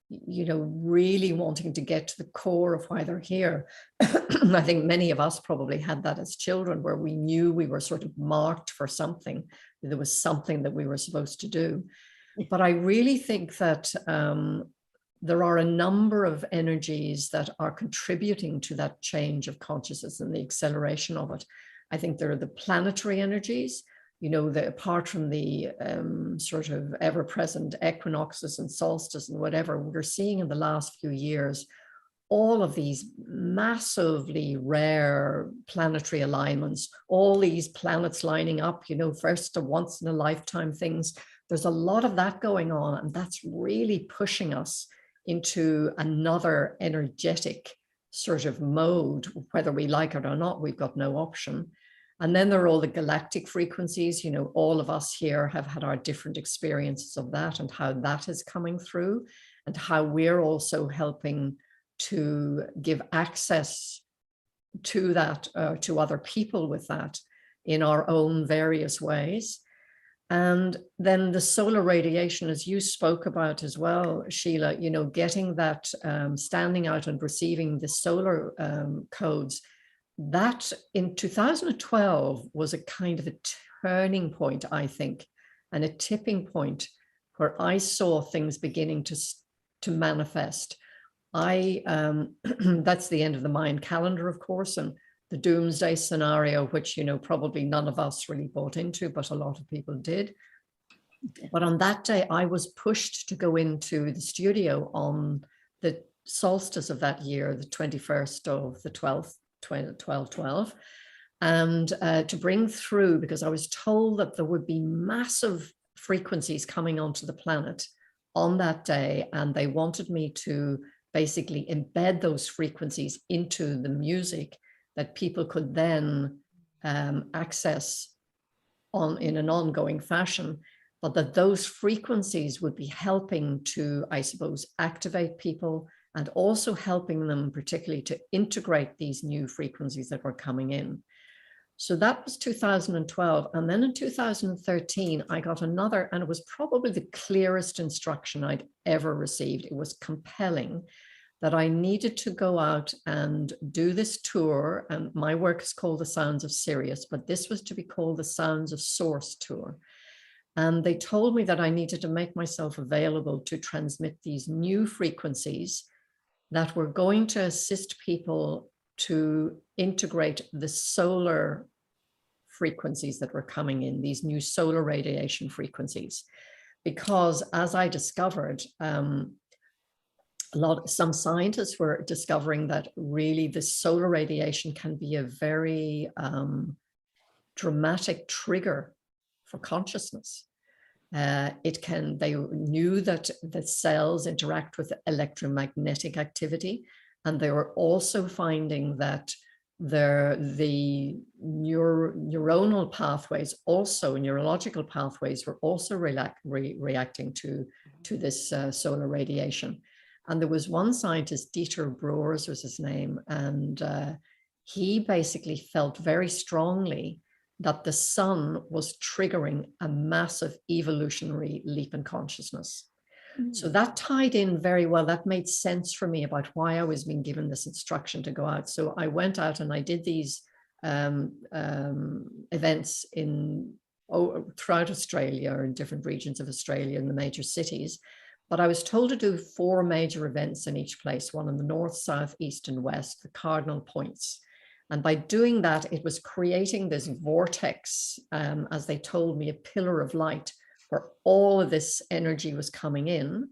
you know, really wanting to get to the core of why they're here. I think many of us probably had that as children, where we knew we were sort of marked for something. There was something that we were supposed to do. But I really think that there are a number of energies that are contributing to that change of consciousness and the acceleration of it. I think there are the planetary energies, you know, apart from the sort of ever-present equinoxes and solstices and whatever, we're seeing in the last few years, all of these massively rare planetary alignments, all these planets lining up, you know, first of once in a lifetime things. There's a lot of that going on, and that's really pushing us into another energetic sort of mode, whether we like it or not. We've got no option. And then there are all the galactic frequencies. You know, all of us here have had our different experiences of that, and how that is coming through, and how we're also helping to give access to that, to other people with that in our own various ways. And then the solar radiation, as you spoke about as well, Sheila, you know, getting that, standing out and receiving the solar codes, that in 2012 was a kind of a turning point, I think, and a tipping point where I saw things beginning to manifest. That's the end of the Mayan calendar, of course, and the doomsday scenario, which, you know, probably none of us really bought into, but a lot of people did. But on that day, I was pushed to go into the studio on the solstice of that year, the 21st of the 12th, 12/12, and to bring through, because I was told that there would be massive frequencies coming onto the planet on that day, and they wanted me to basically embed those frequencies into the music that people could then access in an ongoing fashion, but that those frequencies would be helping to, I suppose, activate people, and also helping them particularly to integrate these new frequencies that were coming in. So that was 2012. And then in 2013, I got another, and it was probably the clearest instruction I'd ever received. It was compelling, that I needed to go out and do this tour. And my work is called The Sounds of Sirius, but this was to be called the Sounds of Source tour. And they told me that I needed to make myself available to transmit these new frequencies that were going to assist people to integrate the solar frequencies that were coming in, these new solar radiation frequencies. Because as I discovered, some scientists were discovering that really the solar radiation can be a very dramatic trigger for consciousness. They knew that the cells interact with electromagnetic activity, and they were also finding that the neuronal pathways, also neurological pathways, were also reacting to this solar radiation. And there was one scientist, Dieter Breuers was his name, and he basically felt very strongly that the sun was triggering a massive evolutionary leap in consciousness. So that tied in very well. That made sense for me about why I was being given this instruction to go out. So I went out and I did these events throughout Australia, or in different regions of Australia in the major cities. But I was told to do 4 major events in each place, one in the north, south, east, and west, the cardinal points. And by doing that, it was creating this vortex, as they told me, a pillar of light, where all of this energy was coming in.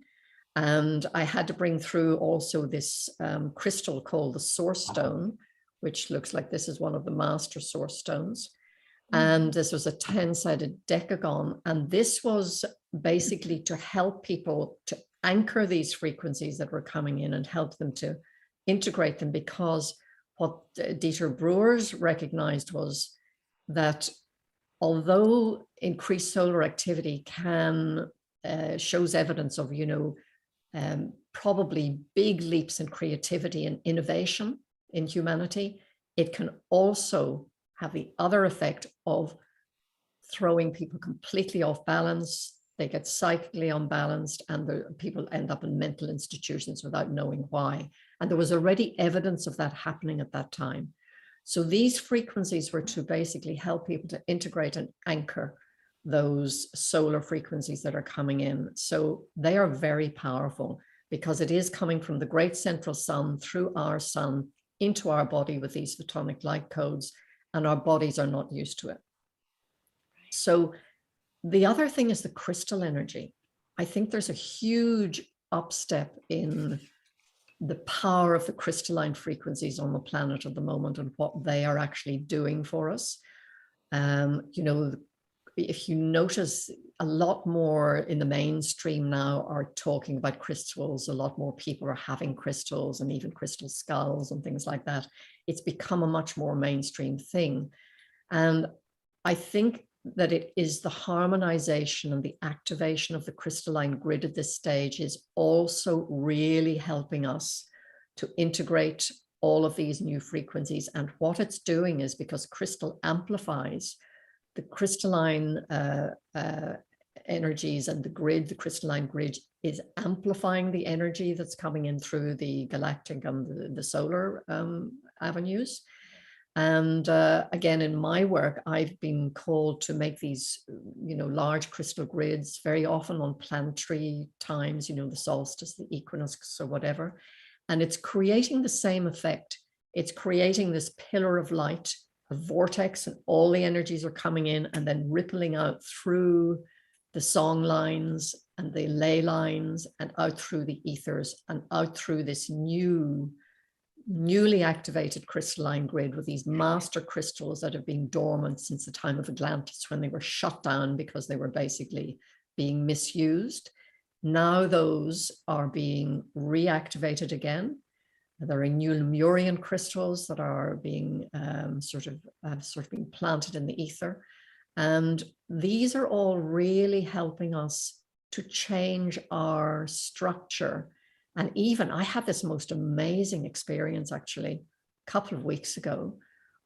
And I had to bring through also this crystal called the source stone, which looks like this is one of the master source stones. And this was a 10-sided decagon. And this was basically to help people to anchor these frequencies that were coming in and help them to integrate them, because what Dieter Breuers recognized was that although increased solar activity shows evidence of, probably big leaps in creativity and innovation in humanity, it can also have the other effect of throwing people completely off balance. They get psychically unbalanced, and people end up in mental institutions without knowing why. And there was already evidence of that happening at that time. So these frequencies were to basically help people to integrate and anchor those solar frequencies that are coming in. So they are very powerful, because it is coming from the great central sun through our sun into our body with these photonic light codes, and our bodies are not used to it. So the other thing is the crystal energy. I think there's a huge upstep in the power of the crystalline frequencies on the planet at the moment and what they are actually doing for us. If you notice, a lot more in the mainstream now are talking about crystals. A lot more people are having crystals, and even crystal skulls and things like that. It's become a much more mainstream thing. And I think that it is the harmonization and the activation of the crystalline grid at this stage is also really helping us to integrate all of these new frequencies. And what it's doing is, because crystal amplifies, the crystalline energies and the grid, the crystalline grid is amplifying the energy that's coming in through the galactic and the solar avenues. And again, in my work, I've been called to make these, large crystal grids, very often on planetary times, the solstice, the equinox, or whatever. And it's creating the same effect. It's creating this pillar of light, a vortex, and all the energies are coming in and then rippling out through the song lines and the ley lines and out through the ethers and out through this newly activated crystalline grid with these master crystals that have been dormant since the time of Atlantis, when they were shut down because they were basically being misused. Now those are being reactivated again. There are new Lemurian crystals that are being sort of being planted in the ether. And these are all really helping us to change our structure. And even I had this most amazing experience actually a couple of weeks ago.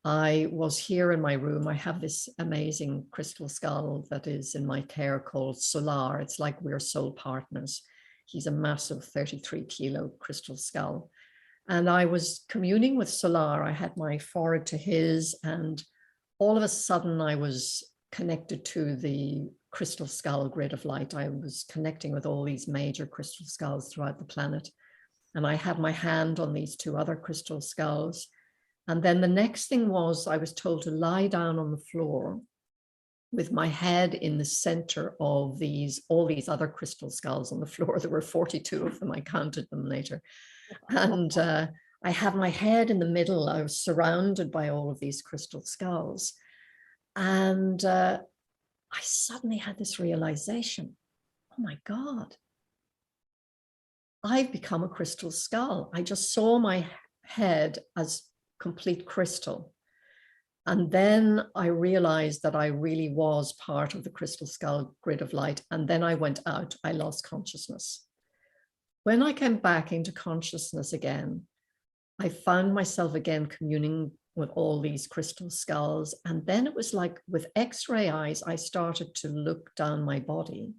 I was here in my room. I have this amazing crystal skull that is in my care called Solar. It's like we're soul partners. He's a massive 33-kilo crystal skull. And I was communing with Solar. I had my forehead to his, and all of a sudden I was connected to the crystal skull grid of light. I was connecting with all these major crystal skulls throughout the planet. And I had my hand on these 2 other crystal skulls. And then the next thing was, I was told to lie down on the floor with my head in the center of all these other crystal skulls on the floor. There were 42 of them. I counted them later. And I had my head in the middle. I was surrounded by all of these crystal skulls. And I suddenly had this realization, oh my God, I've become a crystal skull. I just saw my head as complete crystal. And then I realized that I really was part of the crystal skull grid of light. And then I went out, I lost consciousness. When I came back into consciousness again, I found myself again communing with all these crystal skulls. And then it was like with X-ray eyes, I started to look down my body.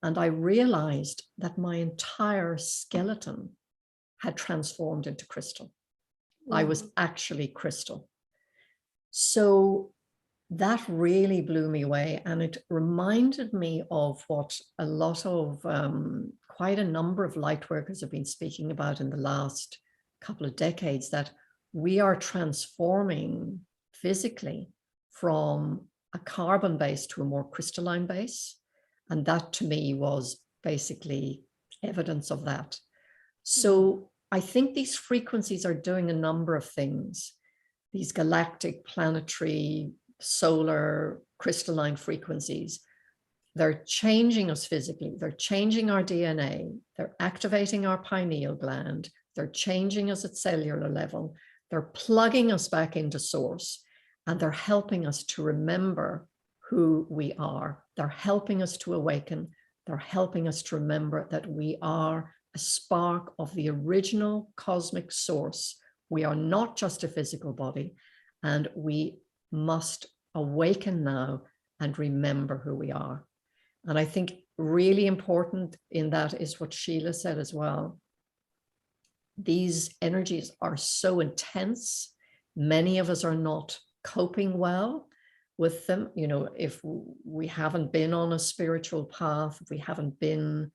And I realized that my entire skeleton had transformed into crystal. I was actually crystal. So that really blew me away. And it reminded me of what a lot of, quite a number of light workers have been speaking about in the last couple of decades, that we are transforming physically from a carbon base to a more crystalline base. And that to me was basically evidence of that. So I think these frequencies are doing a number of things. These galactic, planetary, solar, crystalline frequencies, they're changing us physically. They're changing our DNA. They're activating our pineal gland. They're changing us at cellular level. They're plugging us back into source, and they're helping us to remember who we are. They're helping us to awaken. They're helping us to remember that we are a spark of the original cosmic source. We are not just a physical body, and we must awaken now and remember who we are. And I think really important in that is what Sheila said as well. These energies are so intense. Many of us are not coping well with them. You know, if we haven't been on a spiritual path, if we haven't been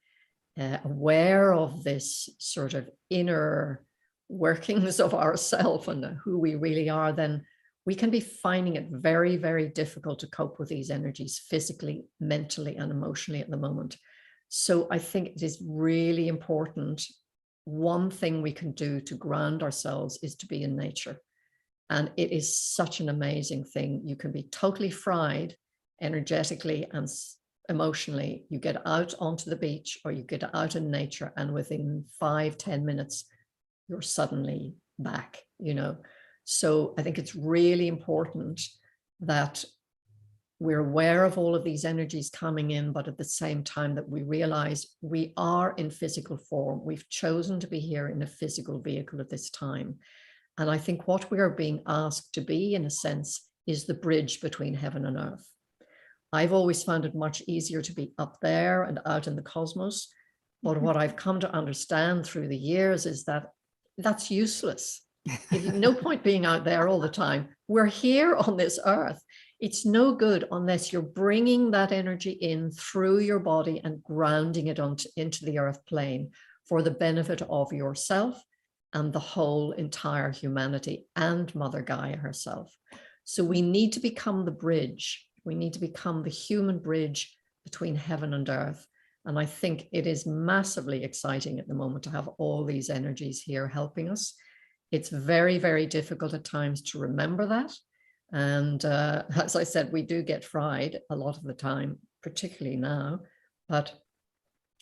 aware of this sort of inner workings of ourselves and who we really are, then we can be finding it very, very difficult to cope with these energies physically, mentally, and emotionally at the moment. So I think it is really important. One thing we can do to ground ourselves is to be in nature. And it is such an amazing thing. You can be totally fried energetically and emotionally. You get out onto the beach or you get out in nature, and within 5-10 minutes, you're suddenly back, you know. So I think it's really important that we're aware of all of these energies coming in, but at the same time that we realize we are in physical form. We've chosen to be here in a physical vehicle at this time. And I think what we are being asked to be, in a sense, is the bridge between heaven and earth. I've always found it much easier to be up there and out in the cosmos. But what I've come to understand through the years is that that's useless. No point being out there all the time. We're here on this earth. It's no good unless you're bringing that energy in through your body and grounding it into the earth plane for the benefit of yourself and the whole entire humanity and Mother Gaia herself. So we need to become the bridge. We need to become the human bridge between heaven and earth. And I think it is massively exciting at the moment to have all these energies here helping us. It's very, very difficult at times to remember that. And as I said, we do get fried a lot of the time, particularly now, but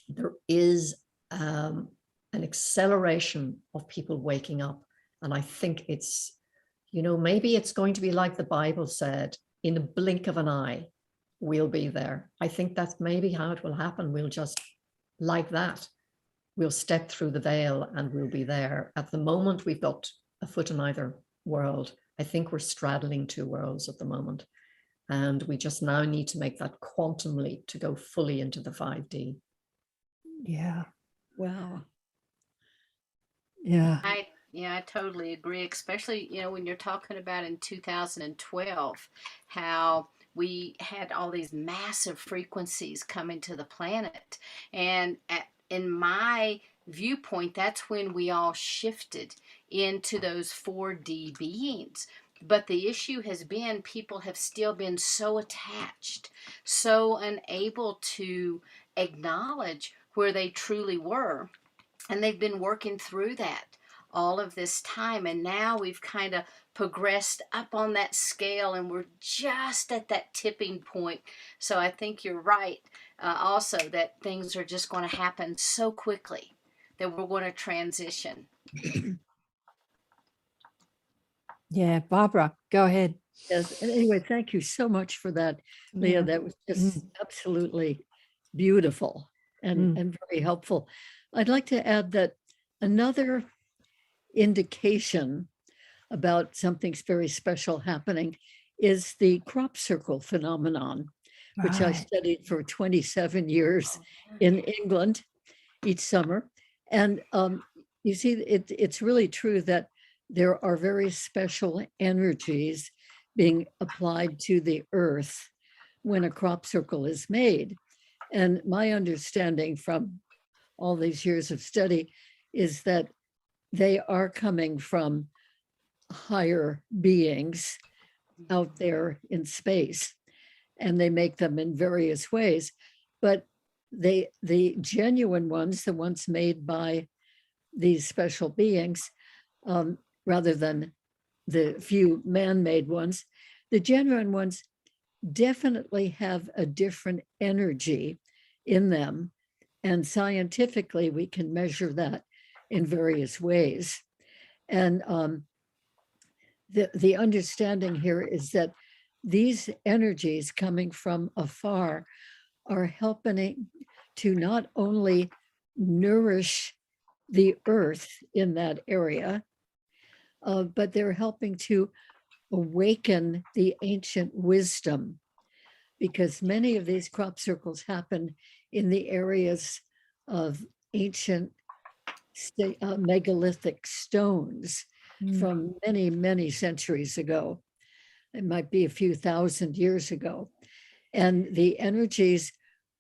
there is an acceleration of people waking up. And I think it's, you know, maybe it's going to be like the Bible said, in the blink of an eye, we'll be there. I think that's maybe how it will happen. We'll just, like that, we'll step through the veil and we'll be there. At the moment, we've got a foot in either world. I think we're straddling two worlds at the moment. And we just now need to make that quantum leap to go fully into the 5D. Yeah. Wow. Yeah. I totally agree, especially, you know, when you're talking about in 2012, how we had all these massive frequencies coming to the planet. And in my viewpoint, that's when we all shifted into those 4D beings. But the issue has been people have still been so attached, so unable to acknowledge where they truly were. And they've been working through that. all of this time. And now we've kind of progressed up on that scale, and we're just at that tipping point. So I think you're right, also, that things are just going to happen so quickly that we're going to transition. Yeah, Barbara, go ahead. Yes. And anyway, thank you so much for that, Leah. Yeah. That was just absolutely beautiful and very helpful. I'd like to add that another indication about something's very special happening is the crop circle phenomenon, which I studied for 27 years in England each summer. And you see, it's really true that there are very special energies being applied to the earth when a crop circle is made. And my understanding from all these years of study is that they are coming from higher beings out there in space, and they make them in various ways. But the genuine ones, the ones made by these special beings, rather than the few man-made ones, the genuine ones definitely have a different energy in them. And scientifically, we can measure that in various ways. And the understanding here is that these energies coming from afar are helping to not only nourish the earth in that area, but they're helping to awaken the ancient wisdom, because many of these crop circles happen in the areas of ancient megalithic stones from many, many centuries ago. It might be a few thousand years ago. And the energies,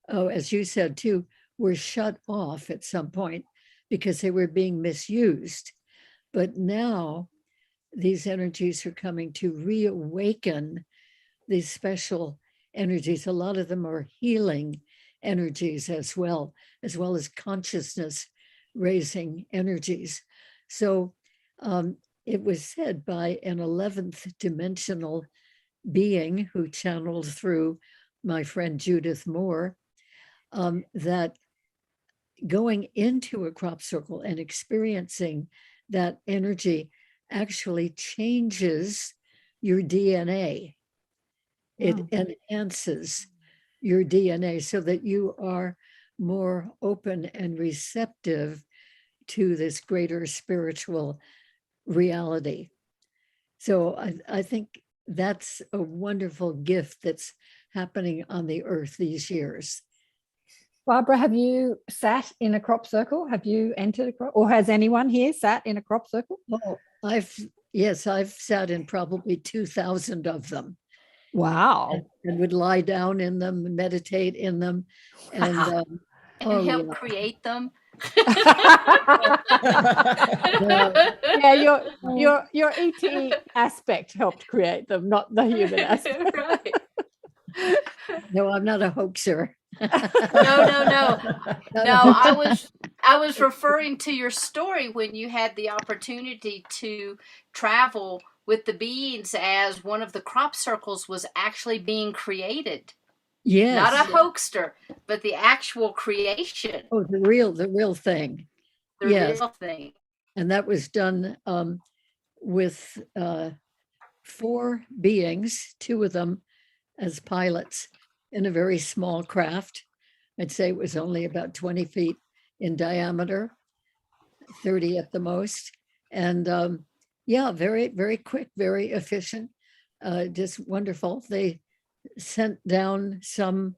as you said too, were shut off at some point because they were being misused. But now these energies are coming to reawaken these special energies. A lot of them are healing energies as well as consciousness raising energies. So it was said by an 11th dimensional being who channeled through my friend Judith Moore, that going into a crop circle and experiencing that energy actually changes your DNA. It enhances your DNA so that you are more open and receptive to this greater spiritual reality. So I think that's a wonderful gift that's happening on the earth these years. Barbara, have you sat in a crop circle? Have you entered a crop, or has anyone here sat in a crop circle? Oh, I've sat in probably 2,000 of them. Wow. And would lie down in them, meditate in them, and help create them. Yeah, your ET aspect helped create them, not the human aspect. Right. No, I'm not a hoaxer. No. I was referring to your story when you had the opportunity to travel with the beings as one of the crop circles was actually being created. Yes. Not a hoaxer, but the actual creation. Oh, the real thing. The real thing. And that was done with 4 beings, 2 of them as pilots in a very small craft. I'd say it was only about 20 feet in diameter, 30 at the most. And very, very quick, very efficient, just wonderful. They sent down some,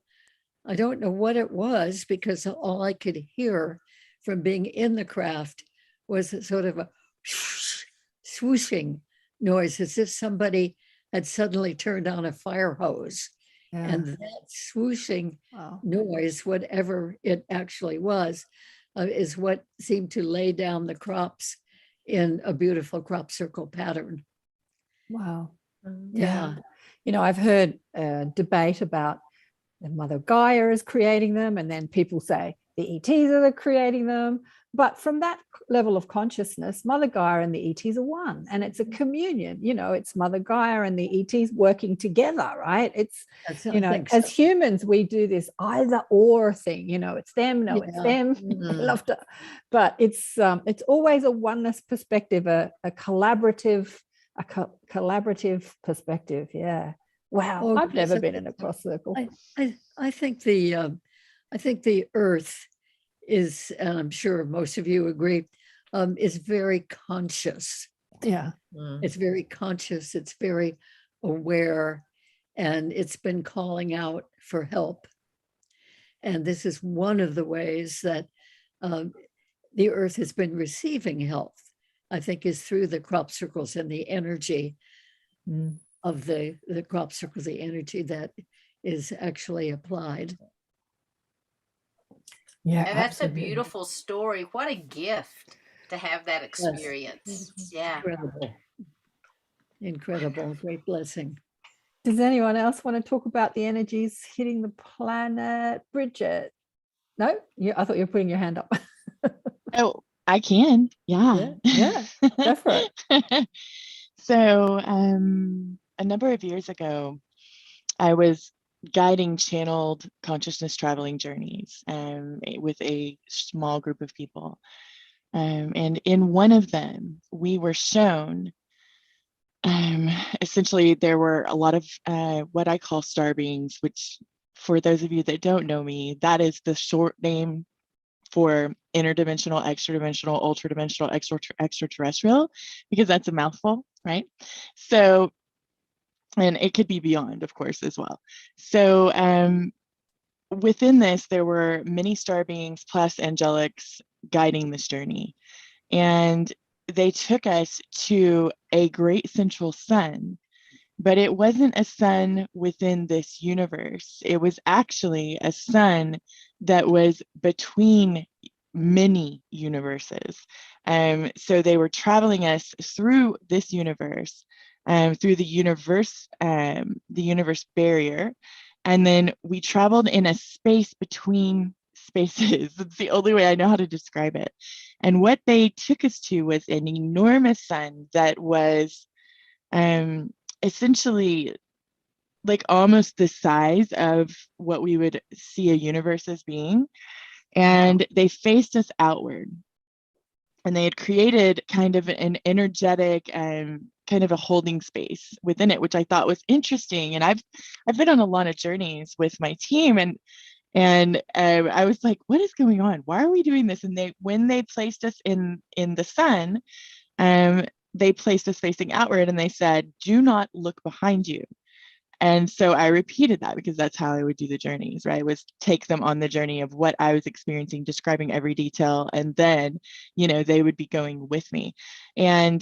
I don't know what it was, because all I could hear from being in the craft was a sort of a swooshing noise, as if somebody had suddenly turned on a fire hose. Yeah. And that swooshing noise, whatever it actually was, is what seemed to lay down the crops in a beautiful crop circle pattern. Wow. Yeah. You know, I've heard a debate about the Mother Gaia is creating them, and then people say the ETs are creating them. But from that level of consciousness, Mother Gaia and the ETs are one, and it's a communion. It's Mother Gaia and the ETs working together, right? It's, as humans, we do this either or thing. It's them, no, it's them. I love to, but it's always a oneness perspective, a collaborative perspective. Yeah. Wow. I've never been in a cross circle. I think the Earth is, and I'm sure most of you agree, is very conscious. Yeah. It's very conscious. It's very aware, and it's been calling out for help. And this is one of the ways that the Earth has been receiving help, I think, is through the crop circles and the energy of the crop circles, the energy that is actually applied. Yeah, and that's absolutely. a beautiful story. What a gift to have that experience. Yes. Yeah. Incredible. Great blessing. Does anyone else want to talk about the energies hitting the planet? Bridget? No? I thought you were putting your hand up. Oh, I can. Yeah. Yeah. Go for it. So a number of years ago, I was guiding channeled consciousness traveling journeys with a small group of people. And in one of them, we were shown, essentially, there were a lot of what I call star beings, which, for those of you that don't know me, that is the short name for interdimensional, extra-dimensional, ultra-dimensional, extraterrestrial, because that's a mouthful, right? So, and it could be beyond, of course, as well. So within this, there were many star beings plus angelics guiding this journey. And they took us to a great central sun, but it wasn't a sun within this universe. It was actually a sun that was between many universes. So they were traveling us through this universe, through the universe barrier. And then we traveled in a space between spaces. It's the only way I know how to describe it. And what they took us to was an enormous sun that was essentially like almost the size of what we would see a universe as being. And they faced us outward. And they had created kind of an energetic kind of a holding space within it, which I thought was interesting. And I've been on a lot of journeys with my team, and I was like, what is going on? Why are we doing this? And when they placed us in the sun, they placed us facing outward, and they said, do not look behind you. And so I repeated that because that's how I would do the journeys, right? Was take them on the journey of what I was experiencing, describing every detail, and then, they would be going with me. And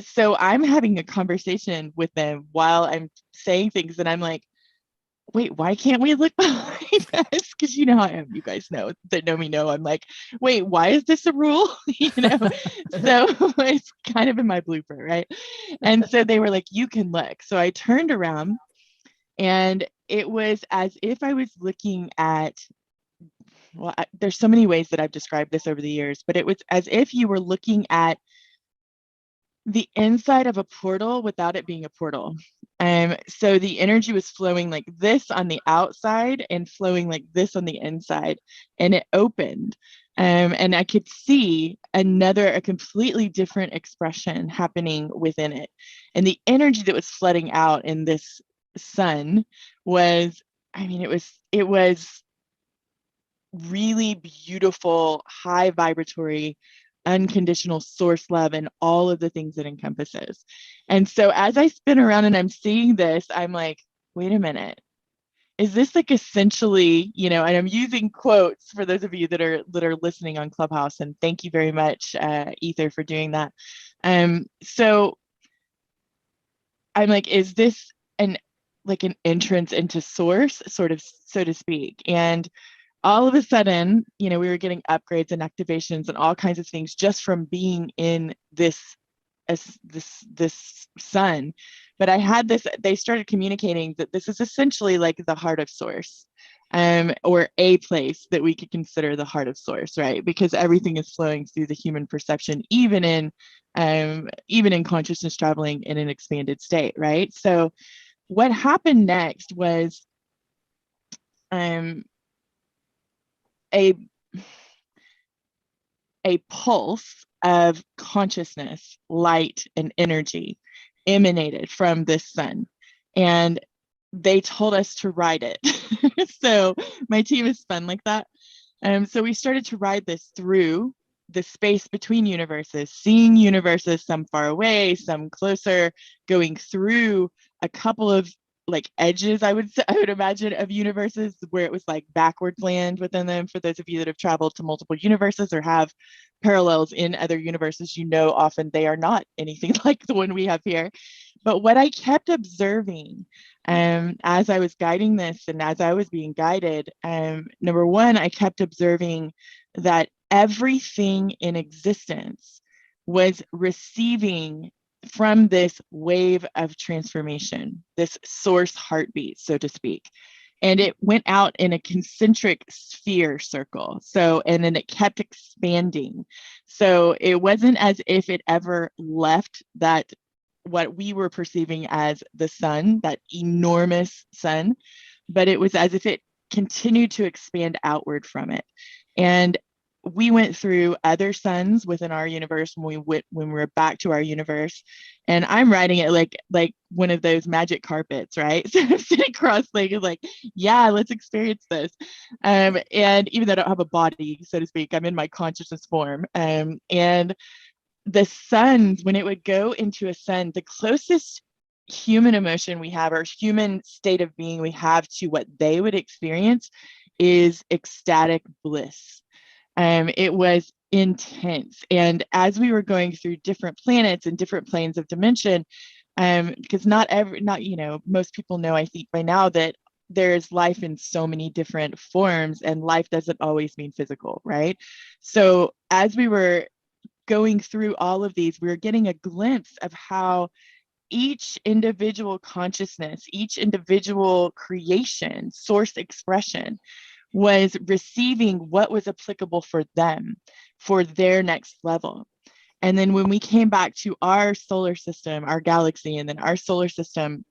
so I'm having a conversation with them while I'm saying things, and I'm like, wait, why can't we look behind us? Because you know how I am. You guys know that know me know. I'm like, wait, why is this a rule? So it's kind of in my blueprint, right? And so they were like, you can look. So I turned around, and it was as if I was looking at, there's so many ways that I've described this over the years, but it was as if you were looking at the inside of a portal without it being a portal. So the energy was flowing like this on the outside and flowing like this on the inside, and it opened. And I could see a completely different expression happening within it. And the energy that was flooding out in this sun was, it was really beautiful, high vibratory, unconditional source love, and all of the things it encompasses. And so as I spin around and I'm seeing this, I'm like, wait a minute, is this like essentially, and I'm using quotes for those of you that are listening on Clubhouse, and thank you very much, Ether, for doing that. So I'm like, is this an entrance into source, sort of, so to speak? And all of a sudden, we were getting upgrades and activations and all kinds of things just from being in this sun. But I had this, they started communicating that this is essentially like the heart of source. or a place that we could consider the heart of source, right? Because everything is flowing through the human perception, even in consciousness traveling in an expanded state, right? So what happened next was a pulse of consciousness, light, and energy emanated from this sun. And they told us to ride it. So my team is fun like that. So we started to ride this through the space between universes, seeing universes, some far away, some closer, going through a couple of like edges, I would imagine, of universes where it was like backwards land within them. For those of you that have traveled to multiple universes or have parallels in other universes, you know often they are not anything like the one we have here. But what I kept observing as I was guiding this and as I was being guided, number one, I kept observing that everything in existence was receiving from this wave of transformation, this source heartbeat, so to speak. And it went out in a concentric sphere circle. So, and then it kept expanding. So it wasn't as if it ever left that, what we were perceiving as the sun, that enormous sun, but it was as if it continued to expand outward from it. And we went through other suns within our universe when we were back to our universe, and I'm riding it like one of those magic carpets, right? So I'm sitting cross-legged, like, yeah, let's experience this. And even though I don't have a body, so to speak, I'm in my consciousness form. And the suns, when it would go into a sun, the closest human emotion we have, or human state of being we have to what they would experience, is ecstatic bliss. It was intense. And as we were going through different planets and different planes of dimension, because most people know, I think by now, that there's life in so many different forms, and life doesn't always mean physical, right? So as we were going through all of these, we were getting a glimpse of how each individual consciousness, each individual creation, source expression, was receiving what was applicable for them, for their next level. And then when we came back to our solar system, our galaxy, and then our solar system,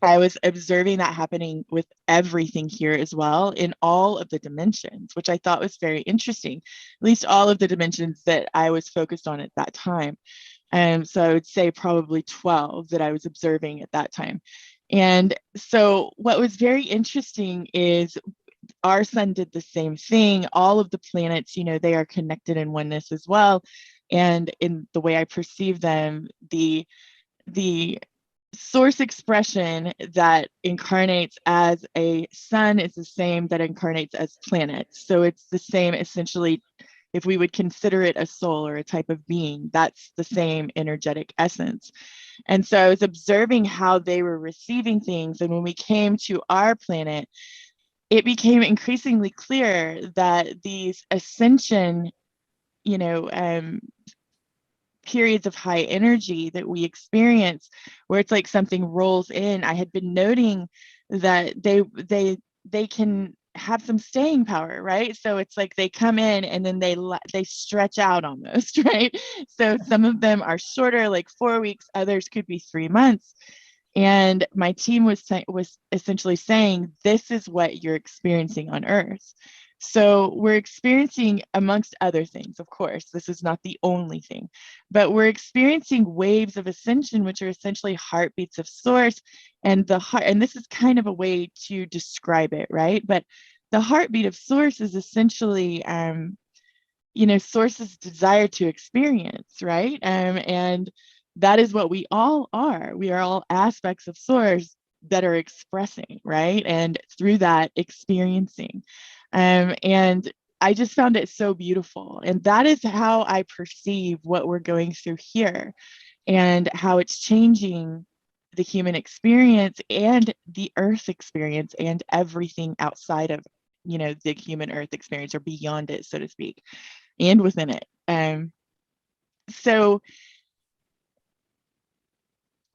I was observing that happening with everything here as well, in all of the dimensions, which I thought was very interesting, at least all of the dimensions that I was focused on at that time. So I would say probably 12 that I was observing at that time. And so what was very interesting is our sun did the same thing. All of the planets, they are connected in oneness as well. And in the way I perceive them, the source expression that incarnates as a sun is the same that incarnates as planets. So it's the same, essentially, if we would consider it a soul or a type of being, that's the same energetic essence. And so I was observing how they were receiving things. And when we came to our planet, it became increasingly clear that these ascension, periods of high energy that we experience, where it's like something rolls in, I had been noting that they can have some staying power, right? So it's like they come in and then they stretch out almost, right? So some of them are shorter, like 4 weeks, others could be 3 months. And my team was essentially saying, this is what you're experiencing on Earth. So we're experiencing, amongst other things, of course, this is not the only thing, but we're experiencing waves of ascension, which are essentially heartbeats of source. And and this is kind of a way to describe it, right? But the heartbeat of source is essentially, source's desire to experience, right? And that is what we all are. We are all aspects of source that are expressing, right? And through that, experiencing. And I just found it so beautiful. And that is how I perceive what we're going through here, and how it's changing the human experience and the Earth experience and everything outside of, the human Earth experience, or beyond it, so to speak, and within it. So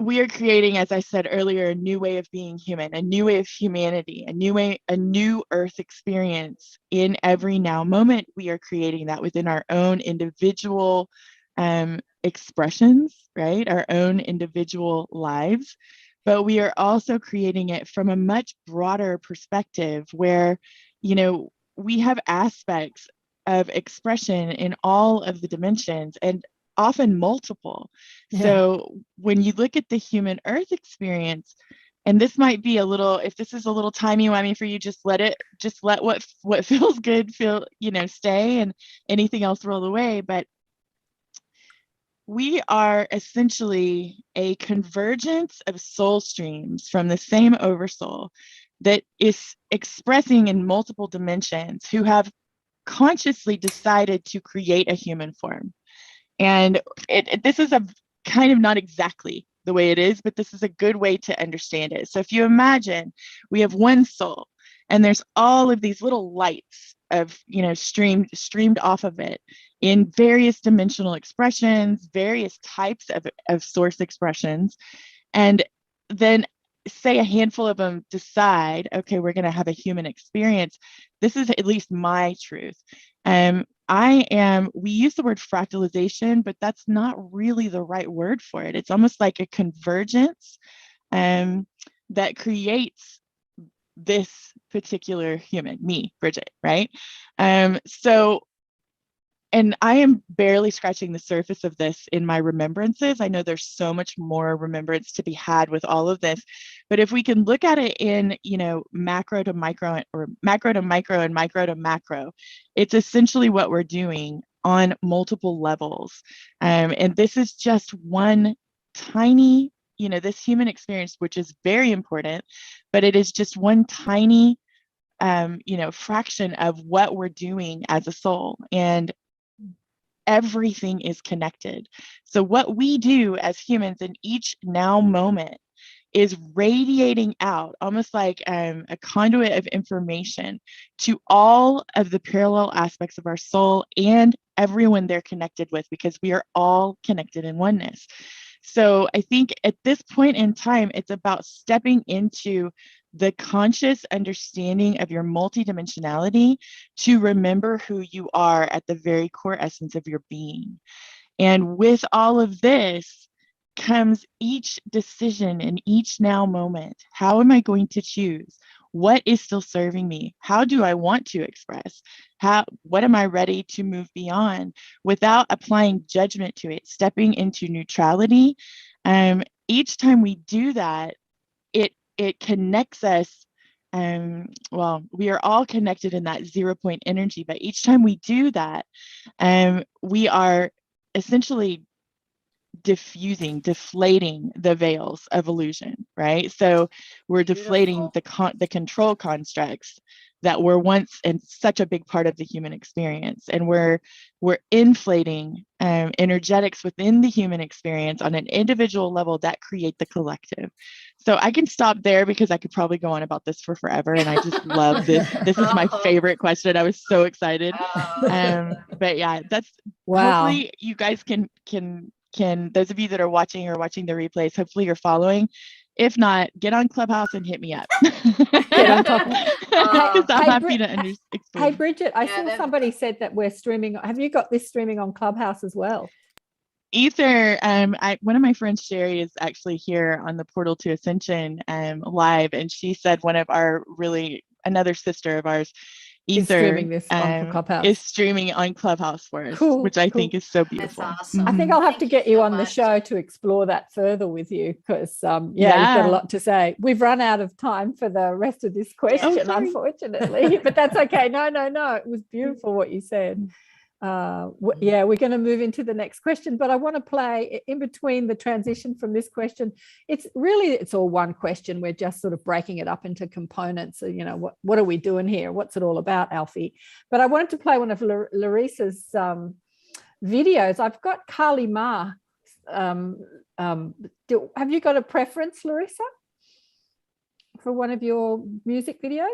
we are creating, as I said earlier, a new way of being human, a new way of humanity, a new earth experience in every now moment. We are creating that within our own individual expressions, right? Our own individual lives. But we are also creating it from a much broader perspective where, we have aspects of expression in all of the dimensions and often multiple. Yeah. So when you look at the human earth experience, and this might be a little, if this is a little timey-wimey for you, just let what feels good stay, and anything else roll away. But we are essentially a convergence of soul streams from the same oversoul that is expressing in multiple dimensions, who have consciously decided to create a human form. And this is a kind of not exactly the way it is, but this is a good way to understand it. So if you imagine we have one soul, and there's all of these little lights of, streamed off of it in various dimensional expressions, various types of source expressions. And then say a handful of them decide, okay, we're going to have a human experience. This is at least my truth. We use the word fractalization, but that's not really the right word for it. It's almost like a convergence that creates this particular human, me, Bridget, right? And I am barely scratching the surface of this in my remembrances. I know there's so much more remembrance to be had with all of this, but if we can look at it in, macro to micro, or macro to micro and micro to macro, it's essentially what we're doing on multiple levels. And this is just one tiny, this human experience, which is very important, but it is just one tiny, fraction of what we're doing as a soul. And everything is connected. So what we do as humans in each now moment is radiating out, almost like a conduit of information to all of the parallel aspects of our soul and everyone they're connected with, because we are all connected in oneness. So I think at this point in time, it's about stepping into the conscious understanding of your multidimensionality to remember who you are at the very core essence of your being. And with all of this comes each decision in each now moment. How am I going to choose? What is still serving me? How do I want to express? What am I ready to move beyond without applying judgment to it, stepping into neutrality? Each time we do that, it connects us. We are all connected in that 0 point energy, but each time we do that, we are essentially deflating the veils of illusion, right? So we're deflating the control constructs that were once and such a big part of the human experience, and we're inflating energetics within the human experience on an individual level that create the collective. So I can stop there because I could probably go on about this for forever, and I just love this. This is my favorite question. I was so excited. But yeah, that's Wow. hopefully you guys can those of you that are watching the replays, hopefully you're following. If not, get on Clubhouse and hit me up. Get on top of Because I'm happy to Hey, explain. Bridget, I saw somebody said that we're streaming. Have you got this streaming on Clubhouse as well? Ether, one of my friends, Sherry, is actually here on the Portal to Ascension live, and she said another sister of ours, Ether, is streaming this on Clubhouse. Is streaming on Clubhouse for us, which I think is so beautiful. That's awesome. I think I'll have to get you so on the much. show to explore that further with you, because you've got a lot to say. We've run out of time for the rest of this question, unfortunately, but that's okay. No, it was beautiful what you said. We're going to move into the next question, but I want to play in between the transition from this question. It's all one question. We're just sort of breaking it up into components. So, what are we doing here? What's it all about, Alfie? But I wanted to play one of Larissa's videos. I've got Kali Ma. Have you got a preference, Larissa, for one of your music videos?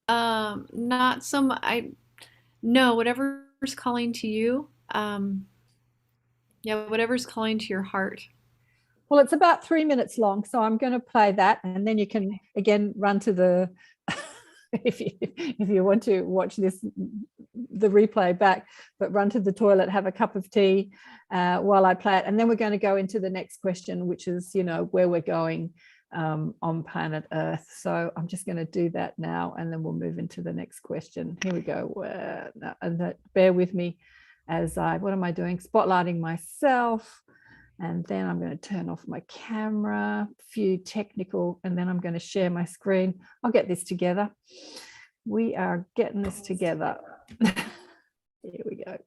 Not some. No, whatever's calling to you. Whatever's calling to your heart. Well, it's about 3 minutes long, so I'm going to play that, and then you can again run to the if you want to watch the replay back, but run to the toilet, have a cup of tea while I play it, and then we're going to go into the next question, which is, you know, where we're going on planet Earth. So I'm just going to do that now, and then we'll move into the next question. Here we go. And bear with me as what am I doing? Spotlighting myself. And then I'm going to turn off my camera, few technical, and then I'm going to share my screen. I'll get this together. We are getting this together. Here we go.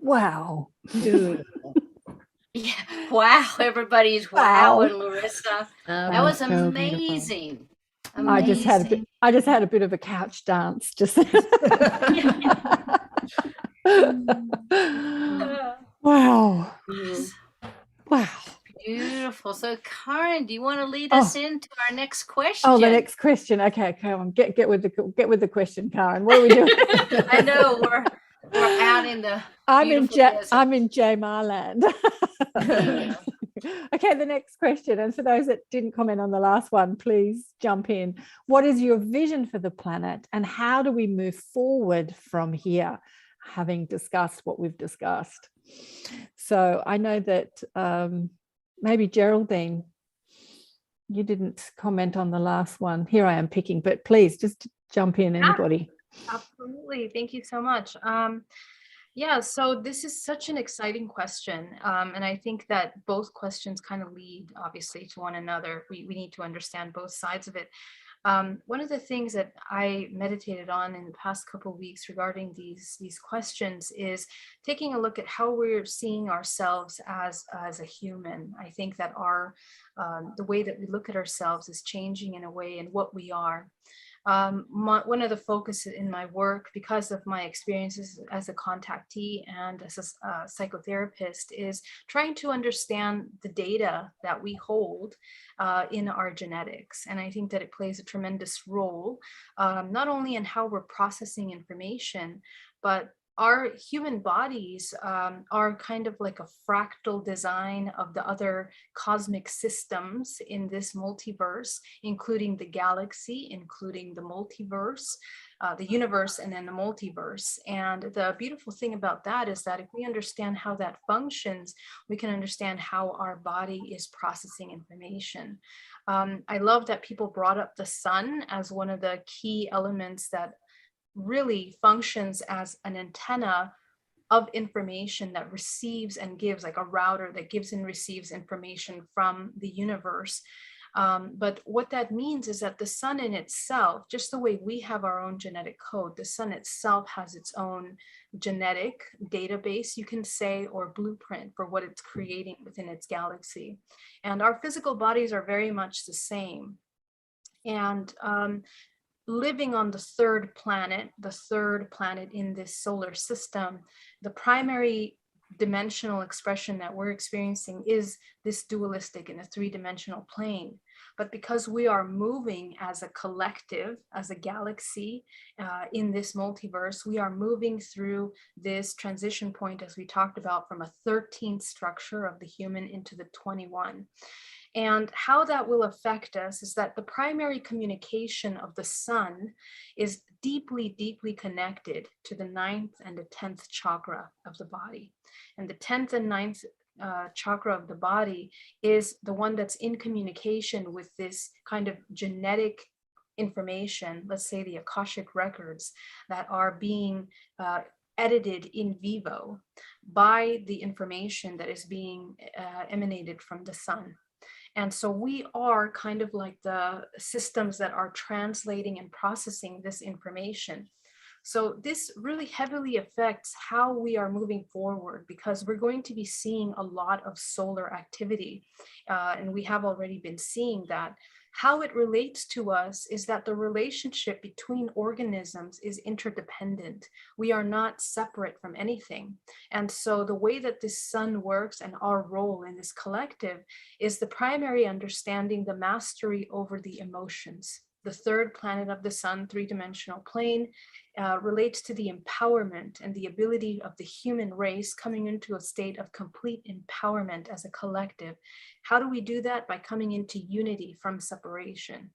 Wow. Beautiful. Yeah. Wow. Everybody's Wow. wowing, Larissa. That was so beautiful. amazing. I just Amazing. had a bit of a couch dance. Just wow. Wow. Beautiful. So, Karen, do you want to lead us into our next question? Oh, the next question. Okay, come on, get with the question, Karen. What are we doing? I know we're out in the I'm in desert. Jamar land. Okay, the next question. And for those that didn't comment on the last one, please jump in. What is your vision for the planet, and how do we move forward from here, having discussed what we've discussed? So I know that maybe Geraldine, you didn't comment on the last one. Here I am picking, but please just jump in, anybody. Absolutely. Thank you so much. Yeah, so this is such an exciting question. And I think that both questions kind of lead, obviously, to one another. We need to understand both sides of it. One of the things that I meditated on in the past couple of weeks regarding these questions is taking a look at how we're seeing ourselves as a human. I think that the way that we look at ourselves is changing in a way in what we are. One of the focuses in my work, because of my experiences as a contactee and as a psychotherapist, is trying to understand the data that we hold in our genetics. And I think that it plays a tremendous role, not only in how we're processing information, but our human bodies are kind of like a fractal design of the other cosmic systems in this multiverse, including the galaxy, including the multiverse, the universe, and then the multiverse. And the beautiful thing about that is that if we understand how that functions, we can understand how our body is processing information. I love that people brought up the sun as one of the key elements that really functions as an antenna of information that receives and gives, like a router that gives and receives information from the universe. But what that means is that the sun in itself, just the way we have our own genetic code, the sun itself has its own genetic database, you can say, or blueprint for what it's creating within its galaxy. And our physical bodies are very much the same. And living on the third planet in this solar system, the primary dimensional expression that we're experiencing is this dualistic in a three-dimensional plane. But because we are moving as a collective, as a galaxy in this multiverse, we are moving through this transition point, as we talked about, from a 13th structure of the human into the 21. And how that will affect us is that the primary communication of the sun is deeply, deeply connected to the 9th and the 10th chakra of the body. And the 10th and 9th chakra of the body is the one that's in communication with this kind of genetic information, let's say the Akashic records that are being edited in vivo by the information that is being emanated from the sun. And so we are kind of like the systems that are translating and processing this information. So this really heavily affects how we are moving forward, because we're going to be seeing a lot of solar activity. And we have already been seeing that. How it relates to us is that the relationship between organisms is interdependent. We are not separate from anything. And so the way that this sun works and our role in this collective is the primary understanding, the mastery over the emotions. The third planet of the sun, three-dimensional plane, relates to the empowerment and the ability of the human race coming into a state of complete empowerment as a collective. How do we do that? By coming into unity from separation.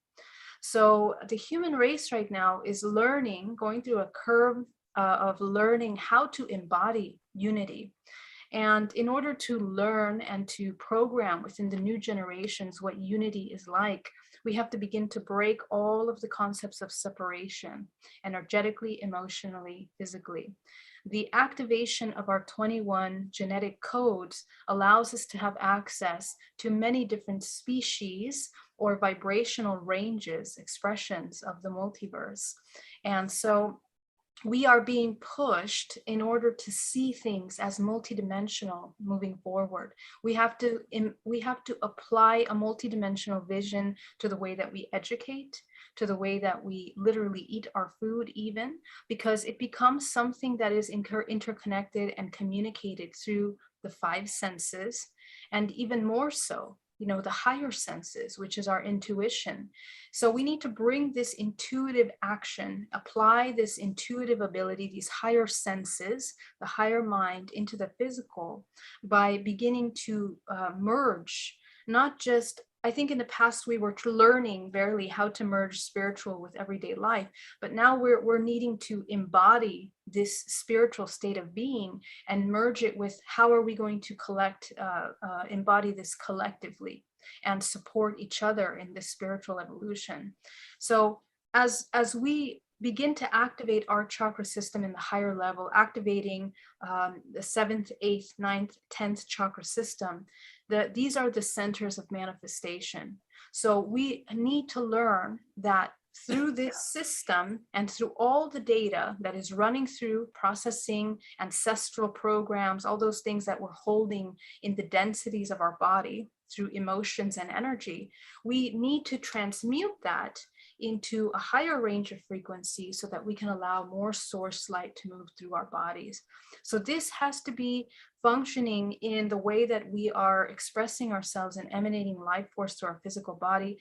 So the human race right now is learning, going through a curve of learning how to embody unity. And in order to learn and to program within the new generations what unity is like, we have to begin to break all of the concepts of separation, energetically, emotionally, physically. The activation of our 21 genetic codes allows us to have access to many different species or vibrational ranges, expressions of the multiverse. And so we are being pushed in order to see things as multidimensional moving forward. We have to apply a multidimensional vision to the way that we educate, to the way that we literally eat our food even, because it becomes something that is interconnected and communicated through the five senses, and even more so, you know, the higher senses, which is our intuition. So we need to bring this intuitive action, apply this intuitive ability, these higher senses, the higher mind into the physical by beginning to merge, not just, I think in the past we were learning barely how to merge spiritual with everyday life, but now we're needing to embody this spiritual state of being and merge it with how are we going to embody this collectively and support each other in this spiritual evolution. So as we begin to activate our chakra system in the higher level, activating the 7th, 8th, 9th, 10th chakra system, these are the centers of manifestation. So we need to learn that through this system and through all the data that is running through processing, ancestral programs, all those things that we're holding in the densities of our body through emotions and energy, we need to transmute that into a higher range of frequency so that we can allow more source light to move through our bodies. So this has to be functioning in the way that we are expressing ourselves and emanating life force through our physical body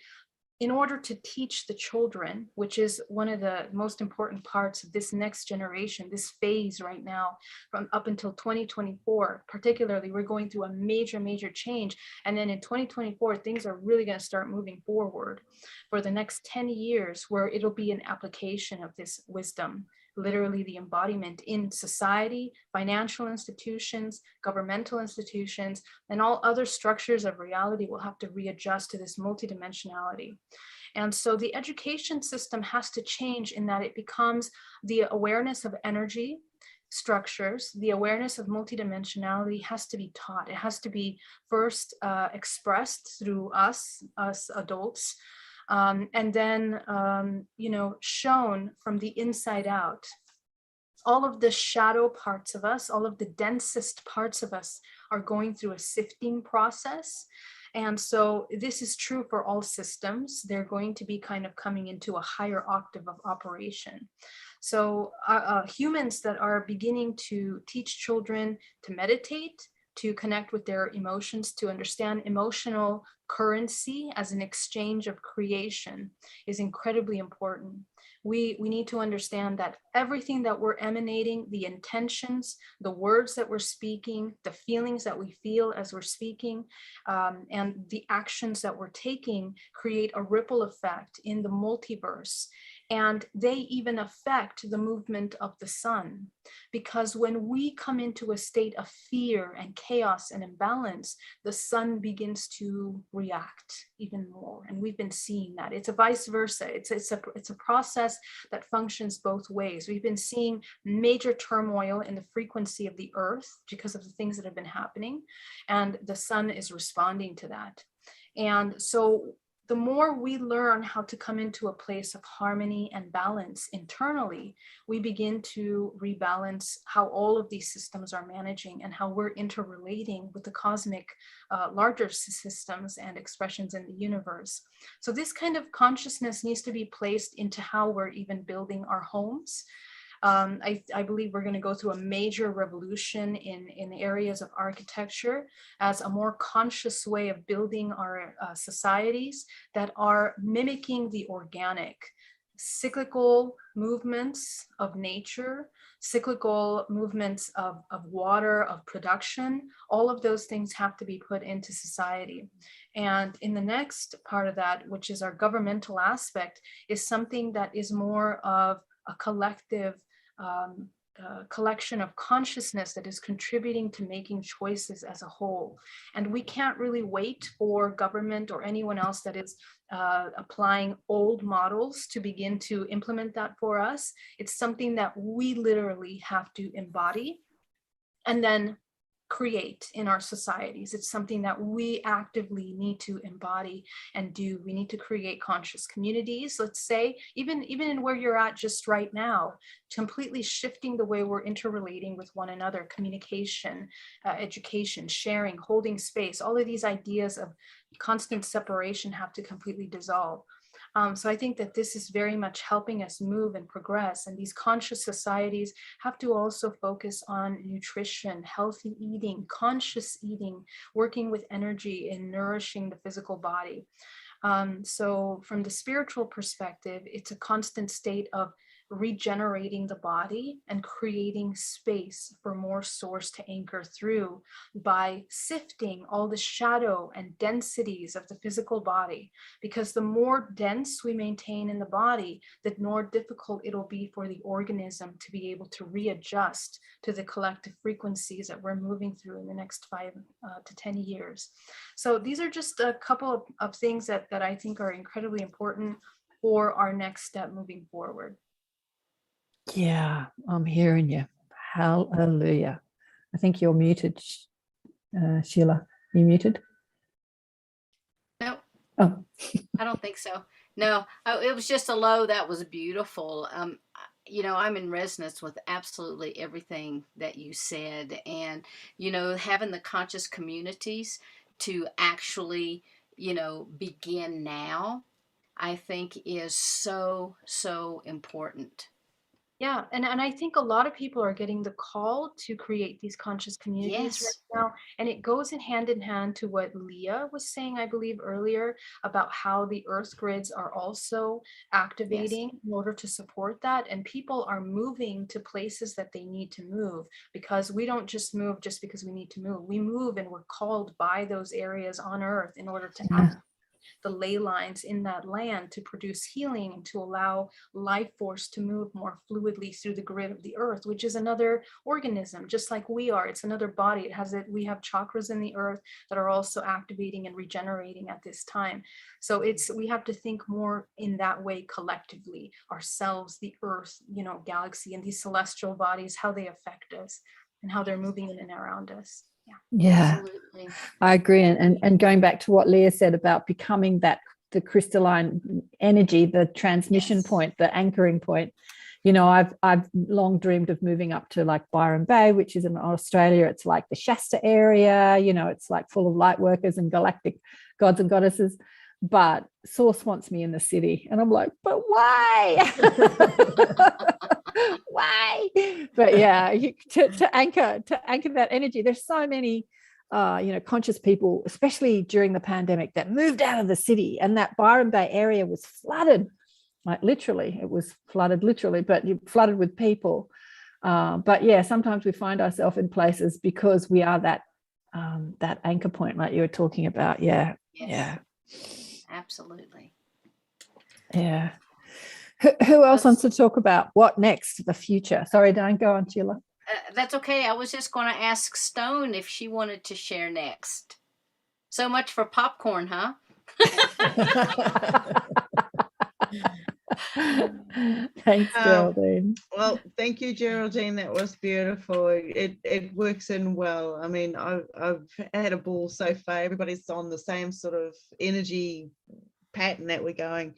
in order to teach the children, which is one of the most important parts of this next generation, this phase right now, from up until 2024, particularly, we're going through a major, major change. And then in 2024, things are really going to start moving forward for the next 10 years, where it'll be an application of this wisdom, literally the embodiment in society, financial institutions, governmental institutions, and all other structures of reality will have to readjust to this multidimensionality. And so the education system has to change in that it becomes the awareness of energy structures, the awareness of multidimensionality has to be taught. It has to be first expressed through us adults, and then, shown from the inside out. All of the shadow parts of us, all of the densest parts of us are going through a sifting process. And so this is true for all systems. They're going to be kind of coming into a higher octave of operation. So humans that are beginning to teach children to meditate, to connect with their emotions, to understand emotional currency as an exchange of creation is incredibly important. We need to understand that everything that we're emanating, the intentions, the words that we're speaking, the feelings that we feel as we're speaking, and the actions that we're taking create a ripple effect in the multiverse. And they even affect the movement of the sun. Because when we come into a state of fear and chaos and imbalance, the sun begins to react even more. And we've been seeing that. It's a vice versa. It's a process that functions both ways. We've been seeing major turmoil in the frequency of the earth because of the things that have been happening. And the sun is responding to that. And so the more we learn how to come into a place of harmony and balance internally, we begin to rebalance how all of these systems are managing and how we're interrelating with the cosmic larger systems and expressions in the universe. So this kind of consciousness needs to be placed into how we're even building our homes. I believe we're going to go through a major revolution in areas of architecture as a more conscious way of building our societies that are mimicking the organic, cyclical movements of nature, cyclical movements of water, of production. All of those things have to be put into society. And in the next part of that, which is our governmental aspect, is something that is more of a collective collection of consciousness that is contributing to making choices as a whole. And we can't really wait for government or anyone else that is applying old models to begin to implement that for us. It's something that we literally have to embody and then create in our societies. It's something that we actively need to embody and do. We need to create conscious communities, let's say, even in where you're at just right now, completely shifting the way we're interrelating with one another, communication, education, sharing, holding space. All of these ideas of constant separation have to completely dissolve. So I think that this is very much helping us move and progress. And these conscious societies have to also focus on nutrition, healthy eating, conscious eating, working with energy and nourishing the physical body. So from the spiritual perspective, it's a constant state of regenerating the body and creating space for more source to anchor through by sifting all the shadow and densities of the physical body. Because the more dense we maintain in the body, the more difficult it'll be for the organism to be able to readjust to the collective frequencies that we're moving through in the next 5 to 10 years. So these are just a couple of things that I think are incredibly important for our next step moving forward. Yeah, I'm hearing you. Hallelujah. I think you're muted, Sheila. You muted? No, Oh, I don't think so. No, it was just a low that was beautiful. I'm in resonance with absolutely everything that you said. And, having the conscious communities to actually, begin now, I think is so, so important. Yeah, and I think a lot of people are getting the call to create these conscious communities Yes. right now. And it goes in hand to what Leah was saying, I believe, earlier about how the earth grids are also activating in order to support that. And people are moving to places that they need to move, because we don't just move just because we need to move. We move and we're called by those areas on earth in order to activate the ley lines in that land to produce healing and to allow life force to move more fluidly through the grid of the earth, which is another organism, just like we are. It's another body. We have chakras in the earth that are also activating and regenerating at this time. So we have to think more in that way collectively, ourselves, the earth, galaxy, and these celestial bodies, how they affect us and how they're moving in and around us. yeah. Absolutely. I agree. And going back to what Leah said about becoming the crystalline energy, the transmission point, the anchoring point. I've long dreamed of moving up to like Byron Bay, which is in Australia. It's like the Shasta area, it's like full of light workers and galactic gods and goddesses. But Source wants me in the city. And I'm like, but why? Why? But yeah, to anchor that energy. There's so many conscious people, especially during the pandemic, that moved out of the city, and that Byron Bay area was flooded, like literally. It was flooded literally, but you flooded with people. But yeah, sometimes we find ourselves in places because we are that anchor point, like you were talking about. Yeah. Yes. Yeah. Absolutely. Yeah. Who else wants to talk about what next, the future? Sorry, don't go on, Sheila. That's okay. I was just going to ask Stone if she wanted to share next. So much for popcorn, huh? Thanks, Geraldine. Well, thank you, Geraldine. That was beautiful. It works in well. I mean, I've had a ball so far. Everybody's on the same sort of energy pattern that we're going.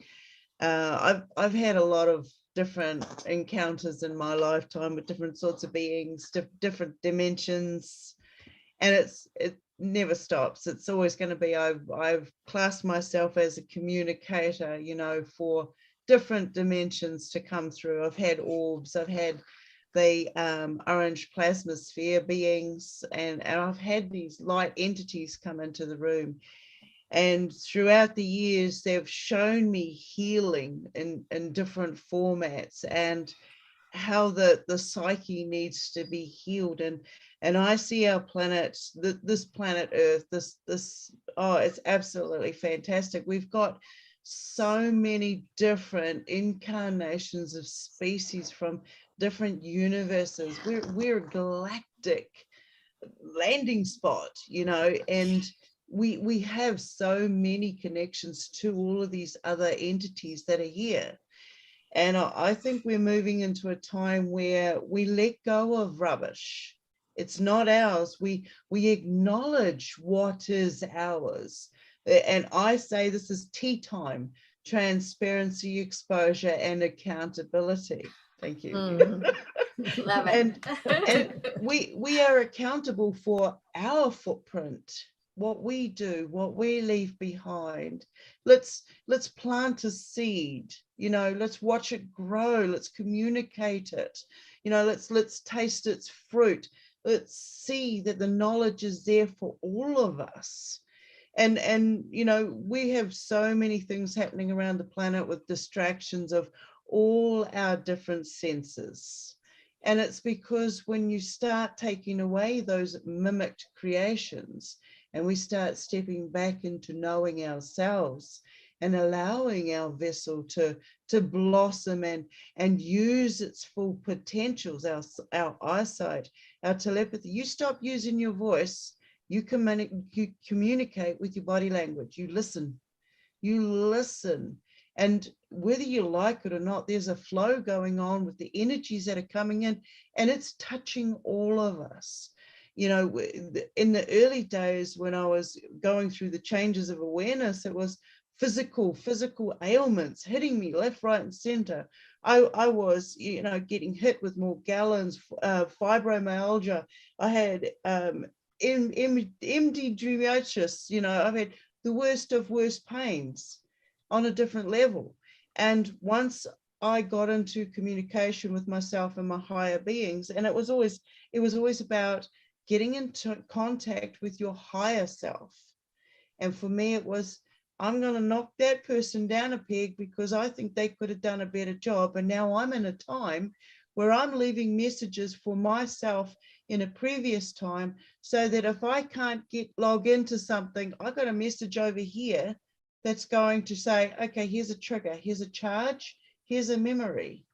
I've had a lot of different encounters in my lifetime with different sorts of beings, different dimensions, and it never stops. It's always going to be. I've classed myself as a communicator, for different dimensions to come through. I've had orbs, I've had the orange plasma sphere beings, and I've had these light entities come into the room. And throughout the years, they've shown me healing in different formats, and how the psyche needs to be healed. And I see our planet, this planet Earth, it's absolutely fantastic. We've got so many different incarnations of species from different universes. We're a galactic landing spot, and we have so many connections to all of these other entities that are here. And I think we're moving into a time where we let go of rubbish It's not ours. We acknowledge what is ours. And I say this is tea time: transparency, exposure, and accountability. Thank you. Love and it. we are accountable for our footprint, what we do, what we leave behind. Let's plant a seed, you know, let's watch it grow, let's communicate it, you know, let's taste its fruit. Let's see that the knowledge is there for all of us. And you know, we have so many things happening around the planet with distractions of all our different senses. And it's because when you start taking away those mimicked creations and we start stepping back into knowing ourselves and allowing our vessel to blossom and use its full potentials, our eyesight, our telepathy. You stop using your voice, you communicate with your body language. You listen. And whether you like it or not, there's a flow going on with the energies that are coming in, and it's touching all of us. You know, in the early days when I was going through the changes of awareness, it was physical ailments hitting me left, right, and center. I was, you know, getting hit with Morgellons, fibromyalgia. I had endometriosis. You know, I've had the worst of worst pains on a different level. And once I got into communication with myself and my higher beings, and it was always about getting into contact with your higher self. And for me, it was, I'm going to knock that person down a peg because I think they could have done a better job. And now I'm in a time where I'm leaving messages for myself in a previous time, so that if I can't log into something, I got a message over here that's going to say, okay, here's a trigger, here's a charge, here's a memory.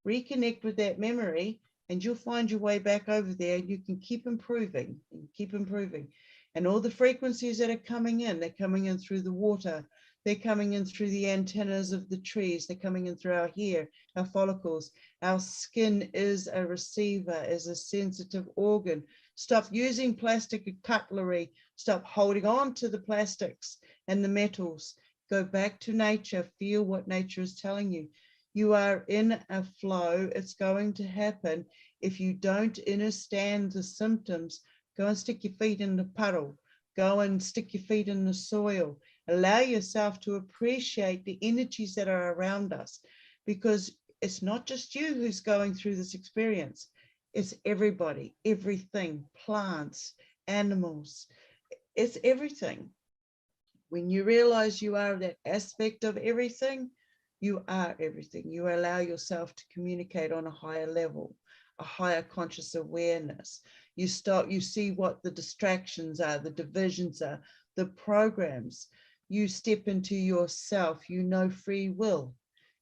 Reconnect with that memory and you'll find your way back over there. You can keep improving and keep improving. And all the frequencies that are coming in, they're coming in through the water, they're coming in through the antennas of the trees, they're coming in through our hair, our follicles. Our skin is a receiver, is a sensitive organ. Stop using plastic cutlery, stop holding on to the plastics and the metals. Go back to nature, feel what nature is telling you. You are in a flow, it's going to happen. If you don't understand the symptoms, go and stick your feet in the puddle, go and stick your feet in the soil. Allow yourself to appreciate the energies that are around us, because it's not just you who's going through this experience. It's everybody, everything, plants, animals, it's everything. When you realize you are that aspect of everything, you are everything. You allow yourself to communicate on a higher level, a higher conscious awareness. You see what the distractions are, the divisions are, the programs. You step into yourself, you know free will.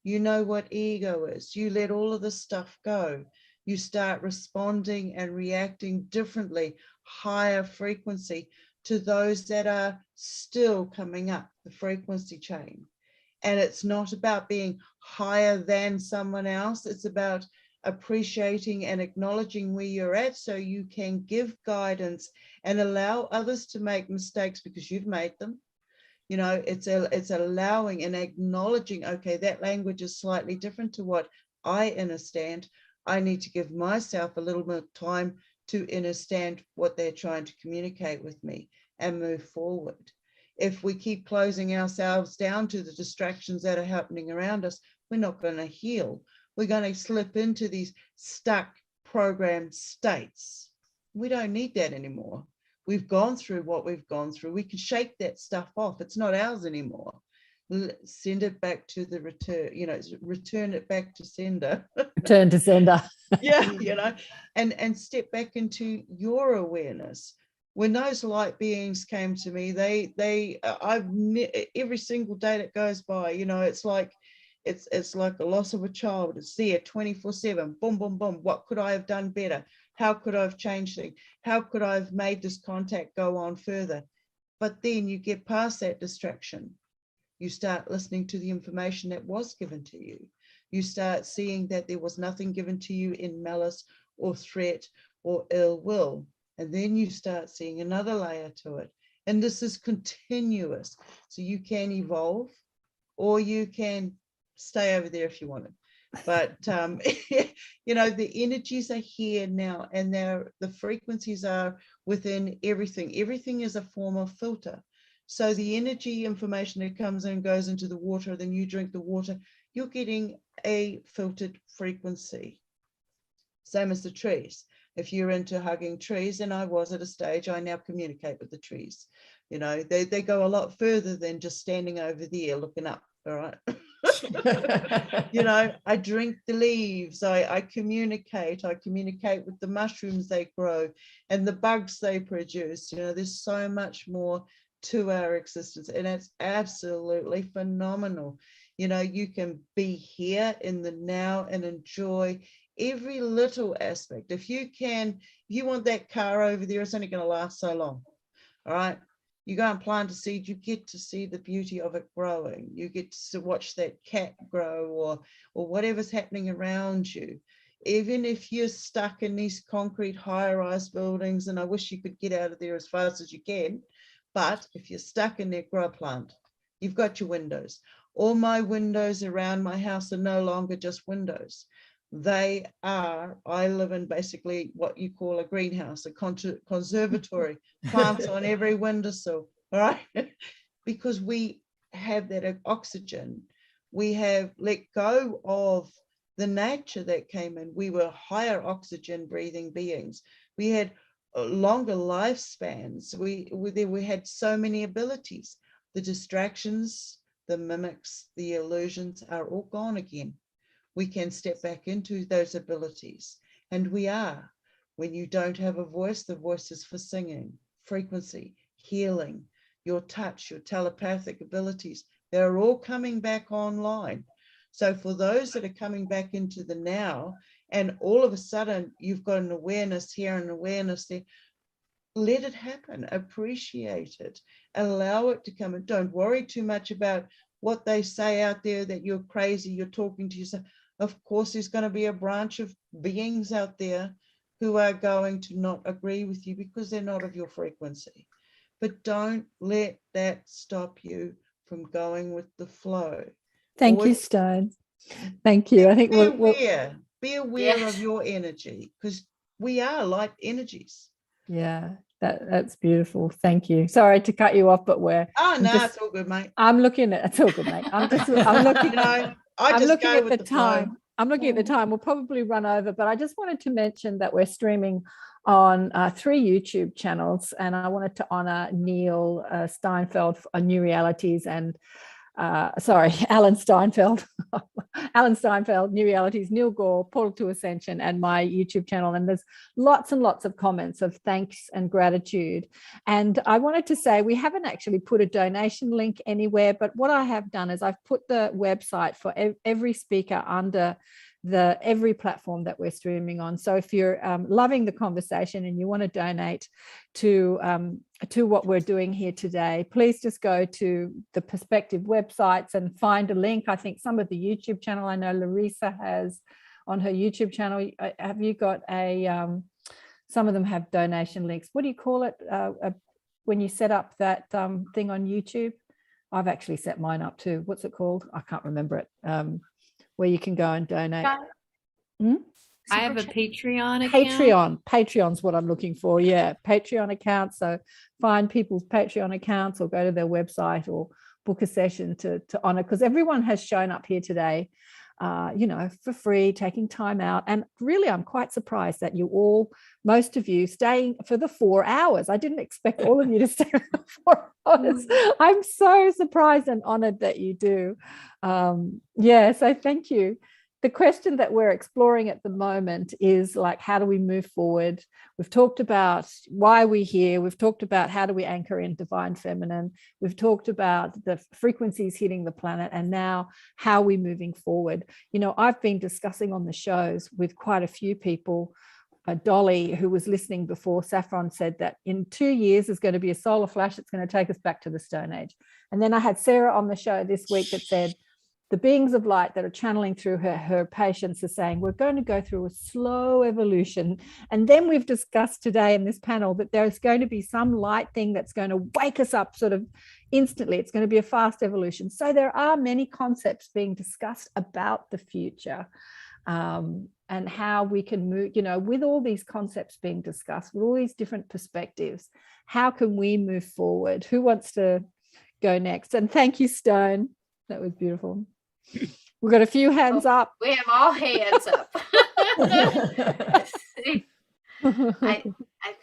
You know what ego is. You let all of this stuff go. You start responding and reacting differently, higher frequency, to those that are still coming up the frequency chain. And it's not about being higher than someone else. It's about appreciating and acknowledging where you're at so you can give guidance and allow others to make mistakes because you've made them. You know, it's allowing and acknowledging, okay, that language is slightly different to what I understand. I need to give myself a little more time to understand what they're trying to communicate with me and move forward. If we keep closing ourselves down to the distractions that are happening around us, we're not going to heal. We're going to slip into these stuck programmed states. We don't need that anymore. We've gone through what we've gone through. We can shake that stuff off. It's not ours anymore. Send it back to the return, you know, return it back to sender. Return to sender. Yeah, you know, and step back into your awareness. When those light beings came to me, every single day that goes by, you know, it's like a loss of a child. It's there 24/7, boom, boom, boom. What could I have done better? How could I have changed things? How could I have made this contact go on further? But then you get past that distraction. You start listening to the information that was given to you. You start seeing that there was nothing given to you in malice or threat or ill will. And then you start seeing another layer to it. And this is continuous. So you can evolve, or you can stay over there if you wanted. But, you know, the energies are here now, and the frequencies are within everything. Everything is a form of filter. So the energy information that comes in goes into the water, then you drink the water, you're getting a filtered frequency. Same as the trees. If you're into hugging trees, and I was at a stage, I now communicate with the trees. You know, they go a lot further than just standing over there looking up, all right? You know, I drink the leaves, I communicate with the mushrooms they grow and the bugs they produce. You know, there's so much more to our existence, and it's absolutely phenomenal. You know, you can be here in the now and enjoy every little aspect. If you want that car over there, it's only going to last so long. All right. You go and plant a seed, you get to see the beauty of it growing. You get to watch that cat grow, or whatever's happening around you. Even if you're stuck in these concrete high-rise buildings, and I wish you could get out of there as fast as you can, but if you're stuck in there, grow a plant. You've got your windows. All my windows around my house are no longer just windows. I live in basically what you call a greenhouse, a conservatory, plants on every windowsill, all right? Because we have that oxygen. We have let go of the nature that came in. We were higher oxygen breathing beings. We had longer lifespans. We had so many abilities. The distractions, the mimics, the illusions are all gone again. We can step back into those abilities, and we are. When you don't have a voice, the voice is for singing, frequency, healing, your touch, your telepathic abilities. They're all coming back online. So for those that are coming back into the now, and all of a sudden you've got an awareness here and awareness there, let it happen, appreciate it, allow it to come, and don't worry too much about what they say out there, that you're crazy, you're talking to yourself. Of course, there's going to be a branch of beings out there who are going to not agree with you because they're not of your frequency. But don't let that stop you from going with the flow. Thank you, Stone. Thank you. I think be aware of your energy, because we are light energies. Yeah, that's beautiful. Thank you. Sorry to cut you off, but it's all good, mate. I'm looking at it's all good, mate. I'm looking. You know, I'm looking at the time. I'm looking at the time. We'll probably run over, but I just wanted to mention that we're streaming on 3 YouTube channels, and I wanted to honor Neil Steinfeld for New Realities, and Alan Steinfeld, New Realities, Neil Gore, Portal to Ascension, and my YouTube channel. And there's lots and lots of comments of thanks and gratitude. And I wanted to say, we haven't actually put a donation link anywhere, but what I have done is I've put the website for every speaker under every platform that we're streaming on. So if you're loving the conversation and you want to donate to what we're doing here today, please just go to the Perspective websites and find a link. I think some of the YouTube channel, I know Larissa has on her YouTube channel. Have you got some of them have donation links. What do you call it when you set up that thing on YouTube? I've actually set mine up too. What's it called? I can't remember it. Where you can go and donate. I have a Patreon account. Patreon's what I'm looking for. Yeah, Patreon account. So find people's Patreon accounts or go to their website or book a session to honor, because everyone has shown up here today, for free, taking time out. And really, I'm quite surprised that most of you staying for the 4 hours. I didn't expect all of you to stay for 4 hours. I'm so surprised and honored that you do. So thank you. The question that we're exploring at the moment is like, how do we move forward? We've talked about why we're here. We've talked about how do we anchor in divine feminine. We've talked about the frequencies hitting the planet, and now how are we moving forward? You know, I've been discussing on the shows with quite a few people. Dolly, who was listening before, Saffron said that in 2 years there's going to be a solar flash that's going to take us back to the Stone Age. And then I had Sarah on the show this week that said, the beings of light that are channeling through her patients are saying, we're going to go through a slow evolution. And then we've discussed today in this panel that there's going to be some light thing that's going to wake us up sort of instantly. It's going to be a fast evolution. So there are many concepts being discussed about the future, and how we can move, with all these concepts being discussed, with all these different perspectives, how can we move forward? Who wants to go next? And thank you, Stone. That was beautiful. We've got a few hands up. We have all hands up. I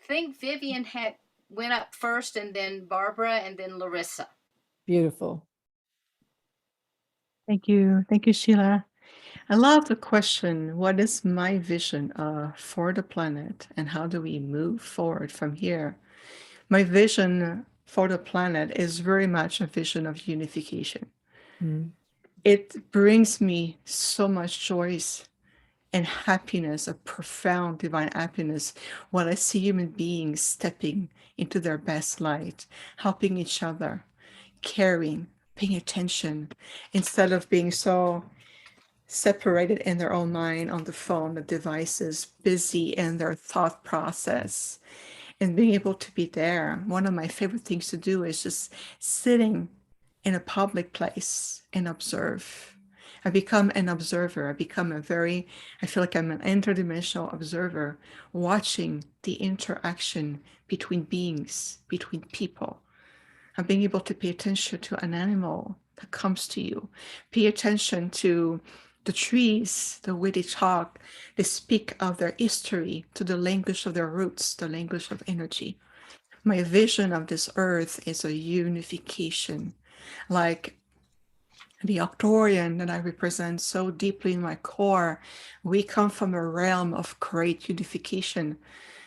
think Vivian went up first, and then Barbara, and then Larissa. Beautiful. Thank you. Thank you, Sheila. I love the question, what is my vision for the planet and how do we move forward from here? My vision for the planet is very much a vision of unification. It brings me so much joy and happiness, a profound divine happiness, when I see human beings stepping into their best light, helping each other, caring, paying attention, instead of being so separated in their own mind, on the phone, the devices, busy in their thought process, and being able to be there. One of my favorite things to do is just sitting in a public place and observe. I become an observer. I feel like I'm an interdimensional observer, watching the interaction between beings, between people. And being able to pay attention to an animal that comes to you. Pay attention to the trees, the way they talk, they speak of their history, to the language of their roots, the language of energy. My vision of this earth is a unification, like the Octorian that I represent so deeply in my core. We come from a realm of great unification,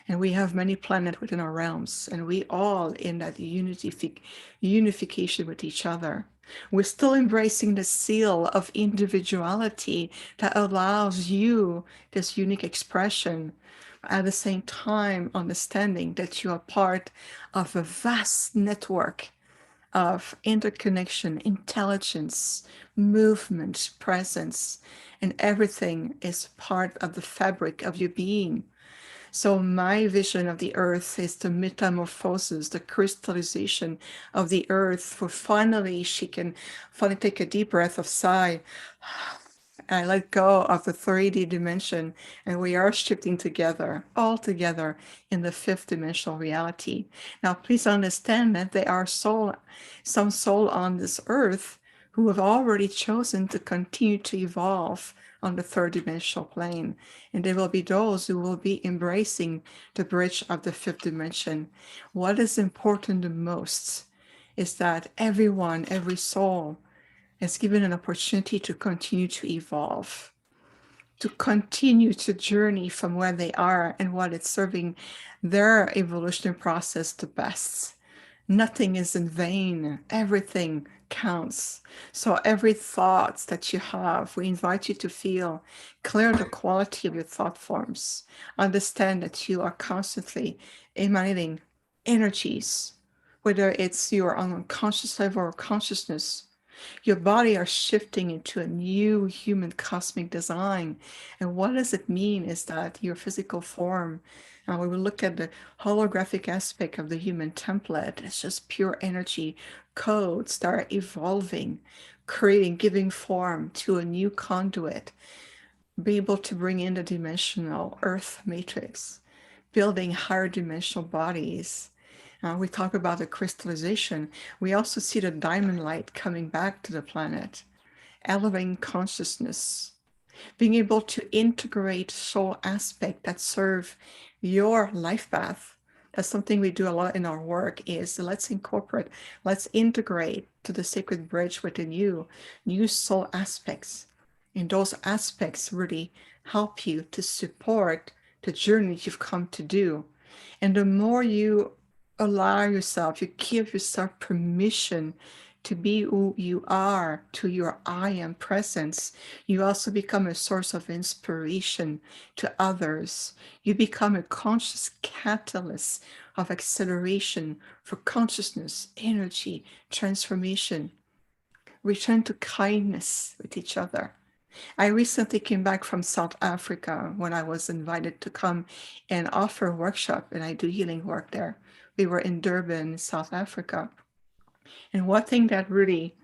and we have many planets within our realms, and we all in that unification with each other. We're still embracing the seal of individuality that allows you this unique expression, at the same time understanding that you are part of a vast network of interconnection, intelligence, movement, presence, and everything is part of the fabric of your being. So my vision of the earth is the metamorphosis, the crystallization of the earth, for finally she can finally take a deep breath of sigh. I let go of the 3D dimension, and we are shifting together, all together in the 5th dimensional reality. Now, please understand that there are some soul on this earth who have already chosen to continue to evolve on the 3rd dimensional plane. And there will be those who will be embracing the bridge of the 5th dimension. What is important the most is that everyone, every soul, is given an opportunity to continue to evolve, to continue to journey from where they are and what is serving their evolutionary process the best. Nothing is in vain. Everything counts. So every thought that you have, we invite you to feel clear the quality of your thought forms. Understand that you are constantly emanating energies, whether it's your unconscious level or consciousness. Your body are shifting into a new human cosmic design. And what does it mean is that your physical form, we will look at the holographic aspect of the human template. It's just pure energy codes that are evolving, creating, giving form to a new conduit, be able to bring in the dimensional earth matrix, building higher dimensional bodies. We talk about the crystallization. We also see the diamond light coming back to the planet, elevating consciousness, being able to integrate soul aspects that serve your life path. That's something we do a lot in our work, is let's integrate to the sacred bridge within you, new soul aspects. And those aspects really help you to support the journey you've come to do. And the more you allow yourself, you give yourself permission to be who you are, to your I am presence, you also become a source of inspiration to others. You become a conscious catalyst of acceleration for consciousness, energy, transformation. return to kindness with each other. I recently came back from South Africa when I was invited to come and offer a workshop, and I do healing work there. We were in Durban, South Africa. And one thing that really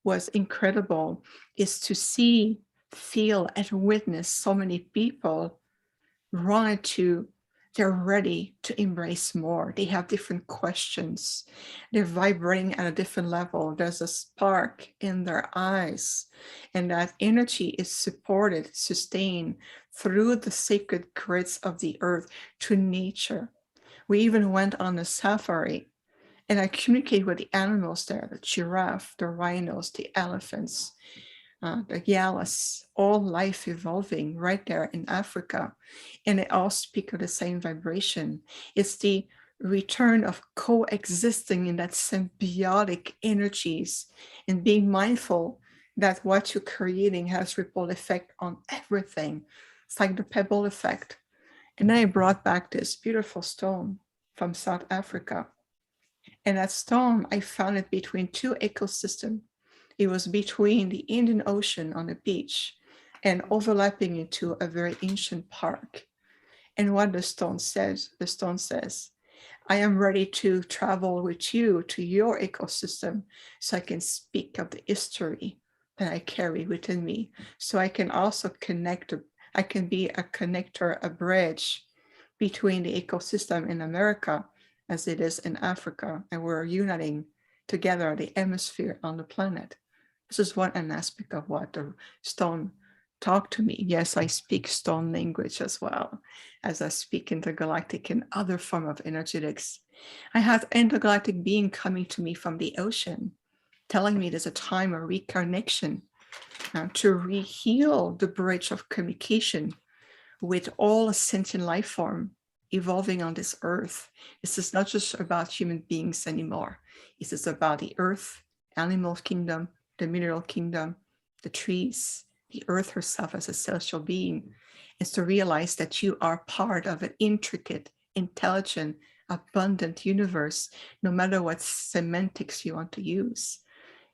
was incredible is to see, feel, and witness so many people they're ready to embrace more. They have different questions. They're vibrating at a different level. There's a spark in their eyes, and that energy is supported, sustained through the sacred grids of the earth to nature. We even went on a safari, and I communicate with the animals there, the giraffe, the rhinos, the elephants, the Yalas, all life evolving right there in Africa. And they all speak of the same vibration. It's the return of coexisting in that symbiotic energies and being mindful that what you're creating has ripple effect on everything. It's like the pebble effect. And then I brought back this beautiful stone from South Africa. And that stone, I found it between two ecosystems. It was between the Indian Ocean on the beach and overlapping into a very ancient park. And what the stone says, I am ready to travel with you to your ecosystem so I can speak of the history that I carry within me. So I can also I can be a connector, a bridge between the ecosystem in America as it is in Africa. And we're uniting together the hemisphere on the planet. This is an aspect of what the stone talked to me. Yes, I speak stone language as well as I speak intergalactic and other form of energetics. I had intergalactic being coming to me from the ocean, telling me there's a time of reconnection to re-heal the bridge of communication with all sentient life form evolving on this earth. This is not just about human beings anymore. This is about the earth, animal kingdom, the mineral kingdom, the trees, the earth herself as a celestial being, is to realize that you are part of an intricate, intelligent, abundant universe, no matter what semantics you want to use.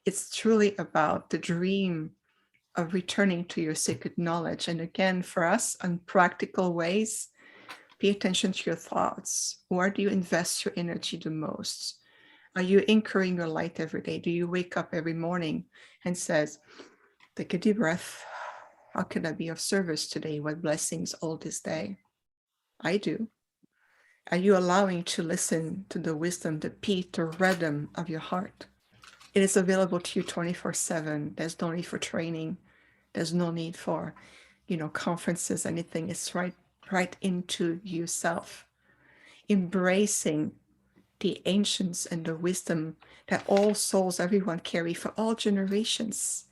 It's truly about the dream of returning to your sacred knowledge. And again, for us, on practical ways, pay attention to your thoughts. Where do you invest your energy the most? Are you anchoring your light every day? Do you wake up every morning and says, take a deep breath. How can I be of service today? What blessings all this day? I do. Are you allowing to listen to the wisdom, the beat, the rhythm of your heart? It is available to you 24/7. There's no need for training. There's no need for, conferences, anything. It's right into yourself. Embracing the ancients and the wisdom that all souls, everyone carry for all generations,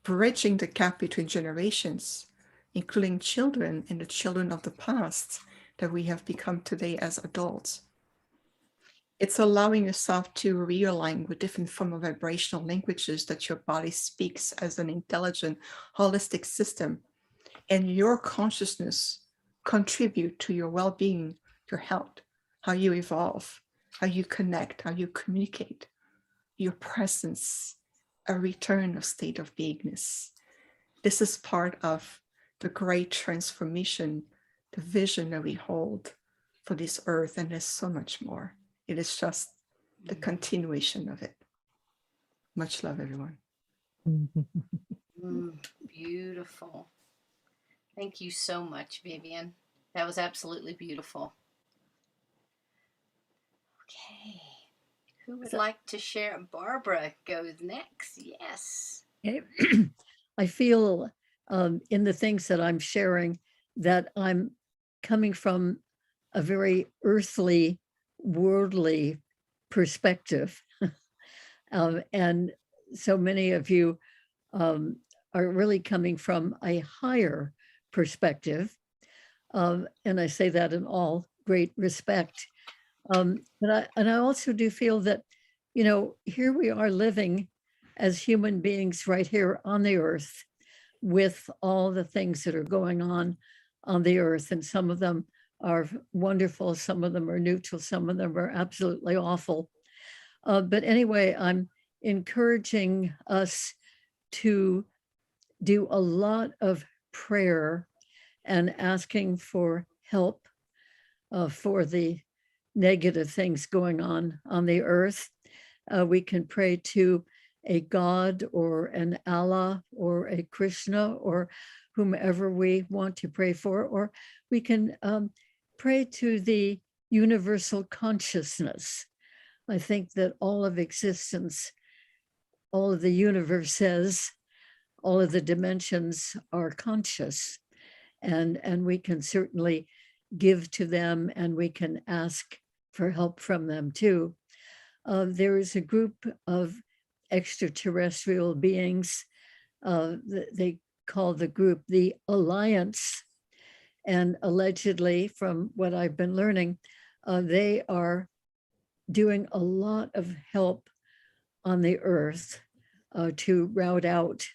bridging the gap between generations, including children and the children of the past that we have become today as adults. It's allowing yourself to realign with different form of vibrational languages that your body speaks as an intelligent, holistic system, and your consciousness contribute to your well-being, your health, how you evolve, how you connect, how you communicate, your presence, a return of state of beingness. This is part of the great transformation, the vision that we hold for this earth, and there's so much more. It is just the continuation of it. Much love, everyone. Beautiful. Thank you so much, Vivian. That was absolutely beautiful. Okay. Who would like to share? Barbara goes next. Yes. I feel in the things that I'm sharing that I'm coming from a very earthly, worldly perspective. And so many of you are really coming from a higher perspective. And I say that in all great respect. But I also do feel that, here we are living as human beings right here on the earth with all the things that are going on the earth. And some of them are wonderful. Some of them are neutral. Some of them are absolutely awful. But anyway, I'm encouraging us to do a lot of prayer and asking for help for the negative things going on the earth. We can pray to a God or an Allah or a Krishna or whomever we want to pray for, or we can pray to the universal consciousness. I think that all of existence, all of the universe says, all of the dimensions are conscious, and we can certainly give to them, and we can ask for help from them too. There is a group of extraterrestrial beings. They call the group the Alliance, and allegedly, from what I've been learning, they are doing a lot of help on the earth to rout out,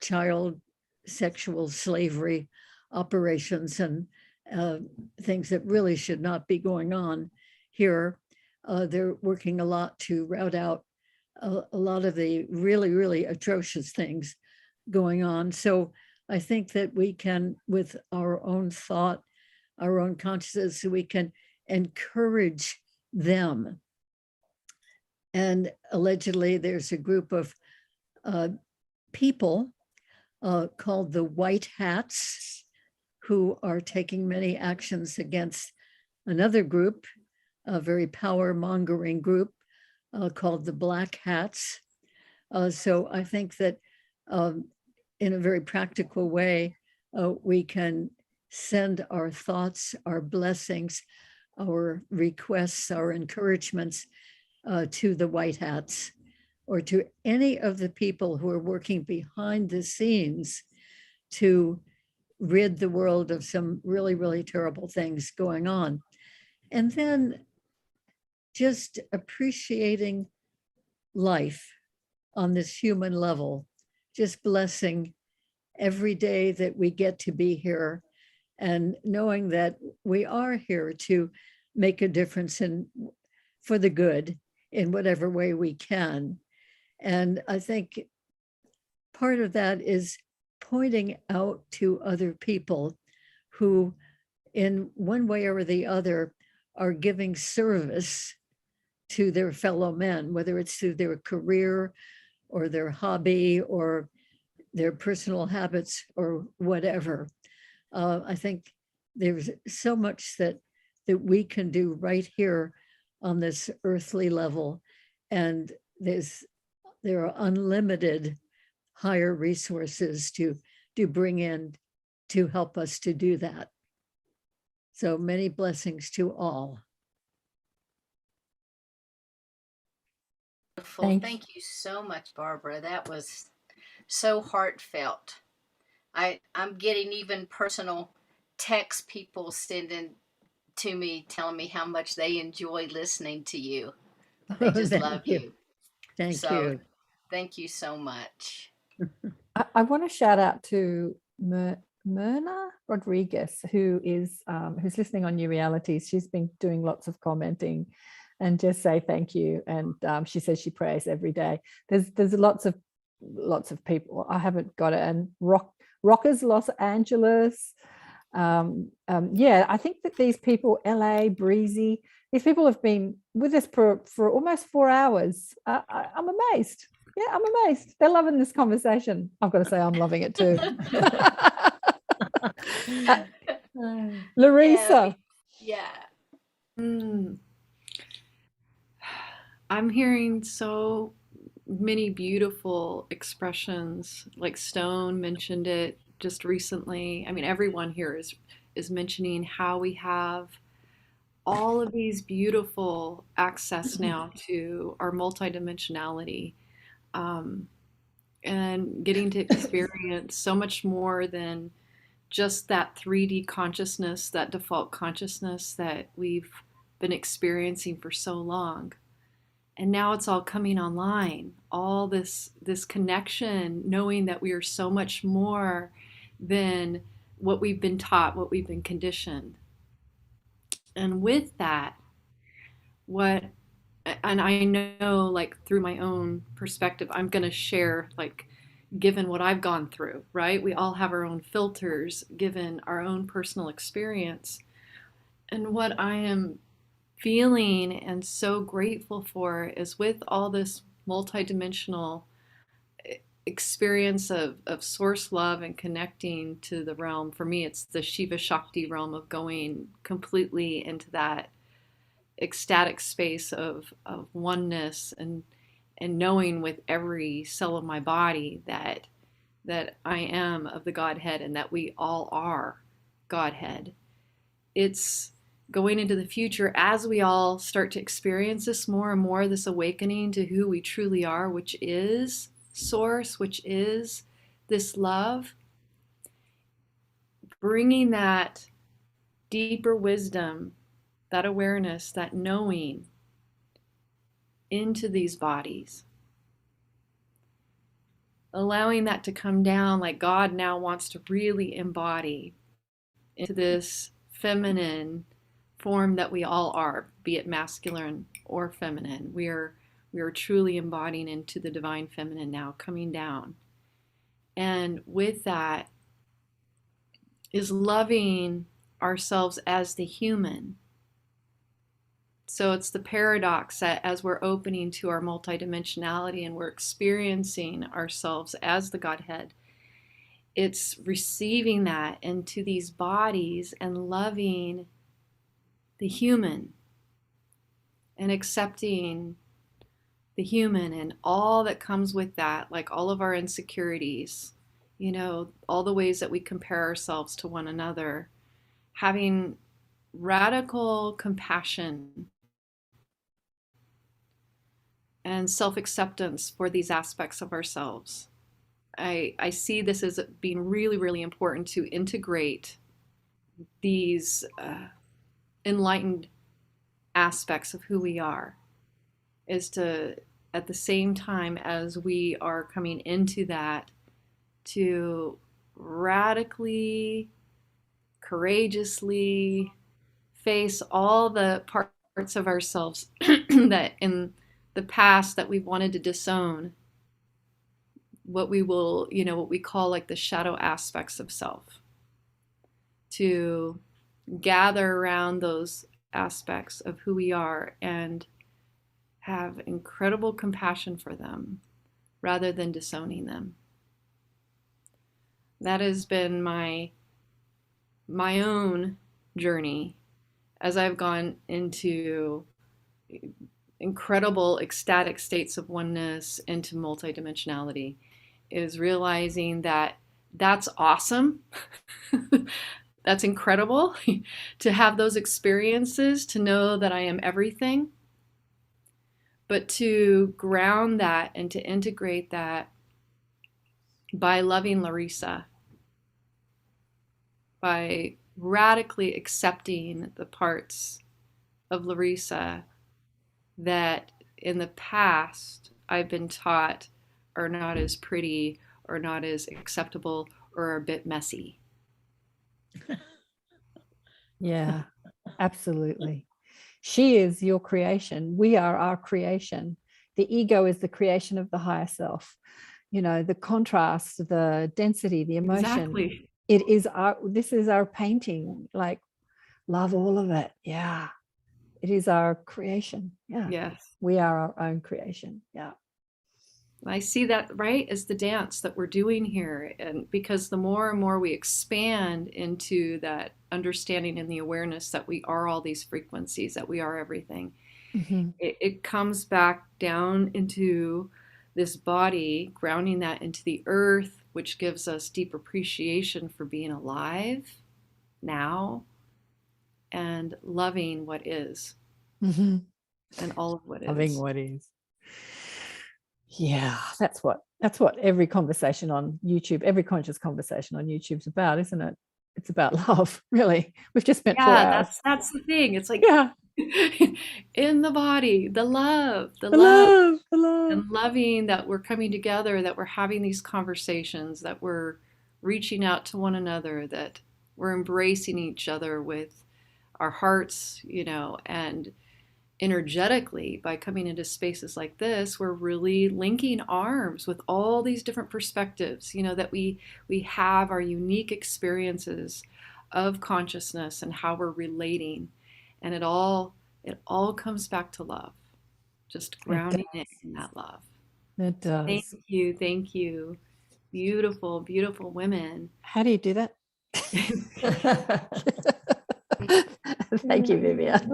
child sexual slavery operations and things that really should not be going on here. They're working a lot to rout out a lot of the really, really atrocious things going on. So I think that we can, with our own thought, our own consciousness, we can encourage them. And allegedly, there's a group of people called the White Hats who are taking many actions against another group, a very power-mongering group called the Black Hats. So I think that in a very practical way, we can send our thoughts, our blessings, our requests, our encouragements to the White Hats, or to any of the people who are working behind the scenes to rid the world of some really, really terrible things going on. And then just appreciating life on this human level, just blessing every day that we get to be here, and knowing that we are here to make a difference for the good in whatever way we can. And I think part of that is pointing out to other people who, in one way or the other, are giving service to their fellow men, whether it's through their career or their hobby or their personal habits or whatever. I think there's so much that we can do right here on this earthly level, and there are unlimited higher resources to bring in to help us to do that. So many blessings to all. Thank you so much, Barbara. That was so heartfelt. I'm getting even personal texts people sending to me telling me how much they enjoy listening to you. They just love you. Thank you. Thank you so much. I want to shout out to Myrna Rodriguez, who is who's listening on New Realities. She's been doing lots of commenting, and just say thank you. And she says she prays every day. There's lots of people. I haven't got it. And Rockers Los Angeles. Yeah, I think that these people, LA, Breezy, these people have been with us for almost 4 hours. I'm amazed. Yeah, I'm amazed. They're loving this conversation. I've got to say, I'm loving it too. Larissa. Yeah. I'm hearing so many beautiful expressions, like Stone mentioned it just recently. I mean, everyone here is mentioning how we have all of these beautiful access now to our multidimensionality, and getting to experience so much more than just that 3D consciousness, that default consciousness that we've been experiencing for so long. And now it's all coming online, all this connection, knowing that we are so much more than what we've been taught, what we've been conditioned. And with that, what and I know, like, through my own perspective, I'm going to share, like, given what I've gone through, right? We all have our own filters given our own personal experience. And what I am feeling and so grateful for is, with all this multidimensional experience of source love and connecting to the realm, for me, it's the Shiva Shakti realm of going completely into that ecstatic space of oneness, and knowing with every cell of my body that I am of the Godhead and that we all are Godhead. It's going into the future as we all start to experience this more and more, this awakening to who we truly are, which is source, which is this love, bringing that deeper wisdom, that awareness, that knowing into these bodies. Allowing that to come down, like God now wants to really embody into this feminine form that we all are, be it masculine or feminine. We are truly embodying into the divine feminine now, coming down. And with that is loving ourselves as the human. So it's the paradox that as we're opening to our multidimensionality and we're experiencing ourselves as the Godhead, it's receiving that into these bodies and loving the human and accepting the human and all that comes with that, like all of our insecurities, you know, all the ways that we compare ourselves to one another, having radical compassion and self-acceptance for these aspects of ourselves. I see this as being really, really important to integrate these enlightened aspects of who we are, is to, at the same time as we are coming into that, to radically, courageously face all the parts of ourselves that in the past that we've wanted to disown, what we will, you know, what we call like the shadow aspects of self, to gather around those aspects of who we are and have incredible compassion for them rather than disowning them. That has been my own journey as I've gone into incredible ecstatic states of oneness, into multidimensionality, is realizing that that's awesome. That's incredible to have those experiences, to know that I am everything, but to ground that and to integrate that by loving Larissa, by radically accepting the parts of Larissa that in the past I've been taught are not as pretty or not as acceptable or are a bit messy. Yeah, absolutely. She is your creation. We are our creation. The ego is the creation of the higher self. You know, the contrast, the density, the emotion. Exactly. It is this is our painting, like, love all of it. Yeah. It is our creation. Yeah. Yes. We are our own creation. Yeah. I see that, right, as the dance that we're doing here. And because the more and more we expand into that understanding and the awareness that we are all these frequencies, that we are everything, it comes back down into this body, grounding that into the earth, which gives us deep appreciation for being alive now and loving what is and all of what is. Loving what is. Yeah, that's what every conversation on YouTube, every conscious conversation on YouTube's about, isn't it? It's about love, really. We've just spent 4 hours. That's the thing. It's like, yeah, in the body, the love, the love, and loving that we're coming together, that we're having these conversations, that we're reaching out to one another, that we're embracing each other with our hearts, you know, and energetically, by coming into spaces like this, we're really linking arms with all these different perspectives, that we have our unique experiences of consciousness and how we're relating. And it all comes back to love, just grounding it in that love. It does. Thank you. Beautiful, beautiful women. How do you do that? Thank you, Vivian.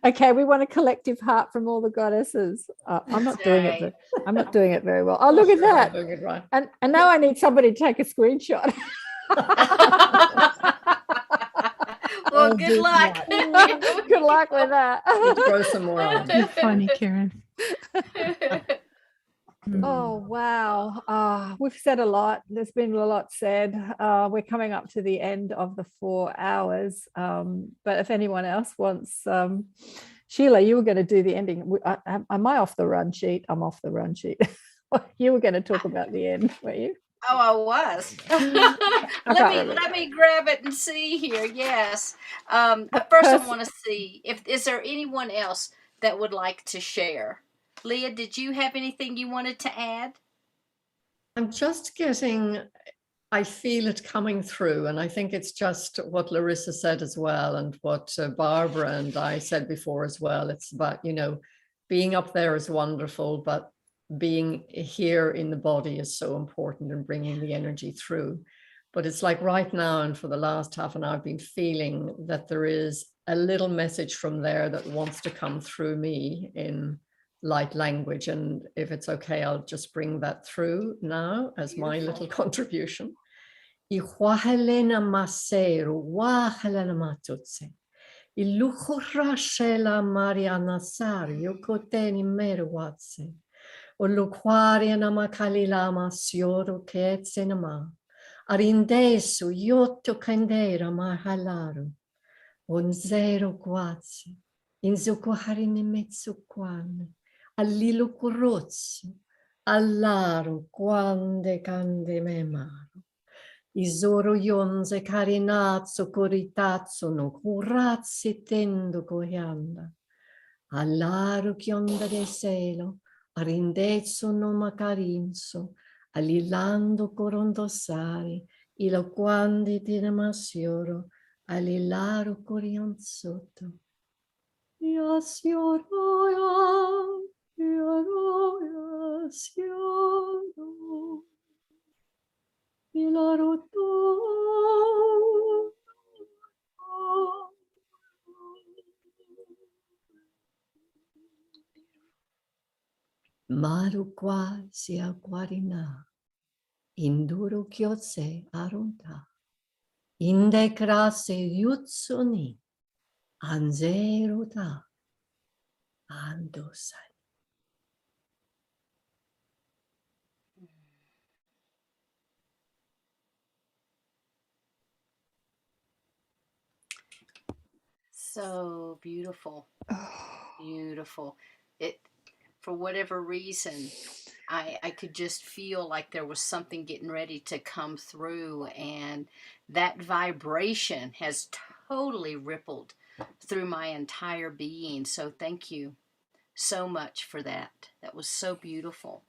Okay, we want a collective heart from all the goddesses. I'm not doing it. I'm not doing it very well. Oh, look at that! Doing it right. And now I need somebody to take a screenshot. Well, good luck. Good luck with that. Throw some more on. You're funny, Karen. Oh, wow. We've said a lot. There's been a lot said. We're coming up to the end of the 4 hours. But if anyone else wants, Sheila, you were going to do the ending. Am I off the run sheet? I'm off the run sheet. You were going to talk about the end, were you? Oh, I was. Let me grab it and see here. Yes. First, I want to see is there anyone else that would like to share? Leah, did you have anything you wanted to add? I'm just I feel it coming through, and I think it's just what Larissa said as well, and what Barbara and I said before as well. It's about, being up there is wonderful, but being here in the body is so important, and bringing the energy through. But it's like right now, and for the last half an hour, I've been feeling that there is a little message from there that wants to come through me in light language. And if it's okay, I'll just bring that through now as my little contribution. Ihuahelena masero, wahelena matutse. Iluchurashela Mariana Sario, Koteni Merwatse. Oluquaria namakalila masioro ketsenama. Arindesu yoto candera mahalaru. Onzero quatsi. Inzukuharini metsukwane. Alilu kurotsu. Allaru quande cande memaro. Isoro yonze carinazzo coritazzo no curazzi tendo coianda. Allaru chionda de selo. Arindezzo no macarinzo, alilando corondossari, ilo quandi dinamasioro, alilaro corionzotto. Yasioro, yasioro, ilaroto. Maru quasi aquarina, induro chiose arunta, inde crase yutsuni, anzeruta, andosai. So beautiful. Beautiful. For whatever reason, I could just feel like there was something getting ready to come through, and that vibration has totally rippled through my entire being. So thank you so much for that. That was so beautiful.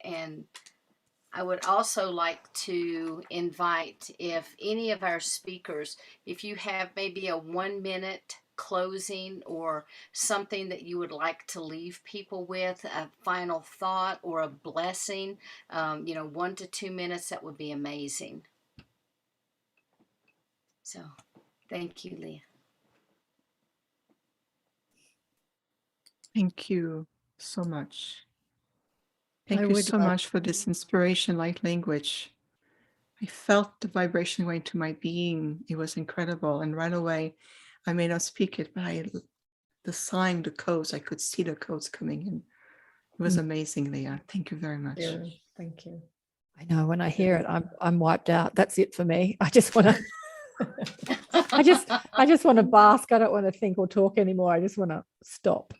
And I would also like to invite, if any of our speakers, if you have maybe a 1-minute closing or something that you would like to leave people with, a final thought or a blessing, 1 to 2 minutes, that would be amazing. So thank you, Leah. Thank you so much. Thank you so much for this inspiration, light language. I felt the vibration going to my being. It was incredible. And right away, I may not speak it, but the sign, the codes, I could see the codes coming in. It was amazing, Leah. Thank you very much. Yeah, thank you. I know, when I hear it, I'm wiped out. That's it for me. I just want to I just want to bask. I don't want to think or talk anymore. I just want to stop.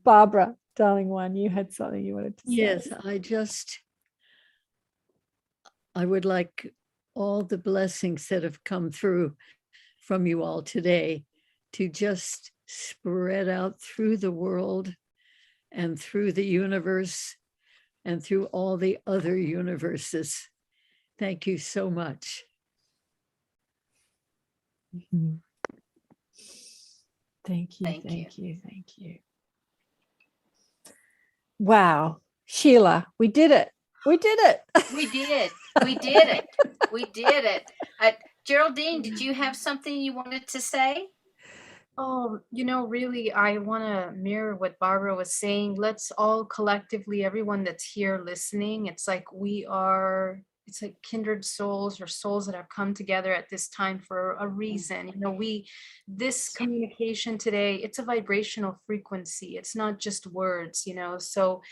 Barbara, darling one, you had something you wanted to say. Yes, I would like all the blessings that have come through from you all today to just spread out through the world and through the universe and through all the other universes. Thank you so much. Mhm. Thank you, Thank you. thank you, thank you. Wow, Sheila, we did it. We did it. We did. We did it. We did it. Geraldine, did you have something you wanted to say? Oh, really, I want to mirror what Barbara was saying. Let's all collectively, everyone that's here listening, it's like it's like kindred souls or souls that have come together at this time for a reason. This communication today, it's a vibrational frequency. It's not just words, so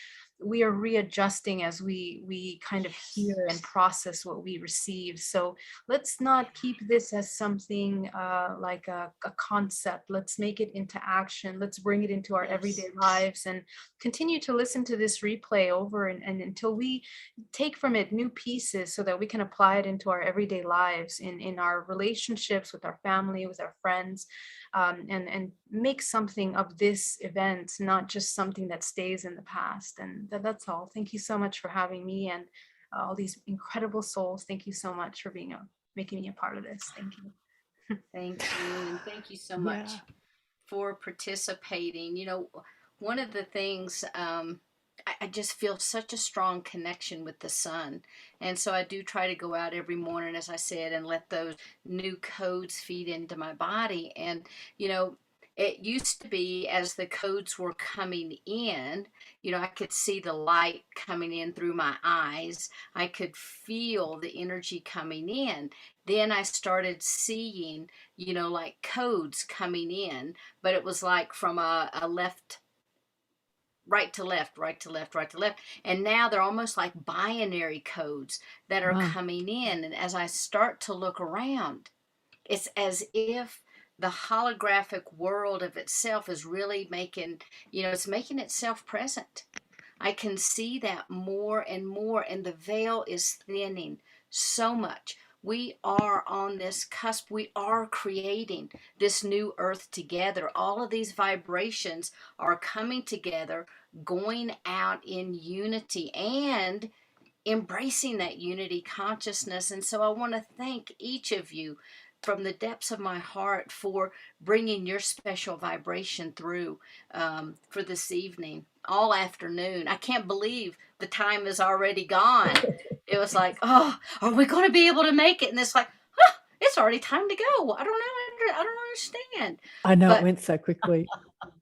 we are readjusting as we kind of hear and process what we receive. So let's not keep this as something like a concept. Let's make it into action. Let's bring it into our everyday lives and continue to listen to this replay over and until we take from it new pieces so that we can apply it into our everyday lives in our relationships with our family, with our friends, and make something of this event, not just something that stays in the past. And that's all. Thank you so much for having me and all these incredible souls. Thank you so much for making me a part of this. Thank you. Thank you. And thank you so much for participating. One of the things, I just feel such a strong connection with the sun. And so I do try to go out every morning, as I said, and let those new codes feed into my body. And, it used to be as the codes were coming in, I could see the light coming in through my eyes. I could feel the energy coming in. Then I started seeing, like codes coming in, but it was like from a left, right to left, right to left, right to left. And now they're almost like binary codes that are coming in. And as I start to look around, it's as if the holographic world of itself is really making, it's making itself present. I can see that more and more, and the veil is thinning so much. We are on this cusp. We are creating this new earth together. All of these vibrations are coming together, going out in unity and embracing that unity consciousness. And so I want to thank each of you from the depths of my heart for bringing your special vibration through for this evening, all afternoon. I can't believe the time is already gone. It was like, oh, are we going to be able to make it? And it's like, it's already time to go. I don't know. I don't understand. I know, But it went so quickly.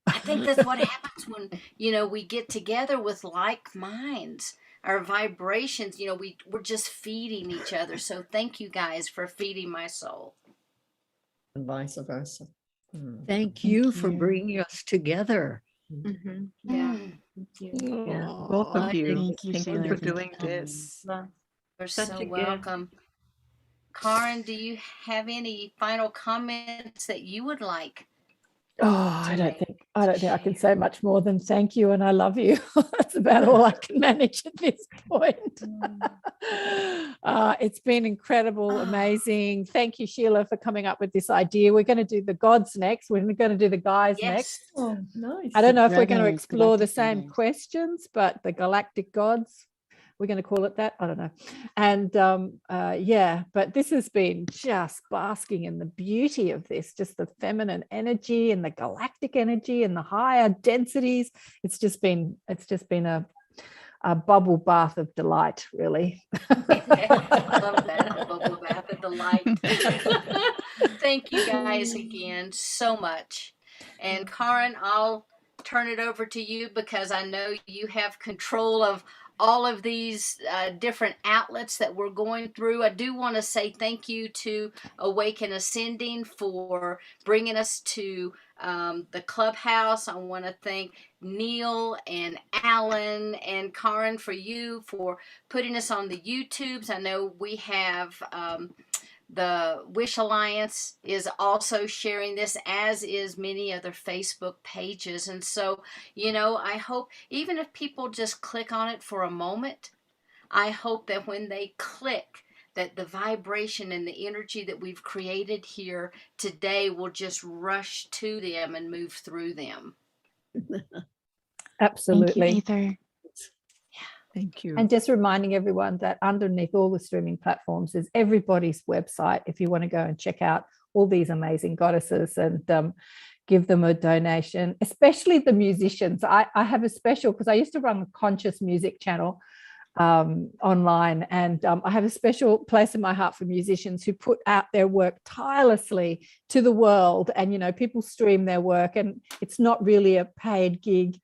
I think that's what happens when, we get together with like minds. Our vibrations, we're just feeding each other. So thank you guys for feeding my soul. And vice versa. Thank you for bringing us together. Mm-hmm. Yeah. Thank you. Yeah. Both of you. Thank you Thank so you for much. doing this. You're Such so a gift. welcome. Karen, do you have any final comments that you would like? Oh, I don't think I can say much more than thank you and I love you. That's about all I can manage at this point. It's been incredible, amazing. Thank you, Sheila, for coming up with this idea. We're going to do the gods next. We're going to do the guys next. Oh, nice. I don't know if we're going to Brothers, explore the galactic same brothers. questions, but the galactic gods, we're going to call it that. I don't know. And but this has been just basking in the beauty of this, just the feminine energy and the galactic energy and the higher densities. It's just been a bubble bath of delight, really. I love that, a bubble bath of delight. Thank you guys again so much. And Karen, I'll turn it over to you because I know you have control of all of these different outlets that we're going through. I do want to say thank you to Awaken Ascending for bringing us to the clubhouse. I want to thank Neil and Alan and Karen for putting us on the YouTubes. I know we have the Wish Alliance is also sharing this, as is many other Facebook pages. And so, I hope even if people just click on it for a moment, I hope that when they click, that the vibration and the energy that we've created here today will just rush to them and move through them. Absolutely. Thank you, Ether. Thank you. And just reminding everyone that underneath all the streaming platforms is everybody's website if you want to go and check out all these amazing goddesses and give them a donation, especially the musicians. I have a special, because I used to run a conscious music channel online, and I have a special place in my heart for musicians who put out their work tirelessly to the world, and people stream their work, and it's not really a paid gig.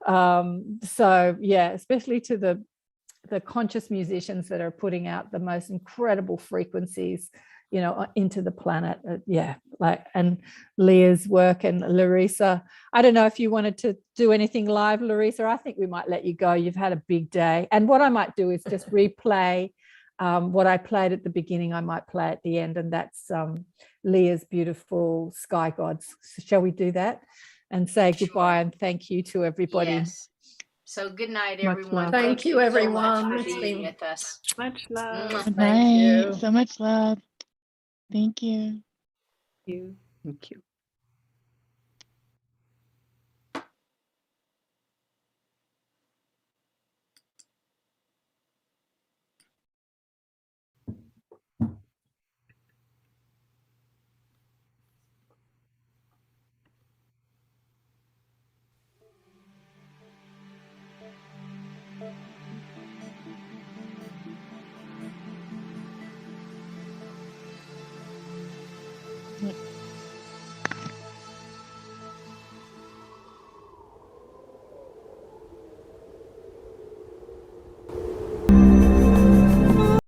So yeah, especially to the conscious musicians that are putting out the most incredible frequencies into the planet. And Leah's work, and Larissa, I don't know if you wanted to do anything live, Larissa. I think we might let you go. You've had a big day, and what I might do is just replay what I played at the beginning. I might play at the end, and that's Leah's beautiful Sky Gods. So shall we do that and say goodbye and thank you to everybody? Yes. So good night, Much everyone. love. Thank you, so much everyone. for It's being been with us. Much love. Mwah. Good Thank night. you. So much love. Thank you. You. Thank you.